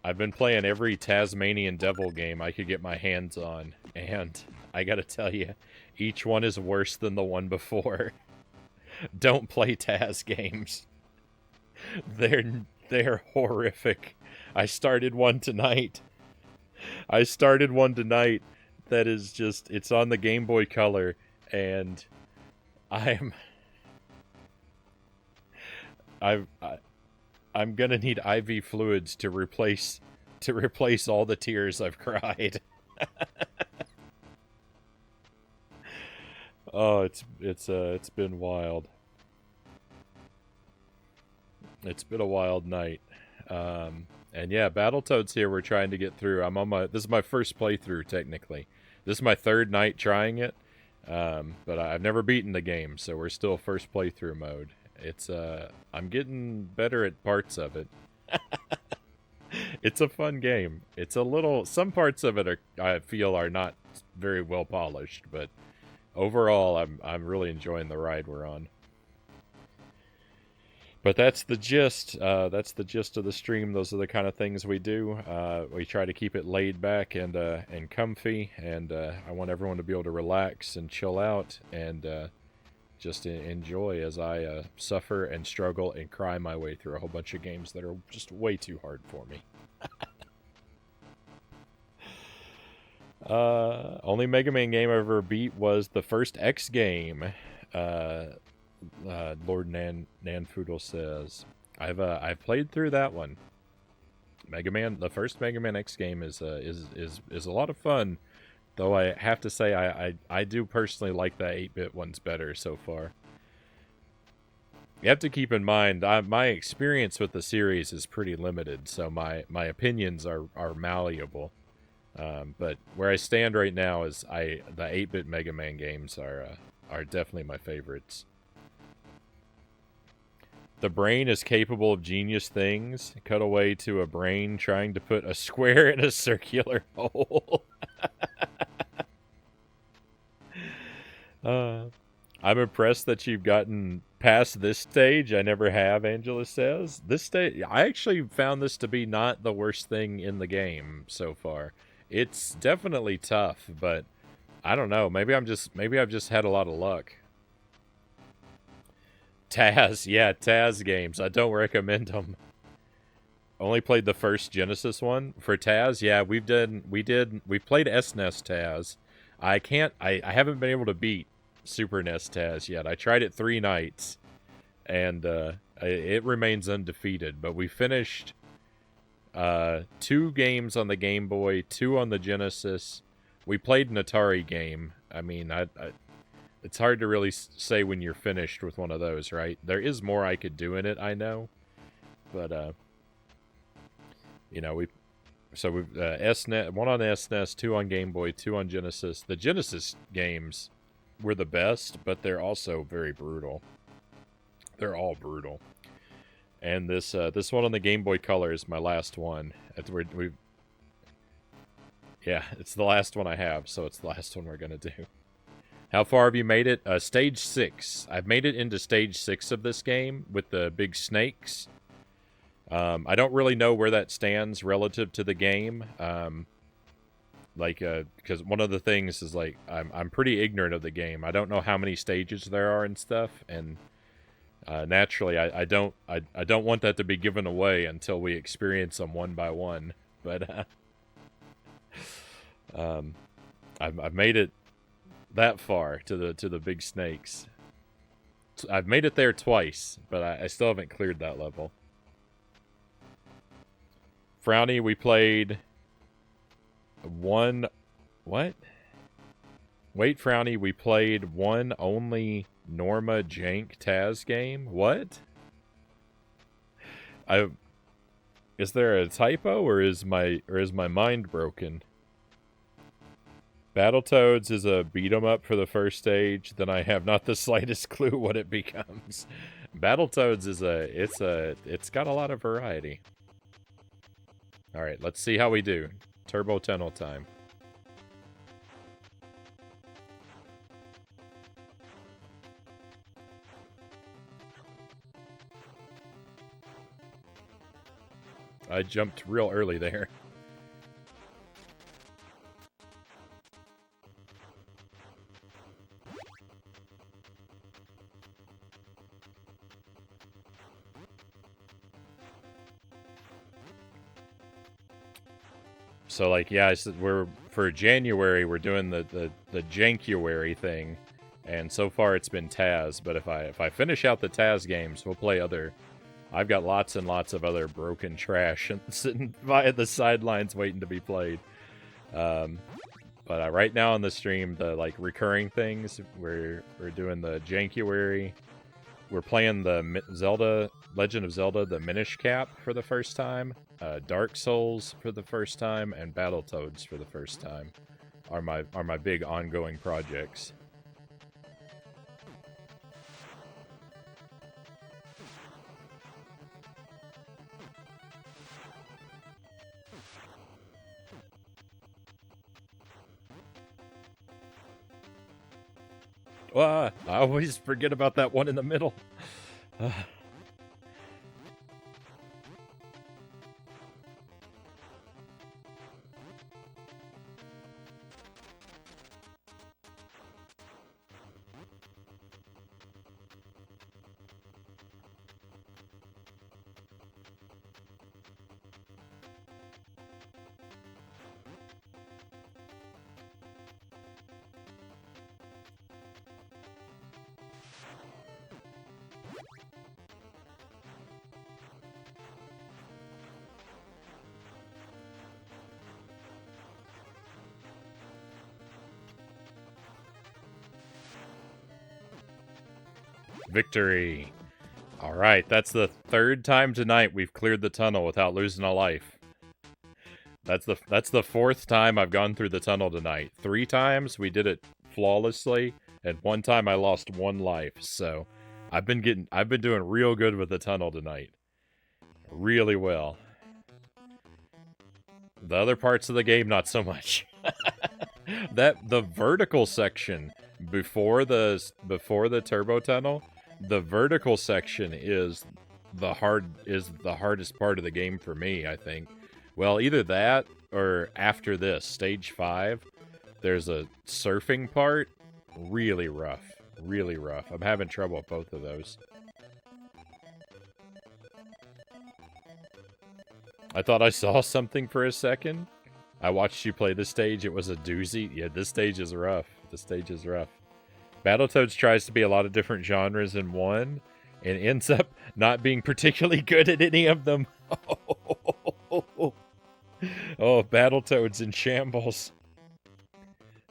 I've been playing every Tasmanian Devil game I could get my hands on, and I gotta tell you, each one is worse than the one before. Don't play Taz games. They're horrific. I started one tonight. That is just, it's on the Game Boy Color, and I'm I, I'm gonna need IV fluids to replace all the tears I've cried. Oh, it's been wild. It's been a wild night. And yeah, Battletoads here we're trying to get through. This is my first playthrough technically. This is my third night trying it. But I've never beaten the game, so we're still first playthrough mode. It's I'm getting better at parts of it. It's a fun game. It's a little, some parts of it I feel are not very well polished, but overall I'm really enjoying the ride we're on. But that's the gist. That's the gist of the stream. Those are the kind of things we do. We try to keep it laid back and comfy, and I want everyone to be able to relax and chill out and just enjoy as I suffer and struggle and cry my way through a whole bunch of games that are just way too hard for me. Only Mega Man game I ever beat was the first X game. Lord Nanfoodle says, I've played through that one. The first Mega Man X game is a lot of fun, though I have to say I do personally like the 8-bit ones better so far. You have to keep in mind my experience with the series is pretty limited, so my opinions are malleable. But where I stand right now is the 8-bit Mega Man games are definitely my favorites. The brain is capable of genius things. Cut away to a brain trying to put a square in a circular hole. I'm impressed that you've gotten past this stage. I never have, Angela says. This stage, I actually found this to be not the worst thing in the game so far. It's definitely tough, but I don't know. Maybe I've just had a lot of luck. Taz games. I don't recommend them. Only played the first Genesis one. For Taz, yeah, we played SNES Taz. I haven't been able to beat Super NES Taz yet. I tried it 3 nights, and it remains undefeated. But we finished 2 games on the Game Boy, 2 on the Genesis. We played an Atari game. I mean, it's hard to really say when you're finished with one of those, right? There is more I could do in it, I know. But, we've SNES, 1 on SNES, 2 on Game Boy, 2 on Genesis. The Genesis games were the best, but they're also very brutal. They're all brutal. And this one on the Game Boy Color is my last one. It's the last one I have, so it's the last one we're going to do. How far have you made it? Stage 6. I've made it into Stage 6 of this game with the big snakes. I don't really know where that stands relative to the game. Because one of the things is, like, I'm pretty ignorant of the game. I don't know how many stages there are and stuff, and naturally, I don't want that to be given away until we experience them one by one. But I've made it that far to the big snakes. I've made it there twice, but I still haven't cleared that level. Frownie, we played one... What? Wait, Frownie, we played one only Norma Jank Taz game? What? Is there a typo, or is my mind broken? Battletoads is a beat-em-up for the first stage, then I have not the slightest clue what it becomes. Battletoads is it's got a lot of variety. Alright, let's see how we do. Turbo Tunnel time. I jumped real early there. So like, yeah, I said we're for January we're doing the Jankuary thing, and so far it's been Taz. But if I finish out the Taz games, we'll play other. I've got lots and lots of other broken trash and sitting by the sidelines waiting to be played. But right now on the stream, the like recurring things, we're doing the Jankuary. We're playing the Zelda Legend of Zelda: The Minish Cap for the first time. Dark Souls for the first time, and Battletoads for the first time are my big ongoing projects. I always forget about that one in the middle. Victory. All right, that's the third time tonight we've cleared the tunnel without losing a life. That's the fourth time I've gone through the tunnel tonight. 3 times we did it flawlessly, and 1 time I lost 1 life. So I've been doing real good with the tunnel tonight. Really well. The other parts of the game, not so much. The vertical section before the turbo tunnel, the vertical section is the hardest part of the game for me, I think. Well, either that or after this, stage 5, there's a surfing part. Really rough. Really rough. I'm having trouble with both of those. I thought I saw something for a second. I watched you play the stage. It was a doozy. Yeah, this stage is rough. This stage is rough. Battletoads tries to be a lot of different genres in one, and ends up not being particularly good at any of them. Oh, Battletoads in shambles.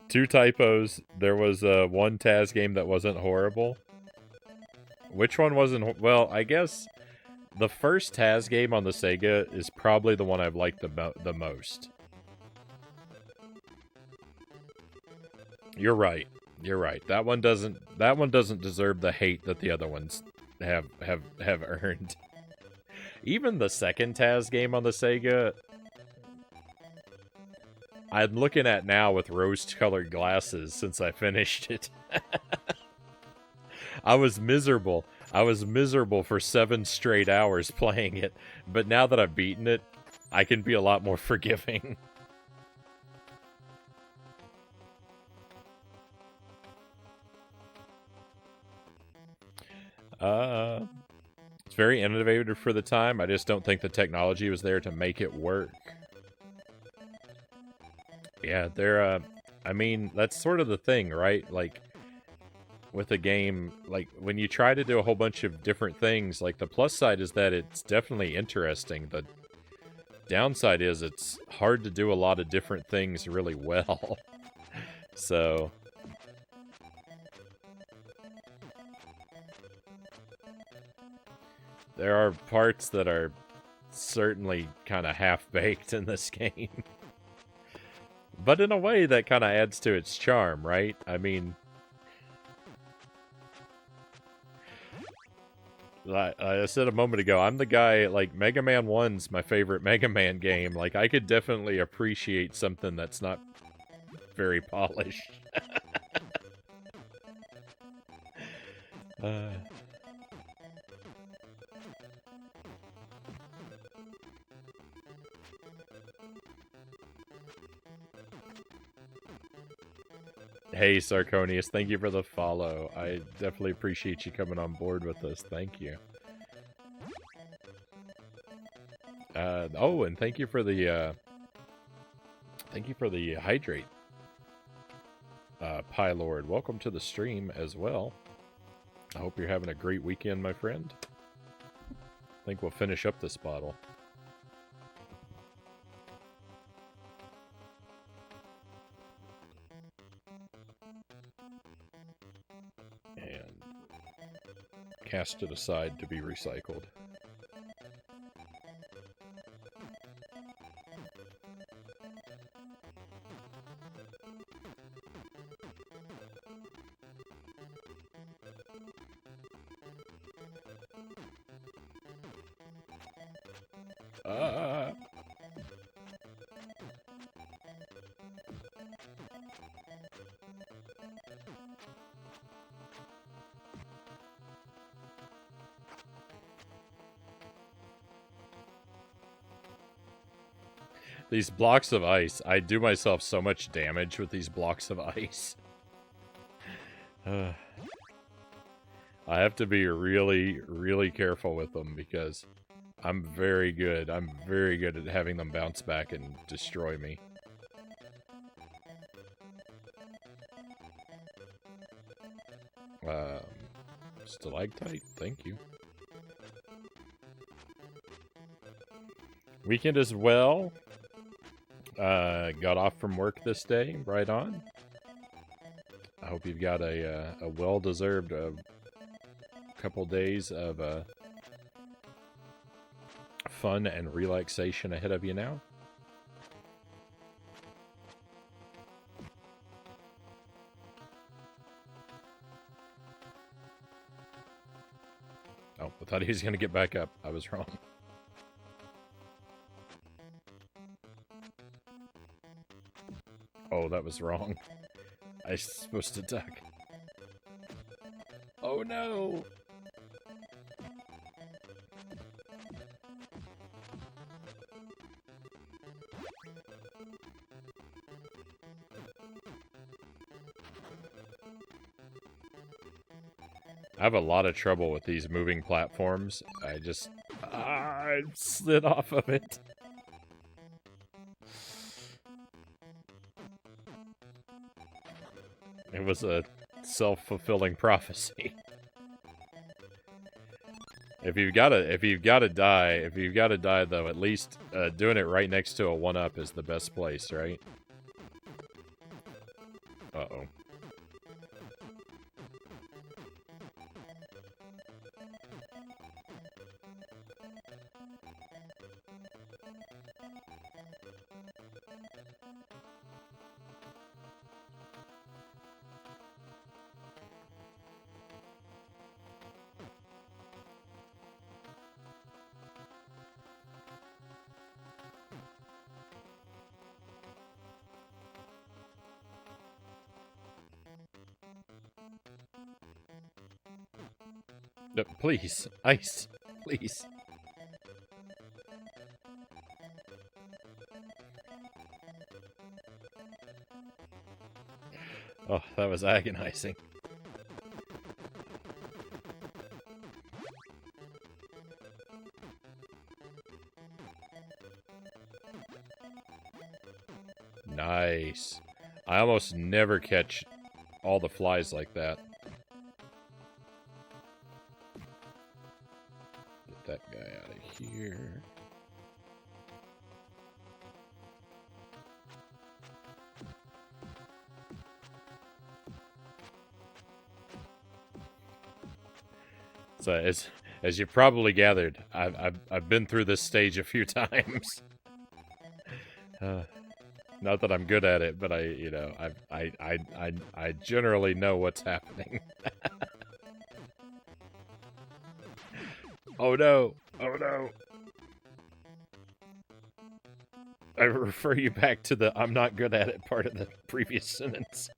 2 typos. There was one Taz game that wasn't horrible. Which one wasn't? Well, I guess the first Taz game on the Sega is probably the one I've liked the most. You're right. You're right. That one doesn't deserve the hate that the other ones have earned. Even the second Taz game on the Sega, I'm looking at now with rose-colored glasses since I finished it. I was miserable. I was miserable for 7 straight hours playing it, but now that I've beaten it, I can be a lot more forgiving. It's very innovative for the time. I just don't think the technology was there to make it work. Yeah, I mean, that's sort of the thing, right? Like, with a game, like, when you try to do a whole bunch of different things, like, the plus side is that it's definitely interesting. The downside is it's hard to do a lot of different things really well. So there are parts that are certainly kind of half-baked in this game. But in a way that kind of adds to its charm, right? I mean, I said a moment ago, I'm the guy, like, Mega Man 1's my favorite Mega Man game. Like, I could definitely appreciate something that's not very polished. Hey, Sarconius, thank you for the follow. I definitely appreciate you coming on board with us. Thank you. Oh, and thank you for the hydrate, Pylord. Welcome to the stream as well. I hope you're having a great weekend, my friend. I think we'll finish up this bottle. And cast it aside to be recycled. These blocks of ice. I do myself so much damage with these blocks of ice. I have to be really, really careful with them because I'm very good. I'm very good at having them bounce back and destroy me. Stalactite, thank you. Weekend as well. Got off from work this day, right on. I hope you've got a well-deserved couple days of fun and relaxation ahead of you now. Oh, I thought he was going to get back up. I was wrong. Oh, that was wrong. I was supposed to duck. Oh no! I have a lot of trouble with these moving platforms. I slid off of it. It was a self-fulfilling prophecy. If you've got to die though, at least doing it right next to a 1-up is the best place, right? Uh-oh. No, please, ice, please. Oh, that was agonizing. Nice. I almost never catch all the flies like that. Get that guy out of here. So as you probably gathered, I've been through this stage a few times. Not that I'm good at it, but I generally know what's happening. Oh no! Oh no! I refer you back to the "I'm not good at it" part of the previous sentence.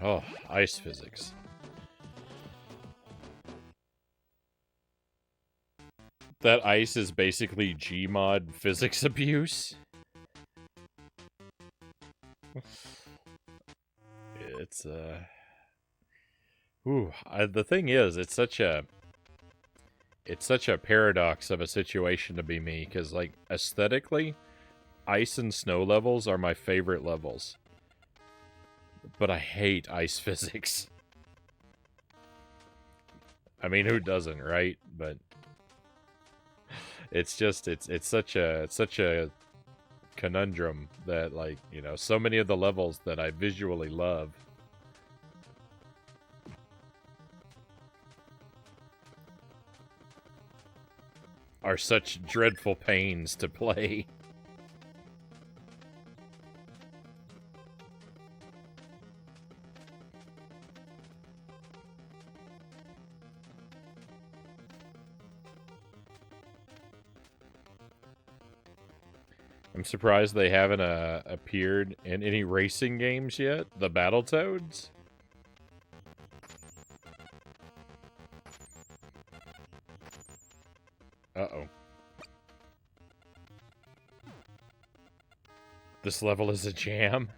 Oh, ice physics. That ice is basically Gmod physics abuse. It's the thing is, it's such a paradox of a situation to be me, because like aesthetically, ice and snow levels are my favorite levels. But I hate ice physics. I mean, who doesn't, right? But it's just it's such a conundrum that, like, you know, so many of the levels that I visually love are such dreadful pains to play. I'm surprised they haven't appeared in any racing games yet. The Battletoads? Uh-oh. This level is a jam?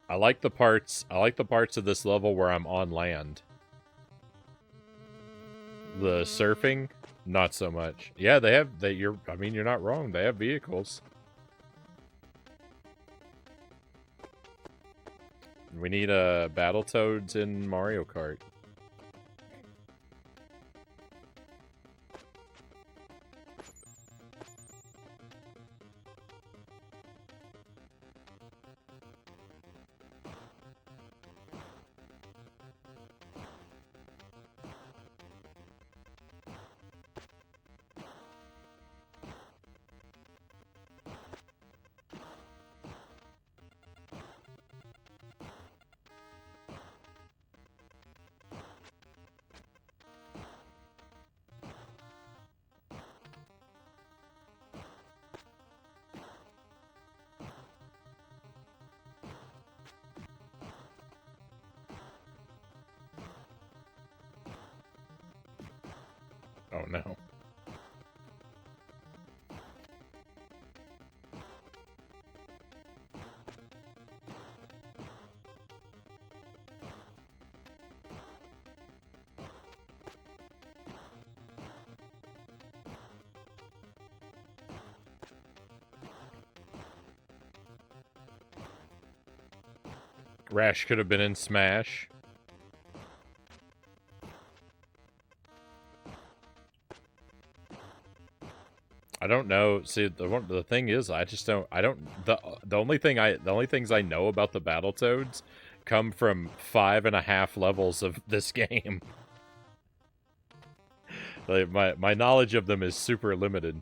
I like the parts of this level where I'm on land. The surfing, not so much. Yeah, I mean, you're not wrong. They have vehicles. We need Battletoads in Mario Kart. Oh no. Rash could have been in Smash. I don't know. See, the thing is, I just don't. I don't. The only things I know about the Battletoads come from 5.5 levels of this game. Like my knowledge of them is super limited.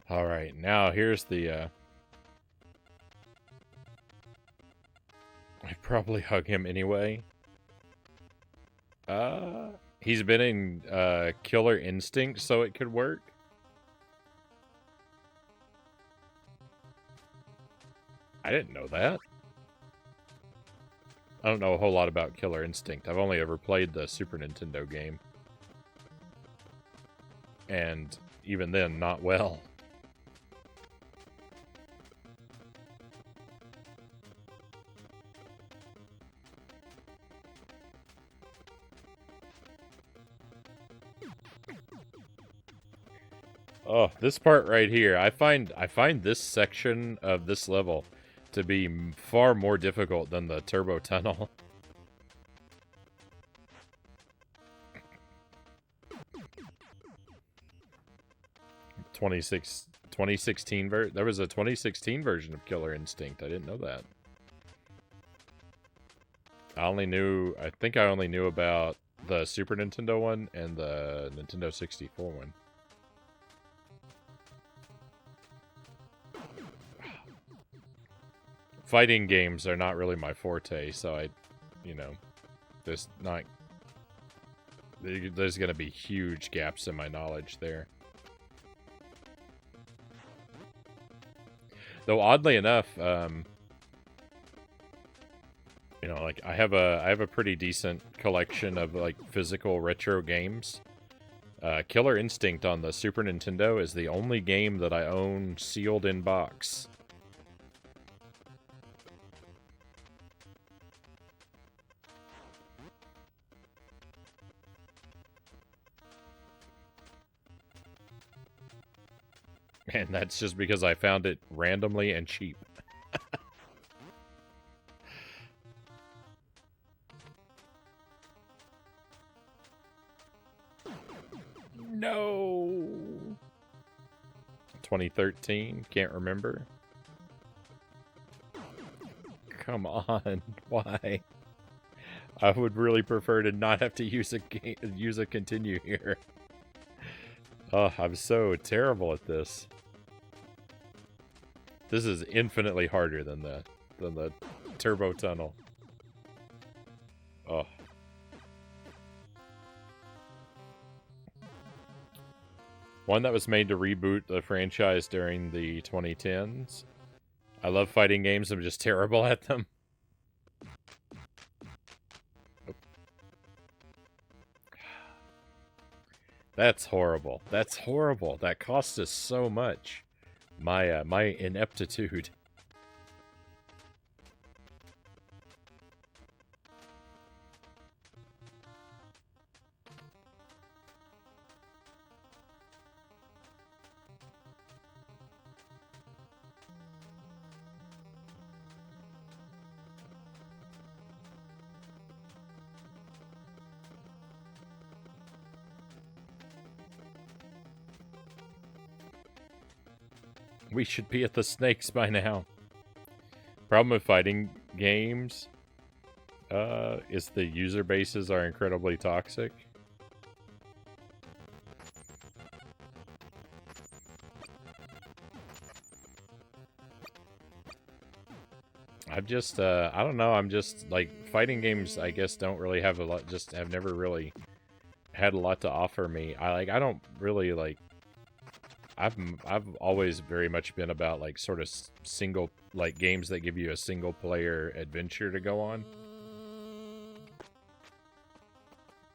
All right, now here's the. I'd probably hug him anyway. He's been in Killer Instinct, so it could work. I didn't know that. I don't know a whole lot about Killer Instinct. I've only ever played the Super Nintendo game. And even then, not well. Oh, this part right here. I find this section of this level to be far more difficult than the turbo tunnel. 2016 there was a 2016 version of Killer Instinct. I didn't know that. I think I only knew about the Super Nintendo one and the Nintendo 64 one. Fighting games are not really my forte, so there's going to be huge gaps in my knowledge there. Though oddly enough, like I have a pretty decent collection of like physical retro games. Killer Instinct on the Super Nintendo is the only game that I own sealed in box. And that's just because I found it randomly and cheap. No. 2013? Can't remember. Come on. Why? I would really prefer to not have to use a continue here. Oh, I'm so terrible at this. This is infinitely harder than the turbo tunnel. Oh. One that was made to reboot the franchise during the 2010s. I love fighting games, I'm just terrible at them. That's horrible. That's horrible. That cost us so much. My ineptitude. We should be at the snakes by now. Problem with fighting games is the user bases are incredibly toxic. I'm just, I don't know, I'm just, like, fighting games, I guess, don't really have a lot, just have never really had a lot to offer me. I don't really, like, I've always very much been about like sort of single like games that give you a single player adventure to go on.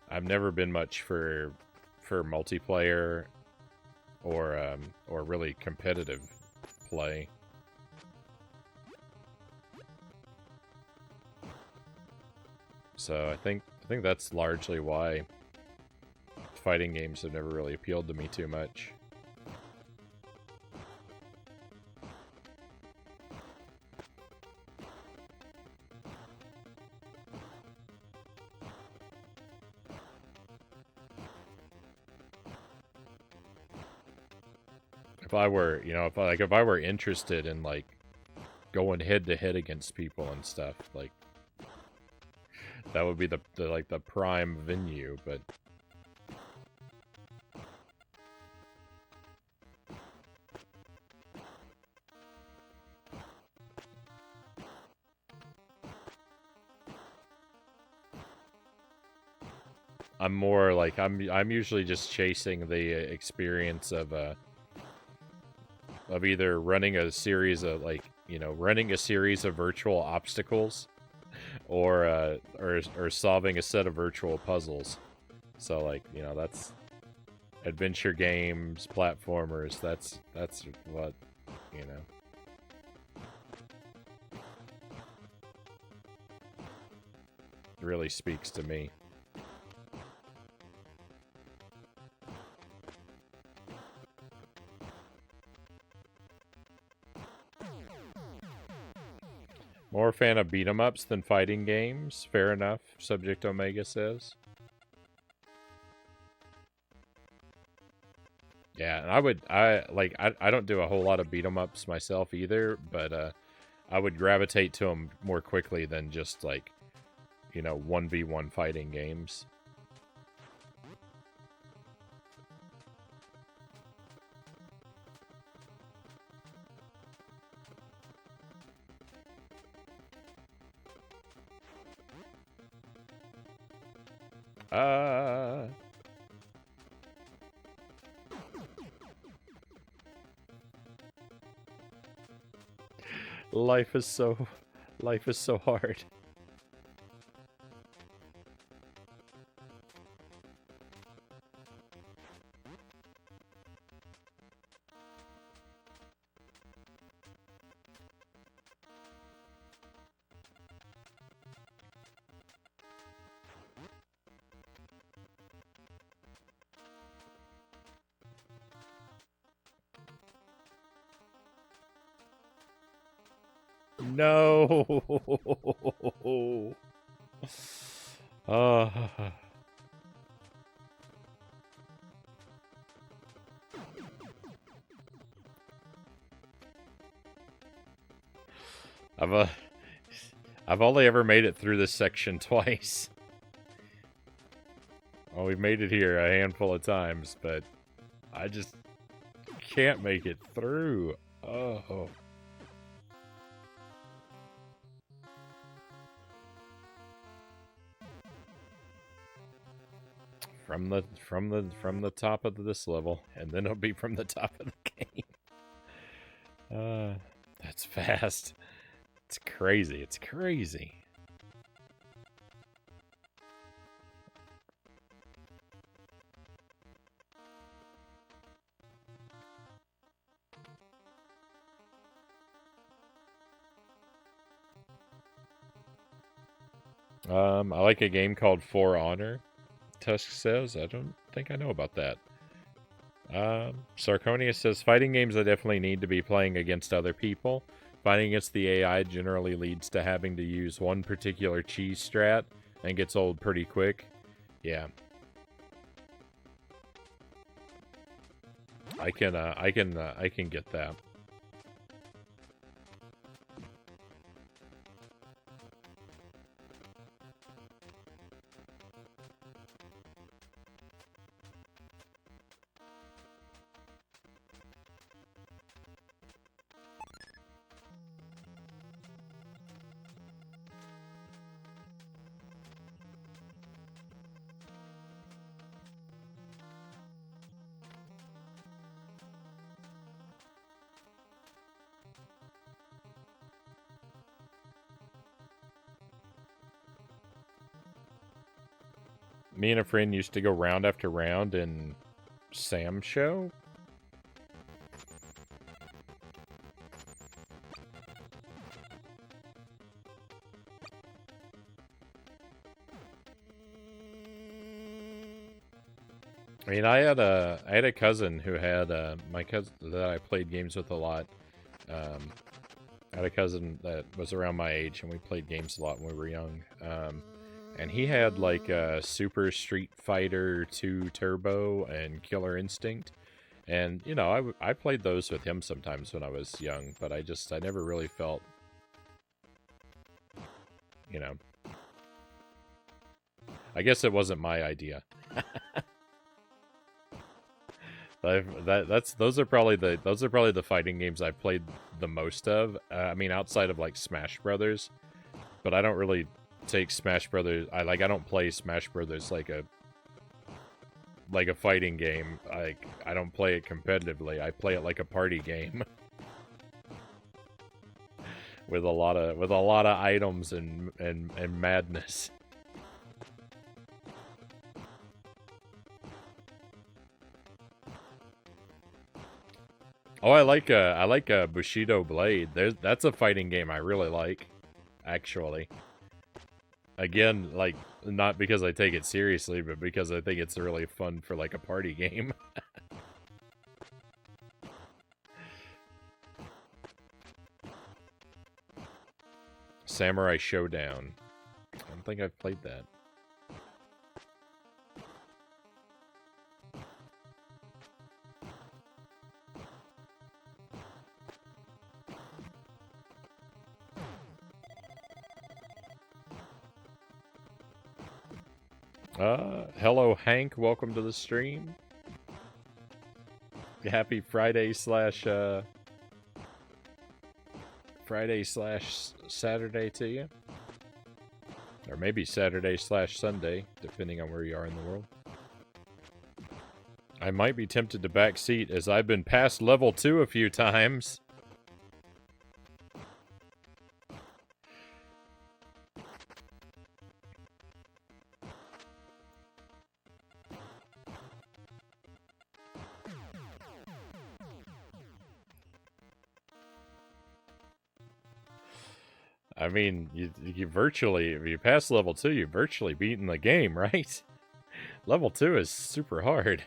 I've never been much for multiplayer or really competitive play. So I think that's largely why fighting games have never really appealed to me too much. If I were, if I were interested in like going head to head against people and stuff, like that would be the prime venue, but I'm more like I'm usually just chasing the experience of either running a series of virtual obstacles or solving a set of virtual puzzles. So like, that's adventure games, platformers, that's what, really speaks to me. More a fan of beat 'em ups than fighting games. Fair enough, Subject Omega says. Yeah, and I don't do a whole lot of beat 'em ups myself either, but I would gravitate to them more quickly than just like, 1v1 fighting games. Life is so hard. No. I've only ever made it through this section twice. Well, we've made it here a handful of times, but I just can't make it through. Oh. From the top of this level, and then it'll be from the top of the game. That's fast. It's crazy. It's crazy. I like a game called For Honor. Tusk says, I don't think I know about that. Sarconia says, fighting games I definitely need to be playing against other people. Fighting against the AI generally leads to having to use one particular cheese strat and gets old pretty quick. Yeah. I can get that. Me and a friend used to go round after round in Sam's show. I mean, I had a cousin who had my cousin that I played games with a lot. I had a cousin that was around my age, and we played games a lot when we were young. And he had like Super Street Fighter 2 Turbo and Killer Instinct. And, I played those with him sometimes when I was young, but I never really felt, I guess it wasn't my idea. Those are probably the fighting games I played the most of. I mean, outside of like Smash Brothers, but I don't really take Smash Brothers. I don't play Smash Brothers like a fighting game. I don't play it competitively. I play it like a party game with a lot of items and madness. Oh, I like Bushido Blade. That's a fighting game I really like, actually. Again, like, not because I take it seriously, but because I think it's really fun for like a party game. Samurai Showdown. I don't think I've played that. Hello Hank, welcome to the stream. Happy Friday slash Saturday to you. Or maybe Saturday slash Sunday, depending on where you are in the world. I might be tempted to backseat as I've been past level 2 a few times. I mean, you virtually, if you pass level 2, you're virtually beating the game, right? Level 2 is super hard.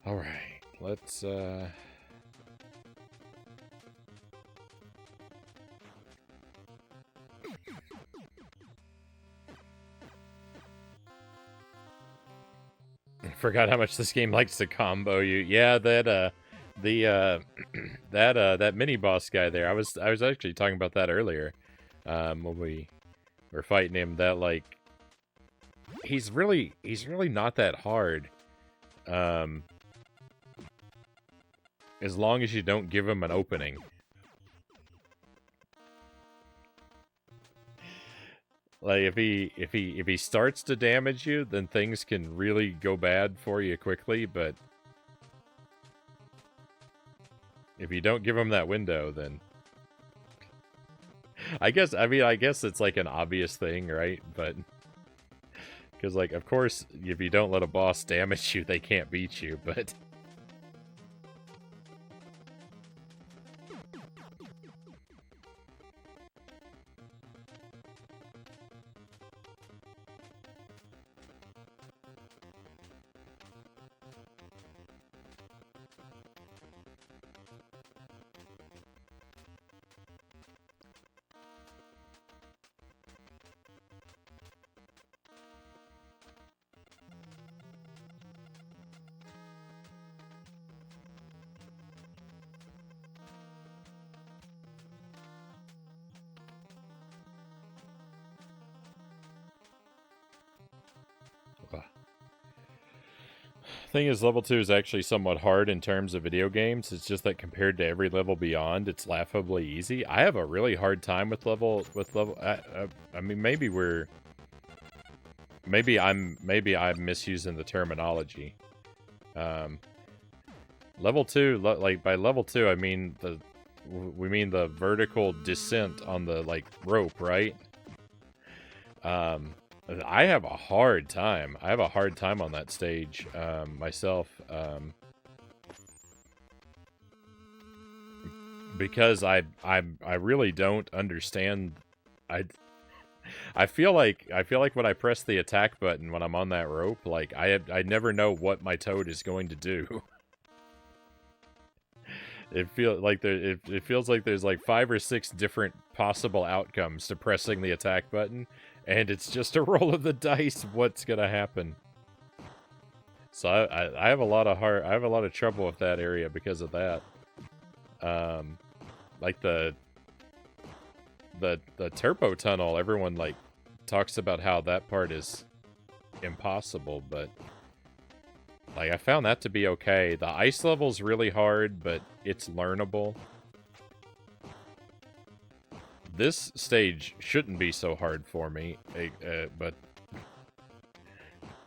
All right, let's forgot how much this game likes to combo you. Yeah, that that mini boss guy there. I was actually talking about that earlier. When we were fighting him, that like he's really not that hard. As long as you don't give him an opening. Like if he starts to damage you, then things can really go bad for you quickly, but if you don't give him that window, then I guess it's like an obvious thing, right? But because like of course if you don't let a boss damage you, they can't beat you, but thing is, level 2 is actually somewhat hard in terms of video games. It's just that compared to every level beyond, it's laughably easy. I have a really hard time with level. I mean, maybe I'm misusing the terminology. Level 2, like by level 2, I mean we mean the vertical descent on the like rope, right? I have a hard time. I have a hard time on that stage myself, because I really don't understand. I feel like when I press the attack button when I'm on that rope, like I never know what my toad is going to do. It feels like there's like 5 or 6 different possible outcomes to pressing the attack button. And it's just a roll of the dice what's gonna happen. So I have a lot of trouble with that area because of that. Like the turbo tunnel, everyone like talks about how that part is impossible, but like I found that to be okay. The ice level's really hard, but it's learnable. This stage shouldn't be so hard for me, but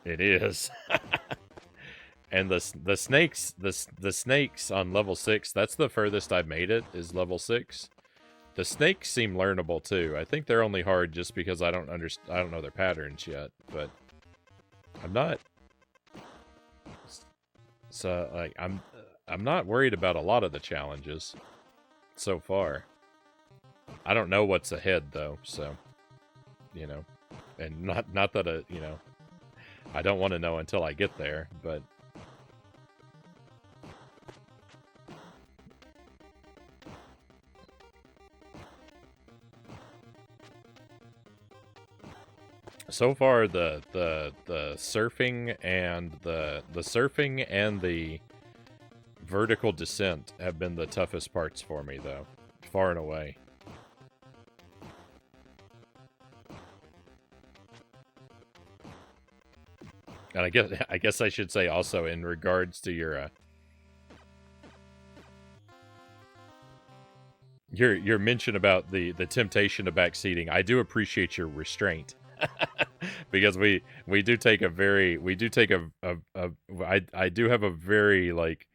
it is. And the snakes on level 6, that's the furthest I've made it, is level 6. The snakes seem learnable too. I think they're only hard just because I don't know their patterns yet, but I'm not. So like I'm not worried about a lot of the challenges. so far. I don't know what's ahead though, so and not that I don't want to know until I get there, but so far the surfing and the vertical descent have been the toughest parts for me though, far and away. And I guess I should say also in regards to your mention about the temptation of backseating, I do appreciate your restraint. Because we do take a I do have a very like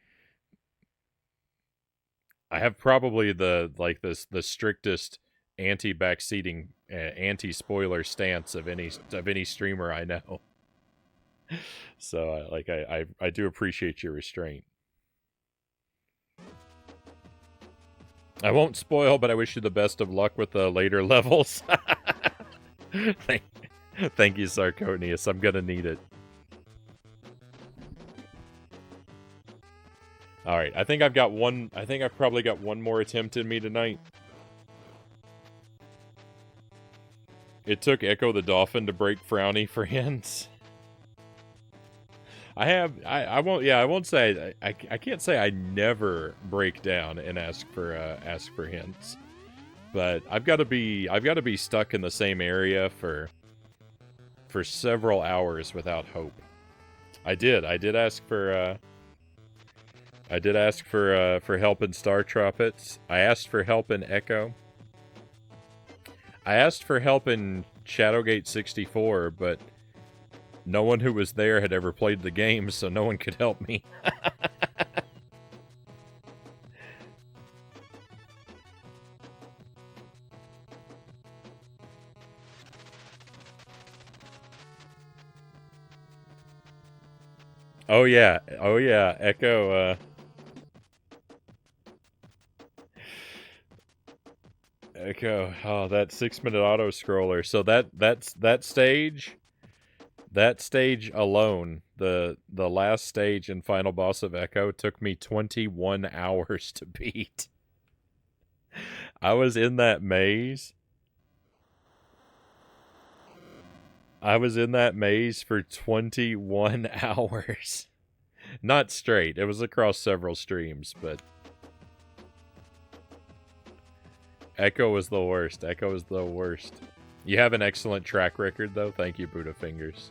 I have probably the strictest anti backseating anti spoiler stance of any streamer I know. So I do appreciate your restraint. I won't spoil, but I wish you the best of luck with the later levels. Thank you, Sarconius. I'm gonna need it. Alright, I think I've probably got one more attempt in me tonight. It took Echo the Dolphin to break Frownie for hints. I won't say I can't say I never break down and ask for hints. But I've got to be stuck in the same area for several hours without hope. I did ask for help in Star Tropics. I asked for help in Echo. I asked for help in Shadowgate 64, but no one who was there had ever played the game, so no one could help me. Oh yeah, Echo. Echo. Oh, that 6-minute auto scroller. So that stage alone, the last stage and final boss of Echo, took me 21 hours to beat. I was in that maze. For 21 hours. Not straight. It was across several streams, but Echo was the worst. You have an excellent track record, though. Thank you, Buddha Fingers.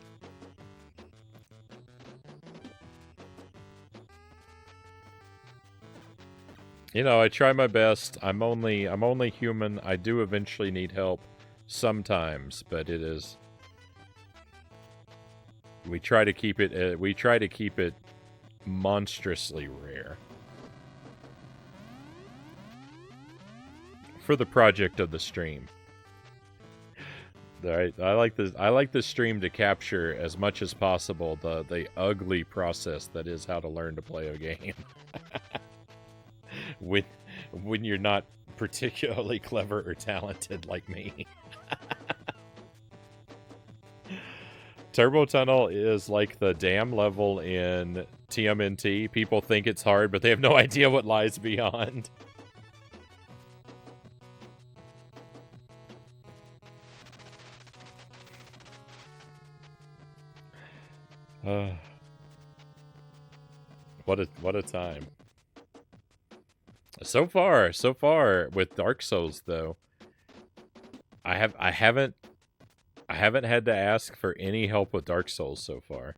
I try my best. I'm only human. I do eventually need help sometimes, but it is. We try to keep it monstrously rare for the project of the stream. Right, I like this stream to capture as much as possible the ugly process that is how to learn to play a game. when you're not particularly clever or talented like me. Turbo Tunnel is like the dam level in TMNT. People think it's hard, but they have no idea what lies beyond. What a time. So far with Dark Souls though, I haven't had to ask for any help with Dark Souls so far.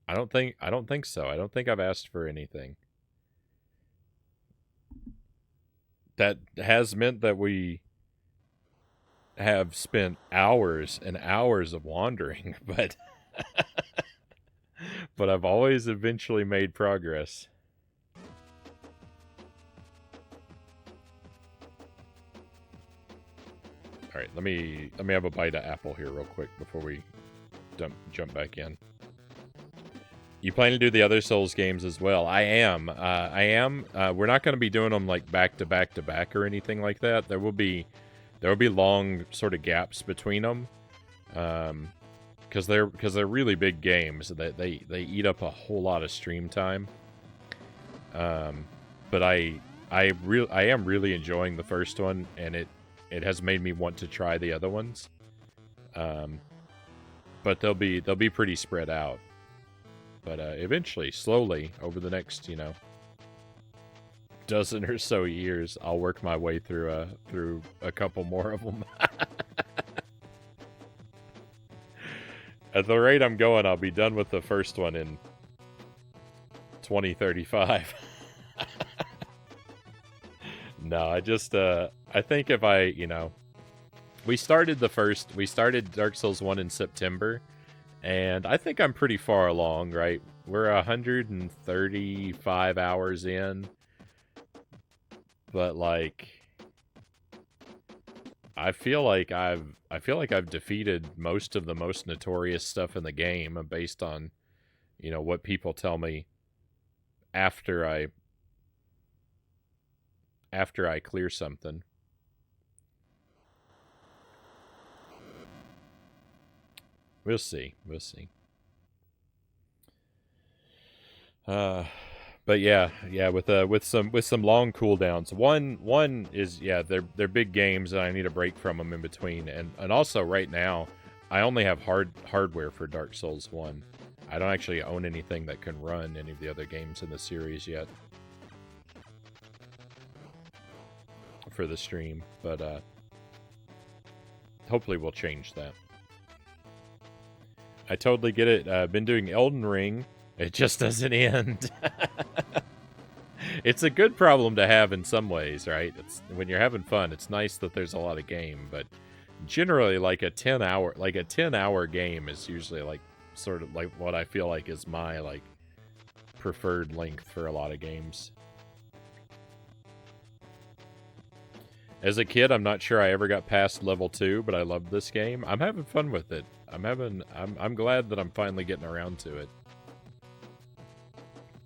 I don't think so. I don't think I've asked for anything. That has meant that we have spent hours and hours of wandering, but but I've always eventually made progress. All right, let me have a bite of apple here real quick before we jump back in. You plan to do the other Souls games as well? I am. I am. We're not going to be doing them like back to back to back or anything like that. There will be long sort of gaps between them, because they're really big games. They eat up a whole lot of stream time. But I am really enjoying the first one, and it has made me want to try the other ones. But they'll be pretty spread out. But eventually, slowly, over the next, dozen or so years, I'll work my way through a couple more of them. At the rate I'm going, I'll be done with the first one in 2035. No, I think if we started Dark Souls 1 in September, and I think I'm pretty far along, right? We're 135 hours in, but I feel like I've defeated most of the most notorious stuff in the game based on, what people tell me after I clear something. We'll see. But yeah, with some long cooldowns. One is they're big games and I need a break from them in between, and also right now I only have hardware for Dark Souls 1. I don't actually own anything that can run any of the other games in the series yet for the stream, but hopefully we'll change that. I totally get it. I've been doing Elden Ring. It just doesn't end. It's a good problem to have in some ways, right? It's when you're having fun, it's nice that there's a lot of game, but generally like a 10-hour game is usually sort of like what I feel like is my preferred length for a lot of games. As a kid, I'm not sure I ever got past level 2, but I loved this game. I'm having fun with it. I'm glad that I'm finally getting around to it.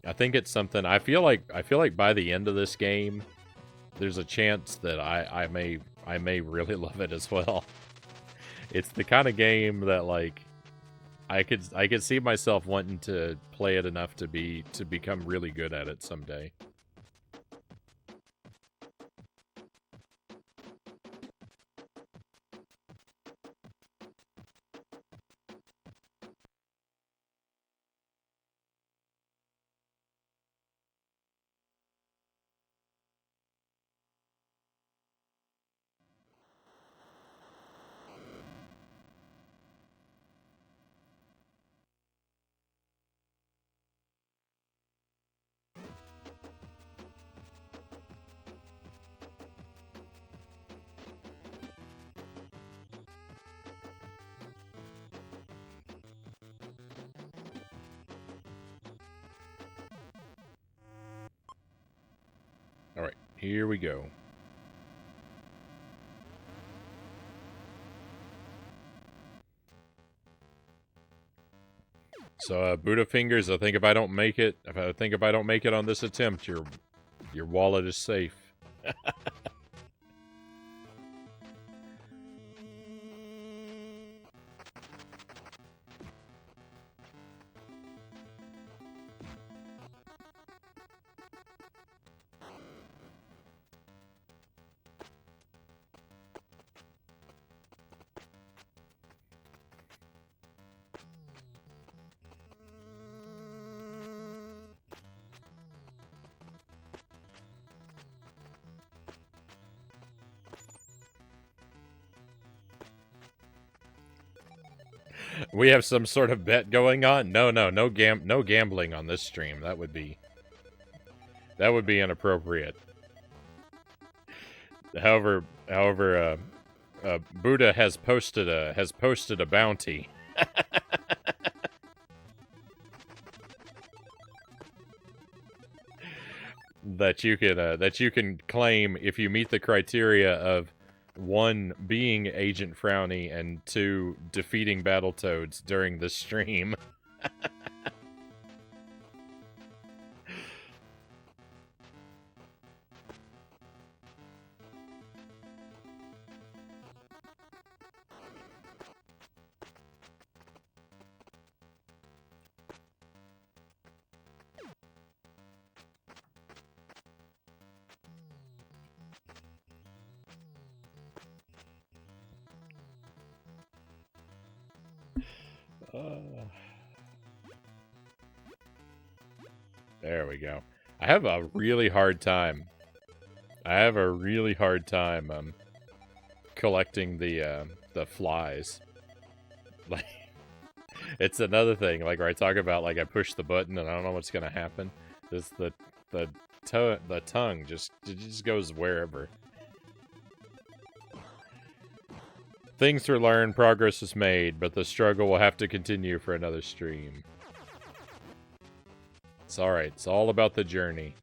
I think it's something I feel like by the end of this game, there's a chance that I may really love it as well. It's the kind of game that I could see myself wanting to play it enough to become really good at it someday. Alright, here we go. So, Buddha Fingers, I think if I don't make it on this attempt, your wallet is safe. We have some sort of bet going on? No gambling on this stream. That would be inappropriate. However, Buddha has posted a bounty. that you can claim if you meet the criteria of 1, being Agent Frownie, and 2, defeating Battletoads during the stream. There we go. I have a really hard time. Collecting the flies. Like, it's another thing. Like where I talk about like I push the button and I don't know what's gonna happen. This the tongue just goes wherever. Things were learned, progress was made, but the struggle will have to continue for another stream. It's alright, it's all about the journey.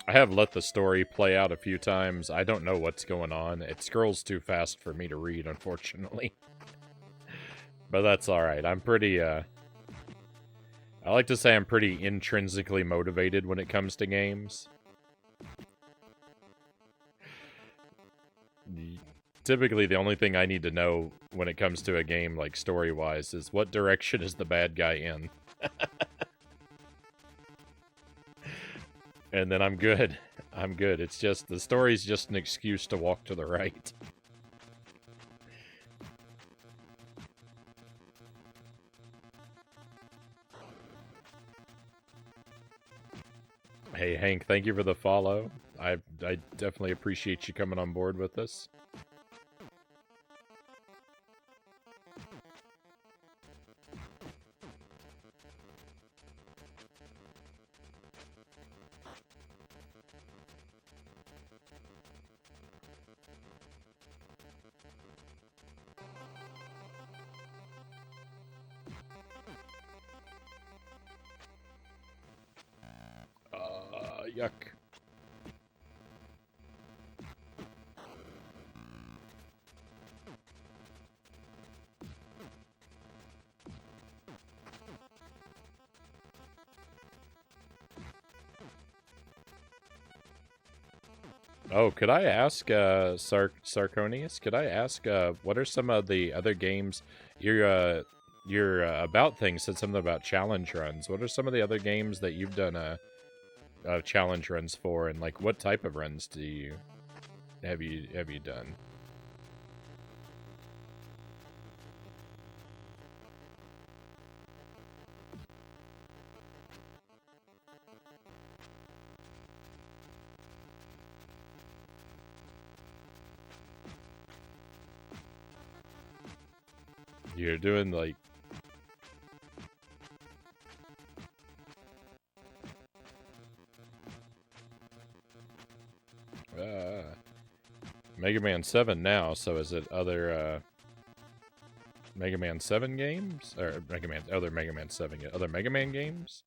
I have let the story play out a few times. I don't know what's going on. It scrolls too fast for me to read, unfortunately. But that's alright. I'm pretty, I like to say I'm pretty intrinsically motivated when it comes to games. Typically, the only thing I need to know when it comes to a game, like story-wise, is what direction is the bad guy in? And then I'm good. I'm good. It's just, the story's just an excuse to walk to the right. Hey, Hank, thank you for the follow. I definitely appreciate you coming on board with us. Yuck. Oh, could I ask, Sarconius? Could I ask, what are some of the other games your About Things said something about challenge runs. What are some of the other games that you've done challenge runs for, and like what type of runs do you have you done? You're doing like Mega Man 7 now, so is it other Mega Man 7 games? Or other Mega Man 7, other Mega Man games?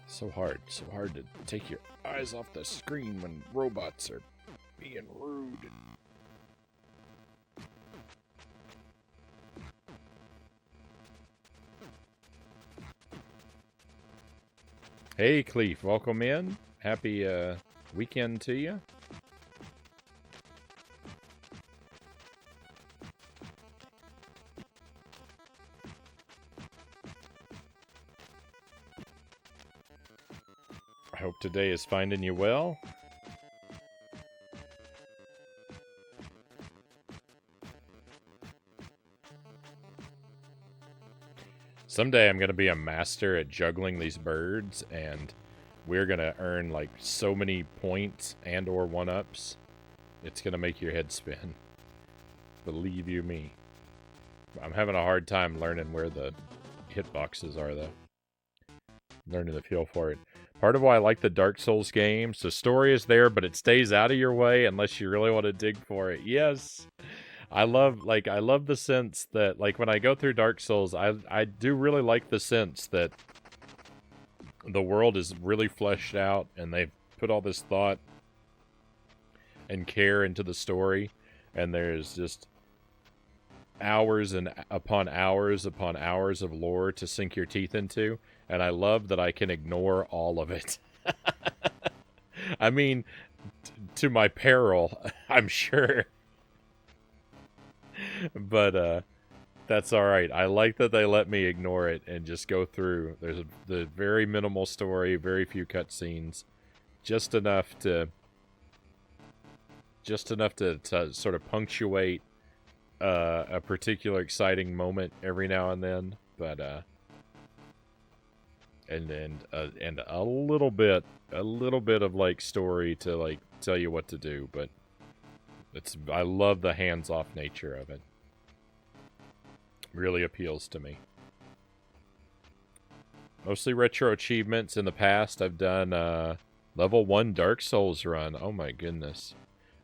So hard to take your eyes off the screen when robots are being rude. Hey, Cleef, welcome in. Happy weekend to you. I hope today is finding you well. Someday I'm going to be a master at juggling these birds, and we're going to earn like so many points and or one-ups. It's going to make your head spin. Believe you me. I'm having a hard time learning where the hitboxes are, though. Learning the feel for it. Part of why I like the Dark Souls games, the story is there, but it stays out of your way unless you really want to dig for it. Yes. I love the sense that, like, when I go through Dark Souls, I do really like the sense that the world is really fleshed out and they've put all this thought and care into the story, and there's just hours and upon hours of lore to sink your teeth into, and I love that I can ignore all of it. I mean, to my peril, I'm sure. But that's all right. I like that they let me ignore it and just go through. There's the very minimal story, very few cutscenes, just enough to sort of punctuate a particular exciting moment every now and then, but and a little bit of like story to like tell you what to do, but I love the hands-off nature of it. Really appeals to me. Mostly retro achievements. In the past, I've done level 1 Dark Souls run. Oh my goodness.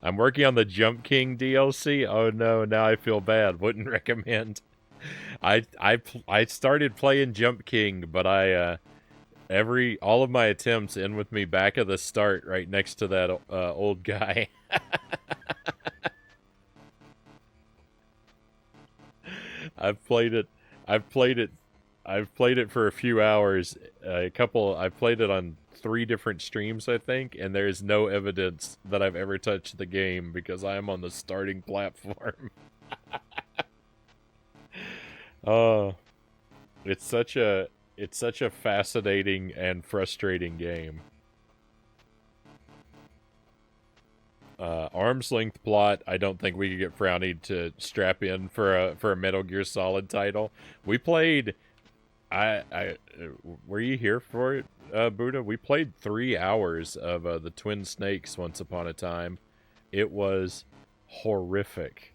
I'm working on the Jump King DLC. Oh no, now I feel bad. Wouldn't recommend. I started playing Jump King, but all of my attempts end with me back at the start, right next to that old guy. I've played it for a few hours. I've played it on 3 different streams, I think, and there is no evidence that I've ever touched the game because I am on the starting platform. Oh, it's such a fascinating and frustrating game. Arm's length plot. I don't think we could get Frownie to strap in for a Metal Gear Solid title. We played. Were you here for it, Buddha? We played 3 hours of the Twin Snakes once upon a time. It was horrific.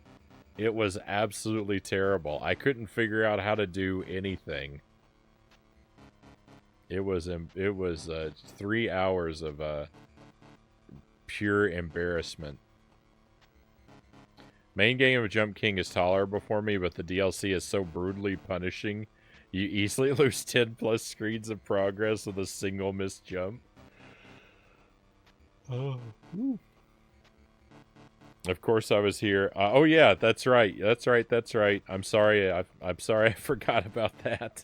It was absolutely terrible. I couldn't figure out how to do anything. It was 3 hours of pure embarrassment. Main game of Jump King is tolerable for me, but the DLC is so brutally punishing. You easily lose 10 plus screens of progress with a single missed jump. Oh. Ooh. Of course I was here. Oh yeah, that's right. I'm sorry. I'm sorry I forgot about that.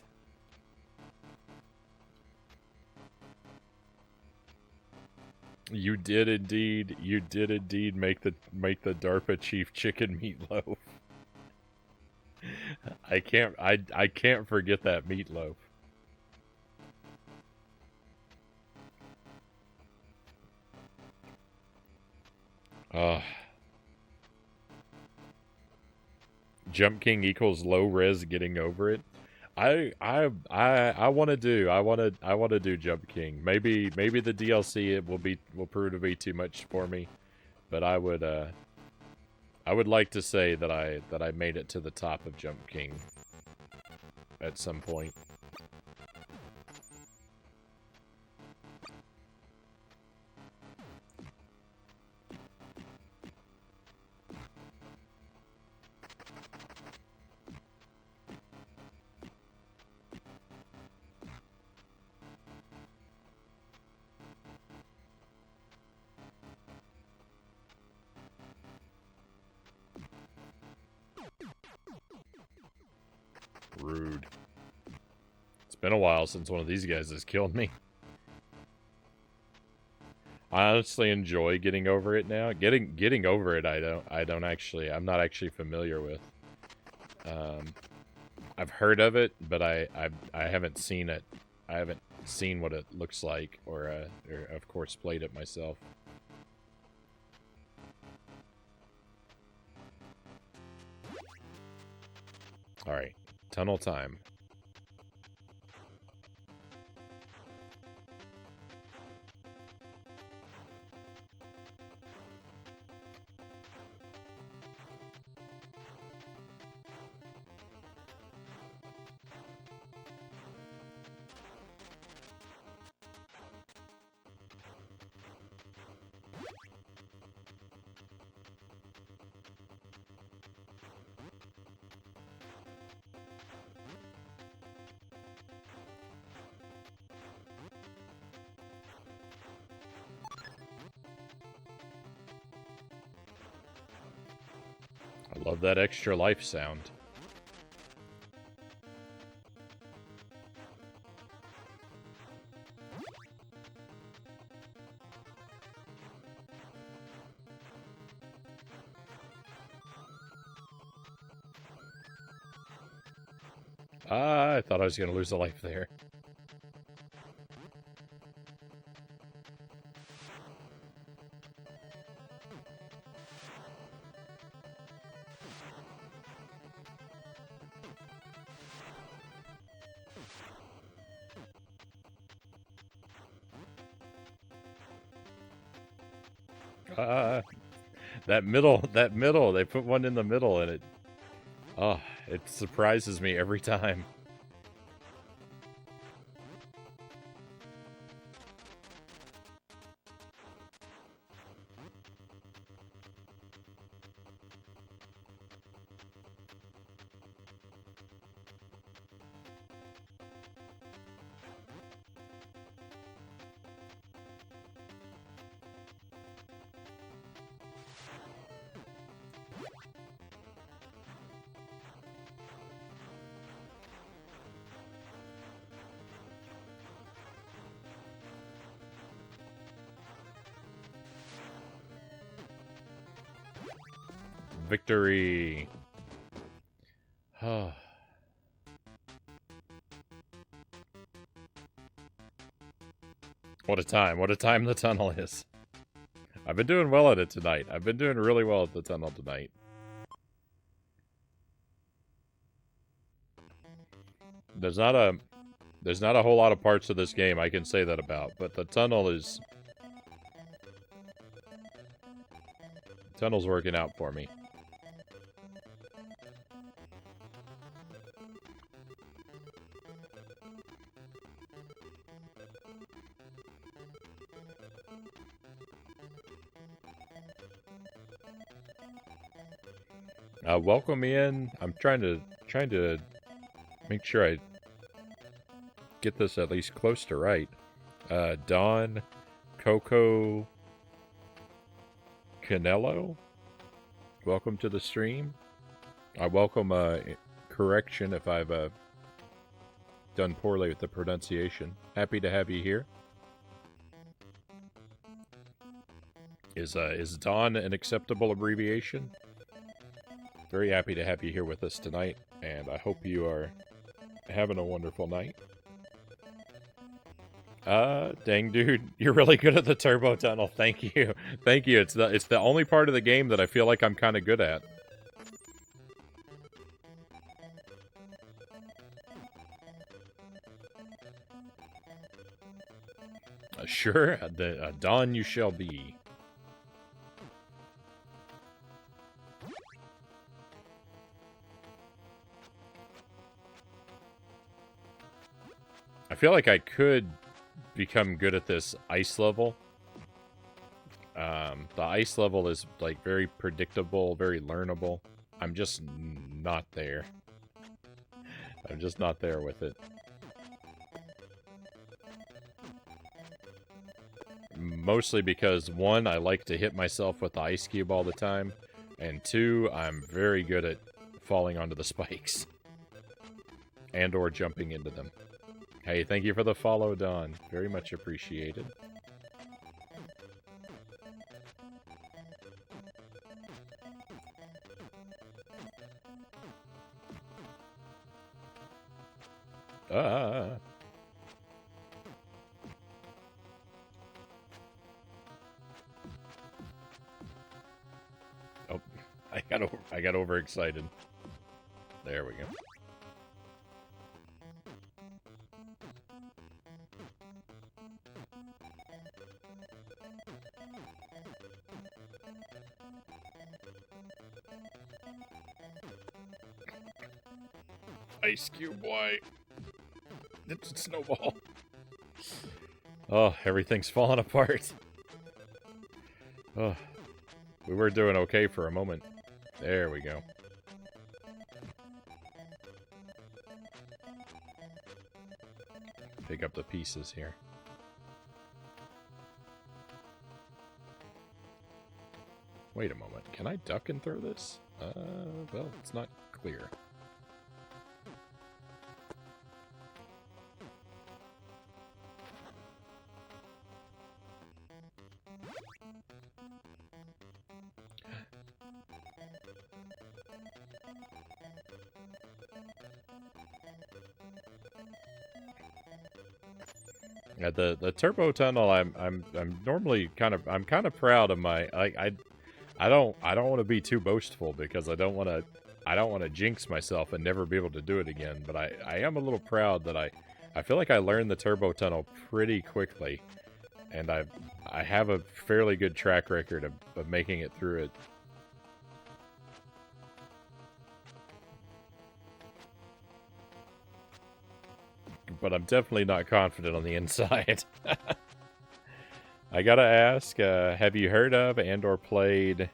You did indeed make the DARPA chief chicken meatloaf. I can't forget that meatloaf. Jump King equals low res getting over it. I want to do Jump King. Maybe the DLC will prove to be too much for me, but I would like to say that I made it to the top of Jump King at some point. Rude. It's been a while since one of these guys has killed me. I honestly enjoy getting over it now. Getting over it, I'm not actually familiar with. I've heard of it, but I haven't seen it. I haven't seen what it looks like, or of course played it myself. All right, tunnel time. I love that extra life sound. I thought I was going to lose a life there. That middle, they put one in the middle and it surprises me every time. Victory. What a time the tunnel is. I've been doing well at it tonight. I've been doing really well at the tunnel tonight. There's not a whole lot of parts of this game I can say that about, but the tunnel's working out for me. Welcome in. I'm trying to make sure I get this at least close to right. Dawn, Coco, Canelo, welcome to the stream. I welcome correction if I've done poorly with the pronunciation. Happy to have you here. Is Dawn an acceptable abbreviation? Very happy to have you here with us tonight, and I hope you are having a wonderful night. Dang dude, you're really good at the turbo tunnel. Thank you. Thank you. It's the only part of the game that I feel like I'm kind of good at. Sure, Dawn you shall be. I feel like I could become good at this ice level. The ice level is like very predictable, very learnable. I'm just not there. I'm just not there with it. Mostly because, one, I like to hit myself with the ice cube all the time, and two, I'm very good at falling onto the spikes. And or jumping into them. Hey, thank you for the follow, Don. Very much appreciated. Oh, I got overexcited. There we go. Ice cube, why? It's a snowball. Oh, everything's falling apart. Oh, we were doing okay for a moment. There we go. Pick up the pieces here. Wait a moment. Can I duck and throw this? Well, it's not clear. Yeah, the turbo tunnel. I'm normally kind of proud of my. I don't want to be too boastful because I don't want to jinx myself and never be able to do it again. But I am a little proud that I feel like I learned the turbo tunnel pretty quickly, and I have a fairly good track record of making it through it. But I'm definitely not confident on the inside. I gotta ask, have you heard of and or played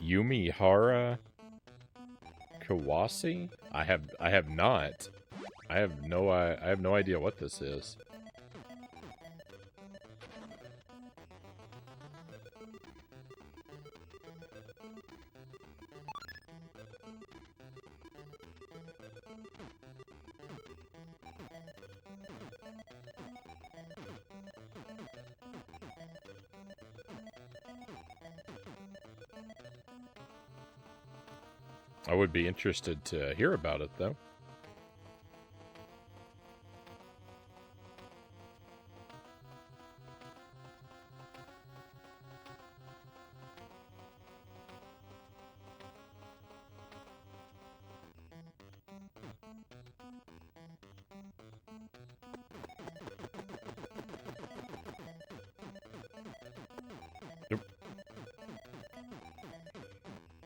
Yumihara Kawase? I have not. I have no idea what this is. I would be interested to hear about it, though.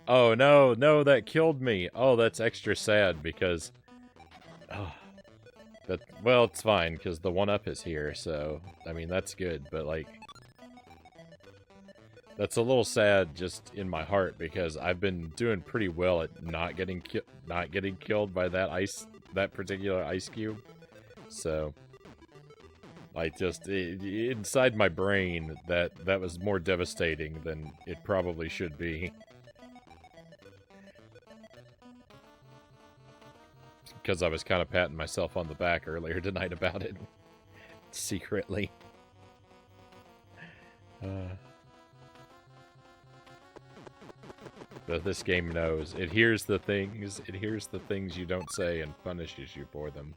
Oh, no, that killed me. Oh, that's extra sad because... Oh, well, it's fine, because the 1-up is here, so... I mean, that's good, but, like... That's a little sad just in my heart, because I've been doing pretty well at not getting killed by that particular ice cube. So... Like, just... inside my brain, that was more devastating than it probably should be. Because I was kind of patting myself on the back earlier tonight about it. Secretly. But this game knows. It hears the things you don't say and punishes you for them.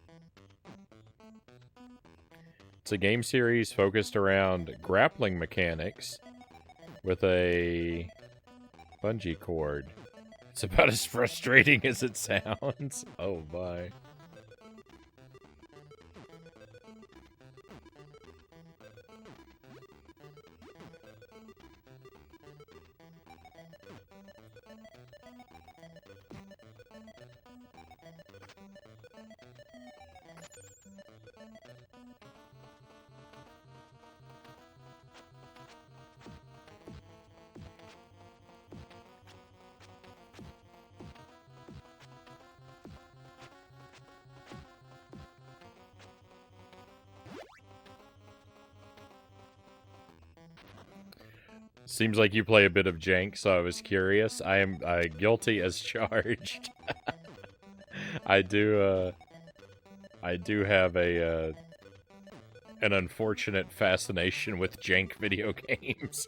It's a game series focused around grappling mechanics with a bungee cord. It's about as frustrating as it sounds. Oh, my. Seems like you play a bit of jank, so I was curious. I am guilty as charged. I do have an unfortunate fascination with jank video games.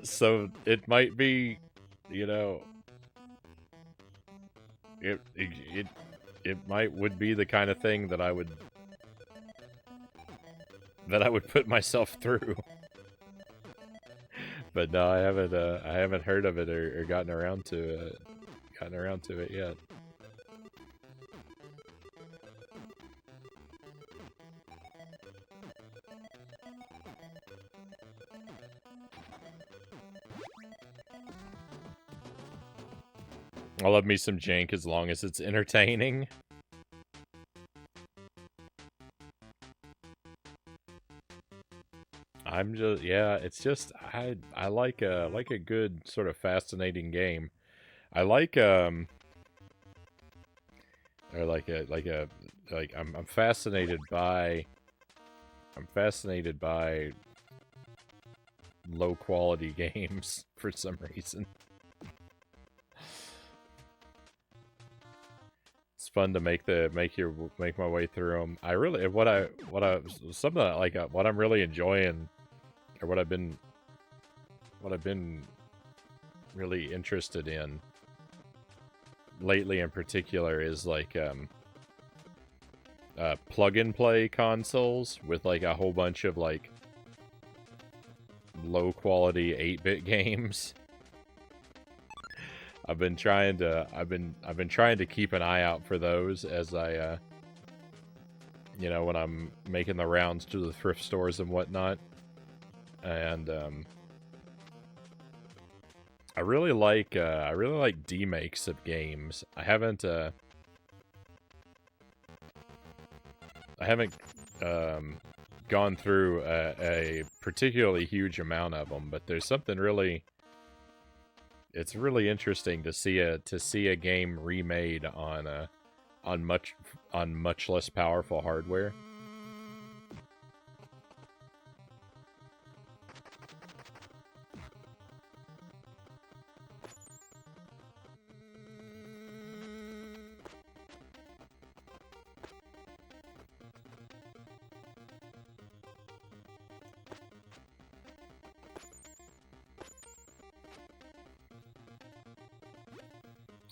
So it might be, you know, it would be the kind of thing that I would put myself through. But no, I haven't heard of it or gotten around to it yet. I love me some jank as long as it's entertaining. It's just I like a good sort of fascinating game. I like I'm fascinated by low quality games for some reason. It's fun to make my way through them. I really what I'm really enjoying, or what I've been really interested in lately in particular is like plug and play consoles with like a whole bunch of like low quality 8-bit games. I've been trying to keep an eye out for those as I when I'm making the rounds to the thrift stores and whatnot. And I really like demakes of games. I haven't gone through a particularly huge amount of them, but there's something really, it's really interesting to see a game remade on much less powerful hardware.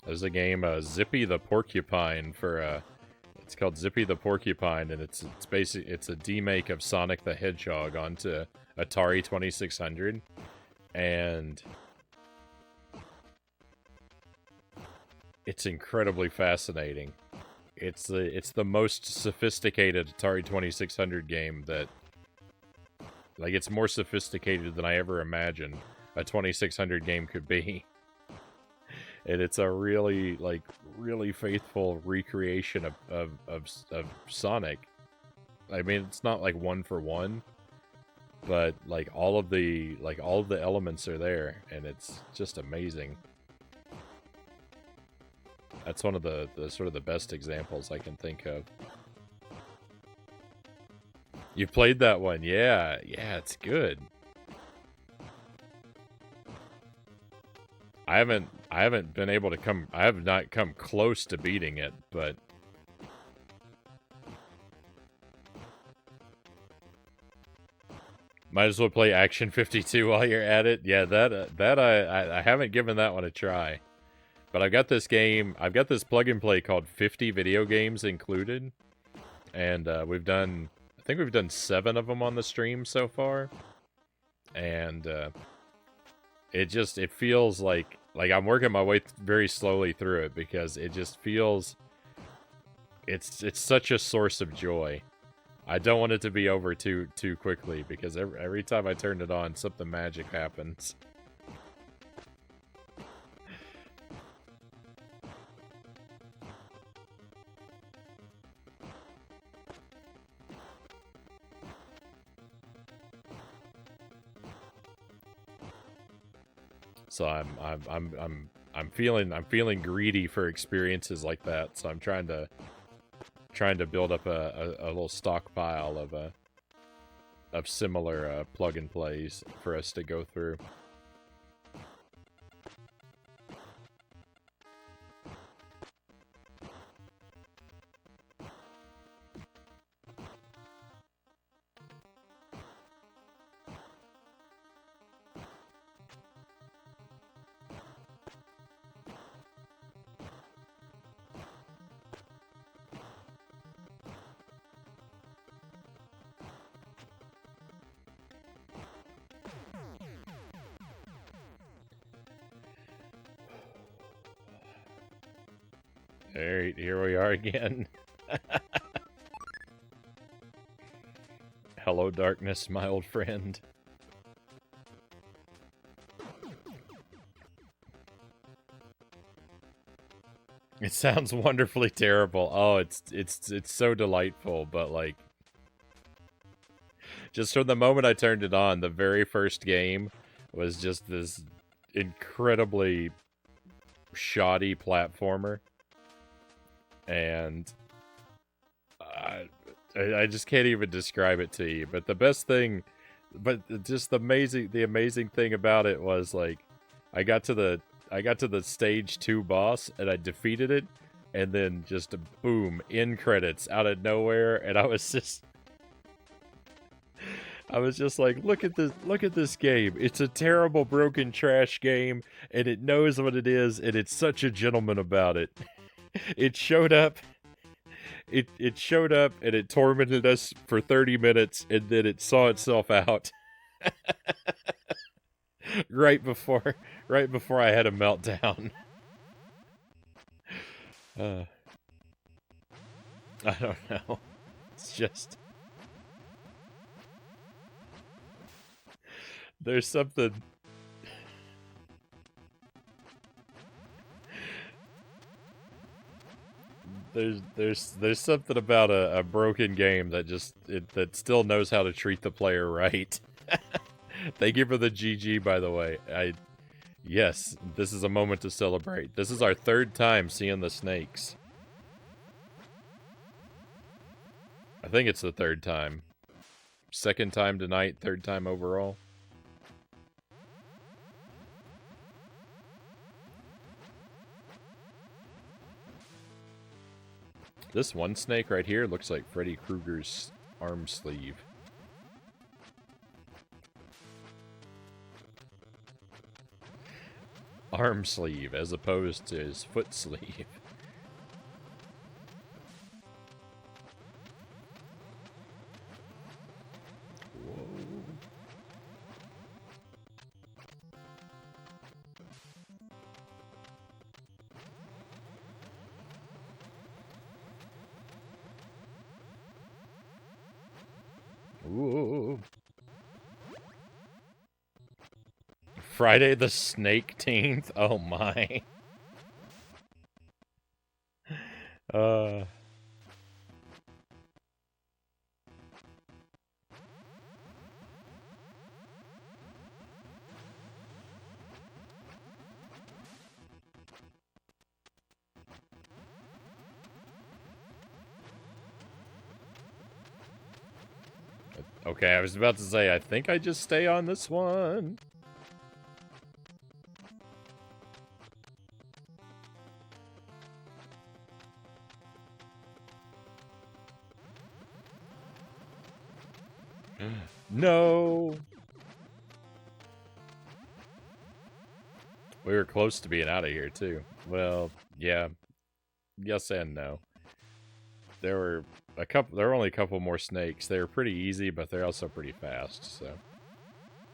There's a game, Zippy the Porcupine for it's called Zippy the Porcupine, and it's basically a demake of Sonic the Hedgehog onto Atari 2600, and it's incredibly fascinating. It's the most sophisticated Atari 2600 game that, like, it's more sophisticated than I ever imagined a 2600 game could be. And it's a really faithful recreation of Sonic. I mean, it's not like one for one, but like all of the elements are there, and it's just amazing. That's one of the sort of the best examples I can think of. You played that one, yeah, it's good. I haven't been able to I have not come close to beating it, but might as well play Action 52 while you're at it. Yeah, I haven't given that one a try. But I've got this plug and play called 50 Video Games Included, and I think we've done 7 of them on the stream so far, and it feels like I'm working my way very slowly through it, because it just feels it's such a source of joy. I don't want it to be over too quickly, because every time I turn it on, something magic happens. So I'm feeling greedy for experiences like that. So I'm trying to build up a little stockpile of similar plug and plays for us to go through. Alright, here we are again. Hello, darkness, my old friend. It sounds wonderfully terrible. Oh, it's so delightful, but like, just from the moment I turned it on, the very first game was just this incredibly shoddy platformer. And I just can't even describe it to you. But the best thing But just the amazing thing about it was like, I got to the stage 2 boss and I defeated it, and then just boom, end credits out of nowhere, and I was just like, look at this game. It's a terrible broken trash game, and it knows what it is, and it's such a gentleman about it. It showed up. It showed up and it tormented us for 30 minutes, and then it saw itself out right before I had a meltdown. I don't know. It's just there's something there's something about a broken game that that still knows how to treat the player right. Thank you for the GG, by the way. Yes, this is a moment to celebrate. This is our 3rd time seeing the snakes. I think it's the 3rd time. 2nd time tonight, 3rd time overall. This one snake right here looks like Freddy Krueger's arm sleeve. Arm sleeve as opposed to his foot sleeve. Ooh. Friday the Snake-teenth? Oh my. Okay, I was about to say, I think I just stay on this one. No! We were close to being out of here, too. Well, yeah. Yes and no. There were only a couple more snakes. They were pretty easy, but they're also pretty fast, so.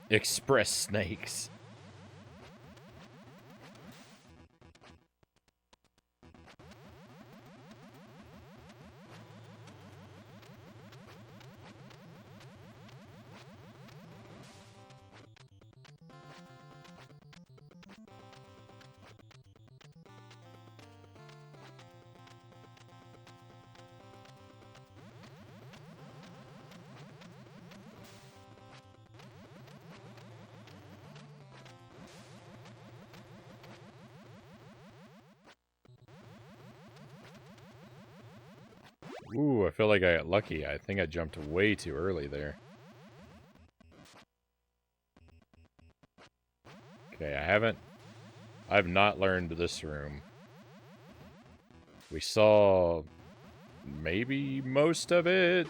Express snakes. Ooh, I feel like I got lucky. I think I jumped way too early there. Okay, I've not learned this room. We saw maybe most of it.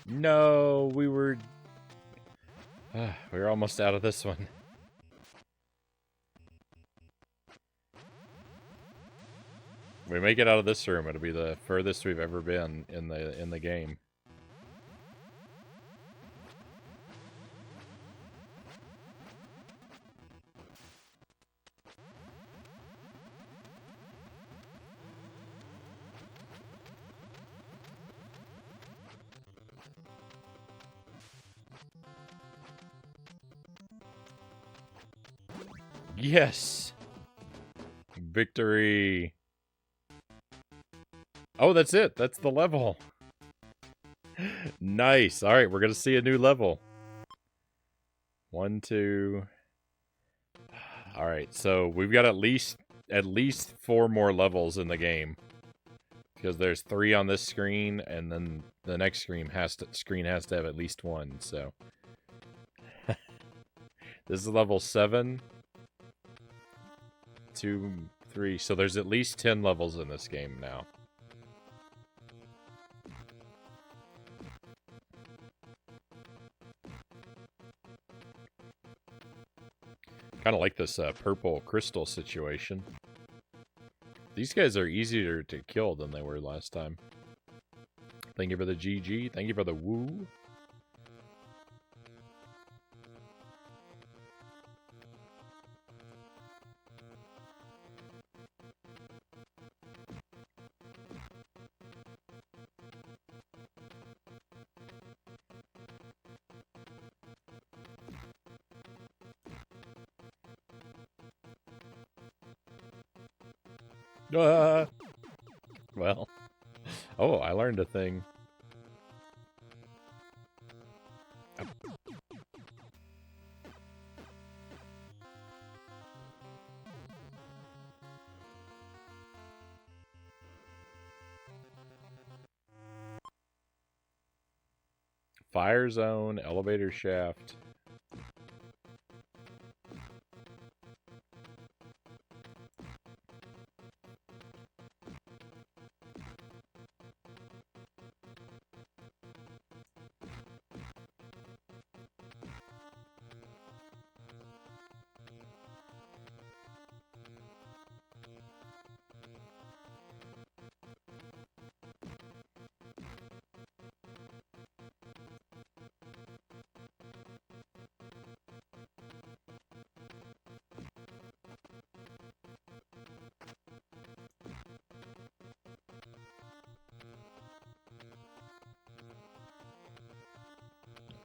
No, we were almost out of this one. We make it out of this room, it'll be the furthest we've ever been in the game. Yes! Victory! Oh, that's it. That's the level. Nice. All right, we're going to see a new level. 1, 2. All right, so we've got at least 4 more levels in the game. Because there's 3 on this screen, and then the next screen has to have at least 1, so. This is level 7. 2, 3. So there's at least 10 levels in this game now. Kind of like this purple crystal situation. These guys are easier to kill than they were last time. Thank you for the GG. Thank you for the woo. Well. Oh, I learned a thing. Fire zone, elevator shaft.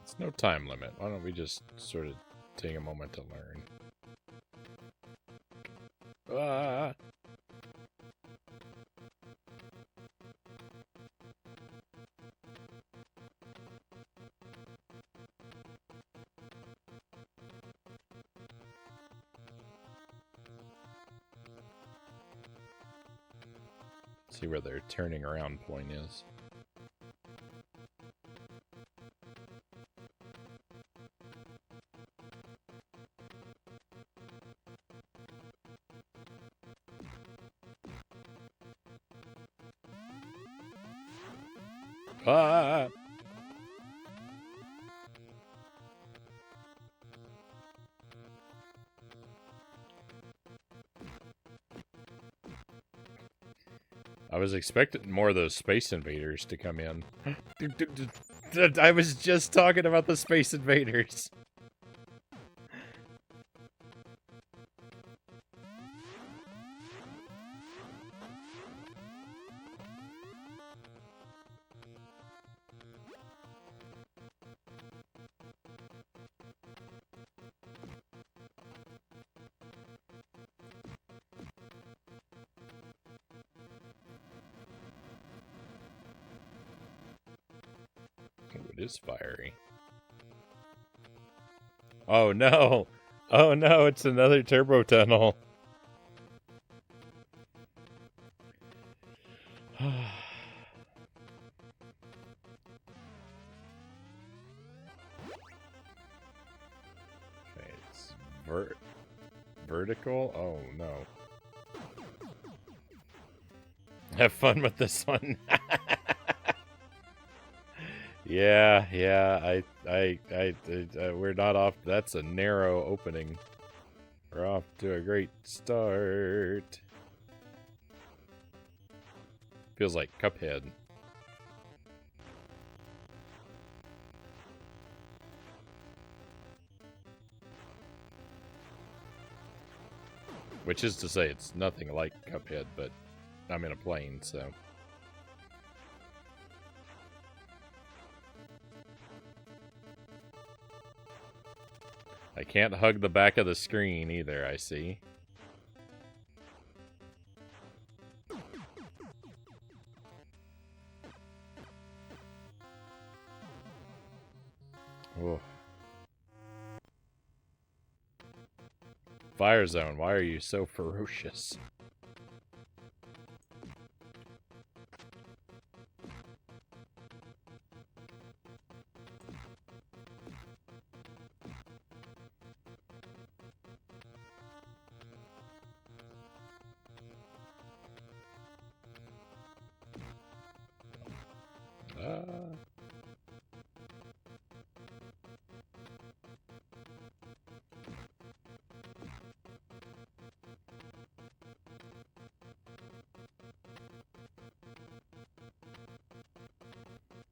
It's no time limit. Why don't we just sort of take a moment to learn? Ah! See where their turning around point is. Ah! I was expecting more of those Space Invaders to come in. I was just talking about the Space Invaders. It is fiery. Oh no! Oh no, it's another turbo tunnel. Okay, it's vertical? Oh no. Have fun with this one. Yeah, we're not off. That's a narrow opening. We're off to a great start. Feels like Cuphead. Which is to say, it's nothing like Cuphead, but I'm in a plane, so... I can't hug the back of the screen either, I see. Oh. Fire Zone, why are you so ferocious?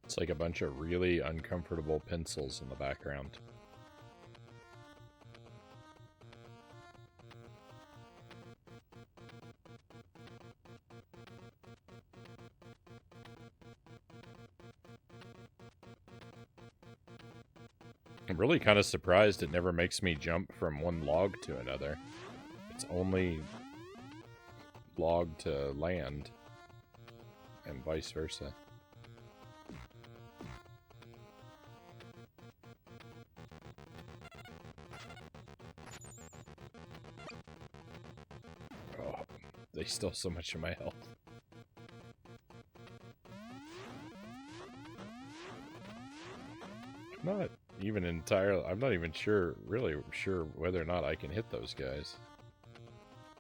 It's like a bunch of really uncomfortable pencils in the background. I'm really kind of surprised it never makes me jump from one log to another. It's only log to land, and vice versa. Oh, they stole so much of my health. I'm not even sure, really sure whether or not I can hit those guys.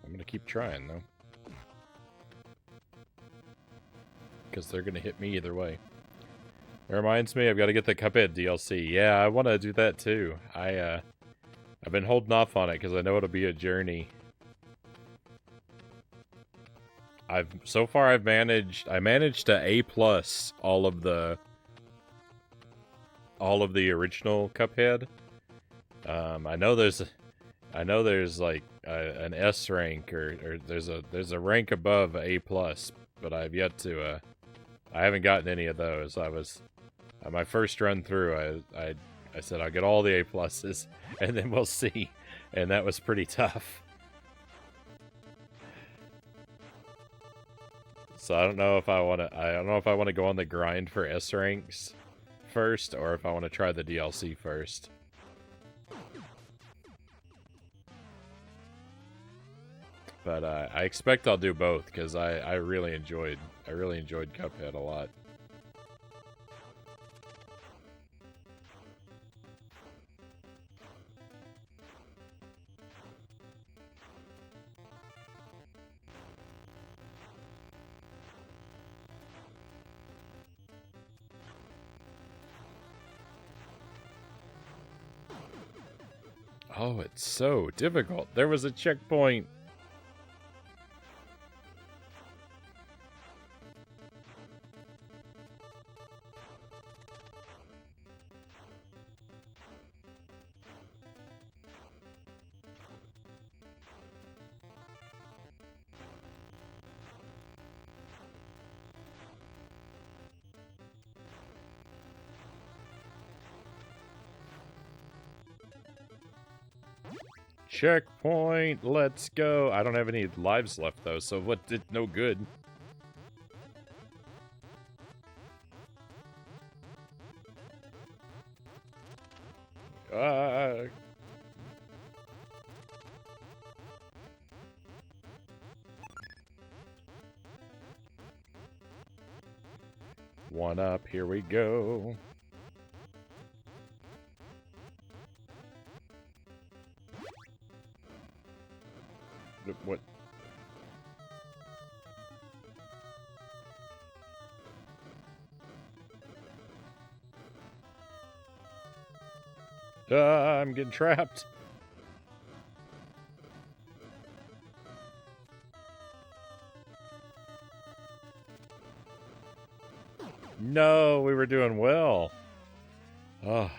I'm gonna keep trying, though. Because they're gonna hit me either way. It reminds me, I've got to get the Cuphead DLC. Yeah, I want to do that too. I've been holding off on it because I know it'll be a journey. I managed to A+ all of the original Cuphead. I know there's like an S rank or there's a rank above A+, but I've yet to I haven't gotten any of those. I was my first run through, I said I'll get all the A+, and then we'll see. And that was pretty tough. So I don't know if I want to go on the grind for S ranks first, or if I want to try the DLC first. But I expect I'll do both because I really enjoyed Cuphead a lot. Oh, it's so difficult. There was a checkpoint. Checkpoint, let's go. I don't have any lives left, though, so what did no good. One up, here we go. What? I'm getting trapped. No, we were doing well. Oh.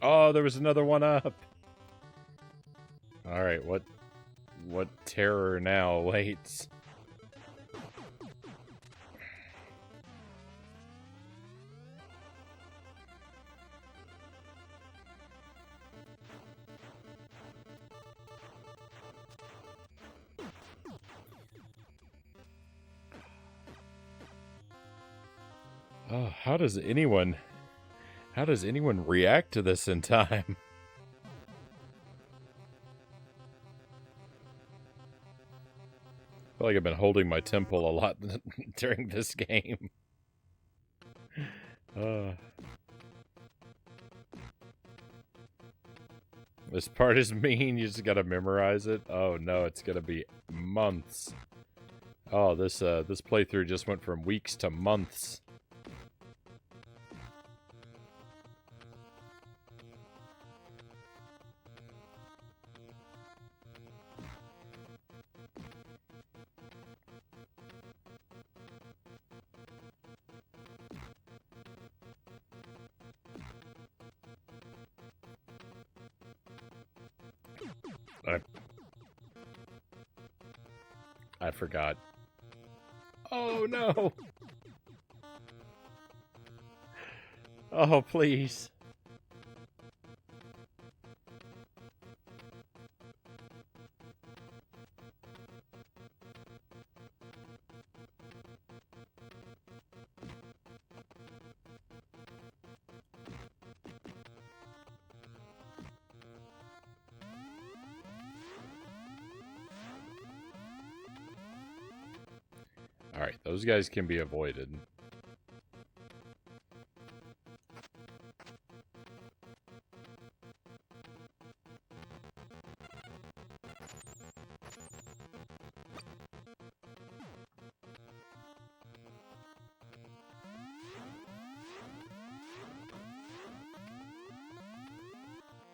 Oh, there was another one up. All right, what terror now awaits? Oh, how does anyone react to this in time? I feel like I've been holding my temple a lot during this game. This part is mean, you just gotta memorize it. Oh no, it's gonna be months. Oh, this playthrough just went from weeks to months. I forgot. Oh no! Oh, please. Alright, those guys can be avoided.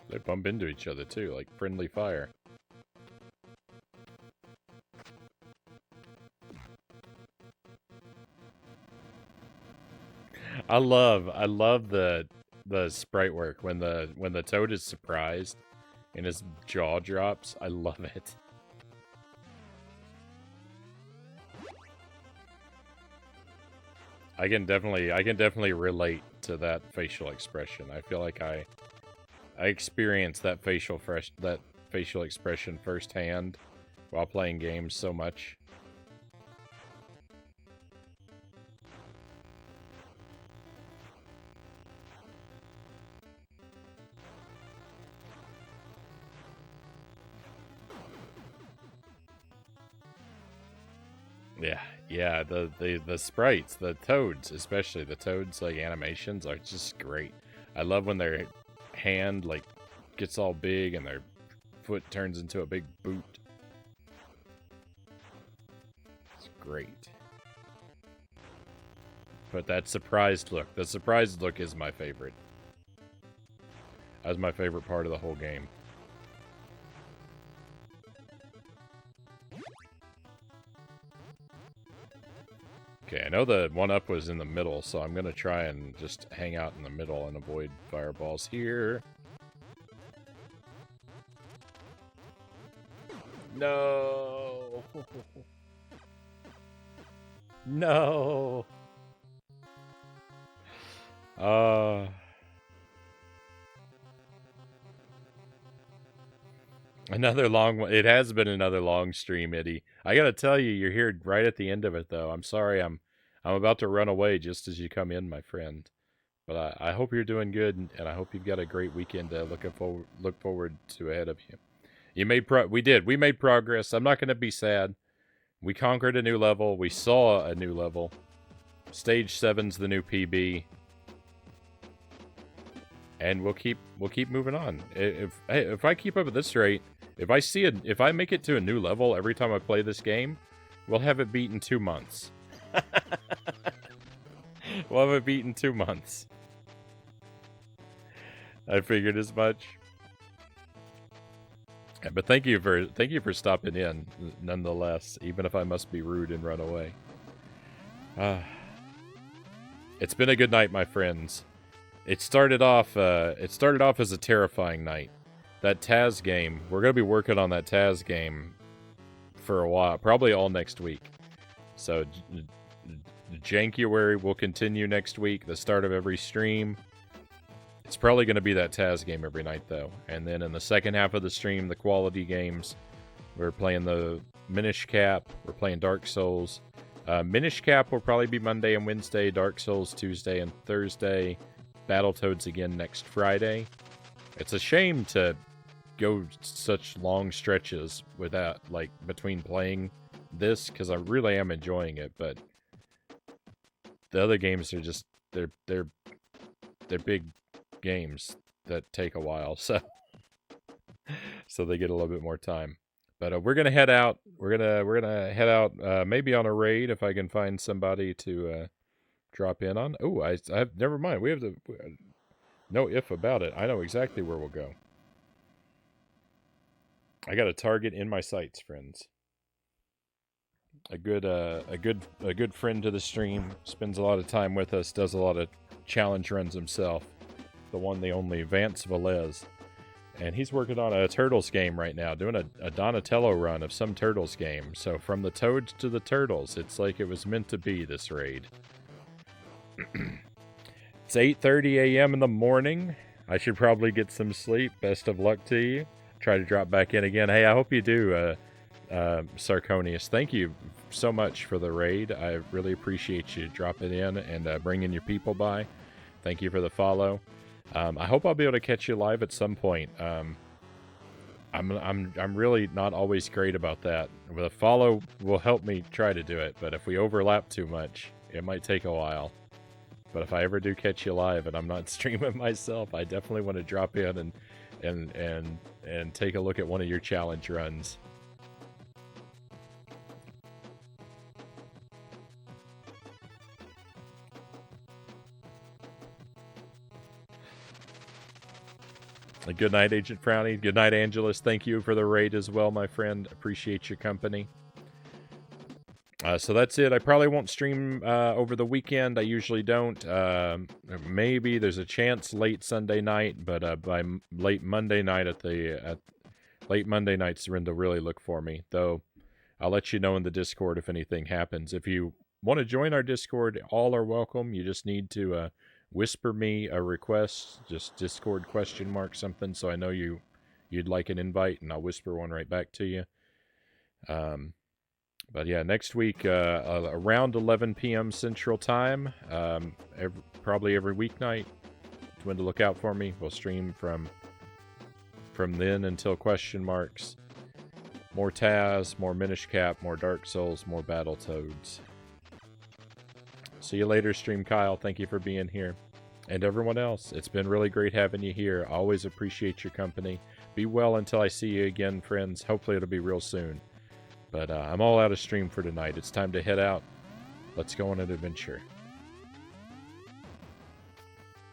They bump into each other too, like friendly fire. I love the sprite work when the toad is surprised and his jaw drops. I love it. I can definitely relate to that facial expression. I feel like I experienced that facial expression firsthand while playing games so much. Yeah, the sprites, the toads, especially the toads, like, animations are just great. I love when their hand, like, gets all big and their foot turns into a big boot. It's great. But that surprised look, is my favorite. That was my favorite part of the whole game. Okay, I know the one-up was in the middle, so I'm going to try and just hang out in the middle and avoid fireballs here. No! No! Another long one. It has been another long stream, Eddie. I gotta tell you, you're here right at the end of it, though. I'm sorry, I'm about to run away just as you come in, my friend. But I hope you're doing good, and I hope you've got a great weekend to look forward to ahead of you. We made progress. I'm not gonna be sad. We conquered a new level. We saw a new level. Stage 7's the new PB. And we'll keep moving on. If I keep up at this rate, if I make it to a new level every time I play this game, we'll have it beat in 2 months. We'll have it beat in 2 months. I figured as much. Yeah, but thank you for stopping in, nonetheless, even if I must be rude and run away. It's been a good night, my friends. It started off as a terrifying night. That Taz game, we're gonna be working on that Taz game for a while, probably all next week. So Jankuary will continue next week, the start of every stream. It's probably going to be that Taz game every night, though. And then in the second half of the stream, the quality games. We're playing the Minish Cap. We're playing Dark Souls. Minish Cap will probably be Monday and Wednesday. Dark Souls Tuesday and Thursday. Battletoads again next Friday. It's a shame to go such long stretches without, like, between playing this, because I really am enjoying it, but the other games are just they're big games that take a while, so they get a little bit more time. But we're gonna head out. We're gonna head out maybe on a raid if I can find somebody to drop in on. Oh, I've never mind. We have to no if about it. I know exactly where we'll go. I got a target in my sights, friends. A good friend to the stream, spends a lot of time with us, does a lot of challenge runs himself. The one, the only, Vance Velez. And he's working on a Turtles game right now, doing a Donatello run of some Turtles game. So from the Toads to the Turtles, it's like it was meant to be, this raid. It's 8:30 a.m. in the morning. I should probably get some sleep. Best of luck to you. Try to drop back in again. Hey, I hope you do, Sarconius. Thank you so much for the raid. I really appreciate you dropping in and bringing your people by. Thank you for the follow. I hope I'll be able to catch you live at some point. I'm really not always great about that. The follow will help me try to do it, but if we overlap too much, it might take a while. But if I ever do catch you live and I'm not streaming myself, I definitely want to drop in and take a look at one of your challenge runs. Good night, Agent Frownie. Good night, Angelus. Thank you for the raid as well, my friend. Appreciate your company. So that's it. I probably won't stream over the weekend. I usually don't. Maybe there's a chance late Sunday night, but by late Monday night late Monday nights, Rin to really look for me. Though I'll let you know in the Discord if anything happens. If you want to join our Discord, all are welcome. You just need to whisper me a request, just Discord ? Something, so I know you'd like an invite, and I'll whisper one right back to you. But yeah, next week around 11 p.m. Central Time, probably every weeknight. When to look out for me. We'll stream from then until ? More Taz, more Minish Cap, more Dark Souls, more Battletoads. See you later, Stream Kyle. Thank you for being here. And everyone else, it's been really great having you here. I always appreciate your company. Be well until I see you again, friends. Hopefully it'll be real soon. But I'm all out of stream for tonight. It's time to head out. Let's go on an adventure.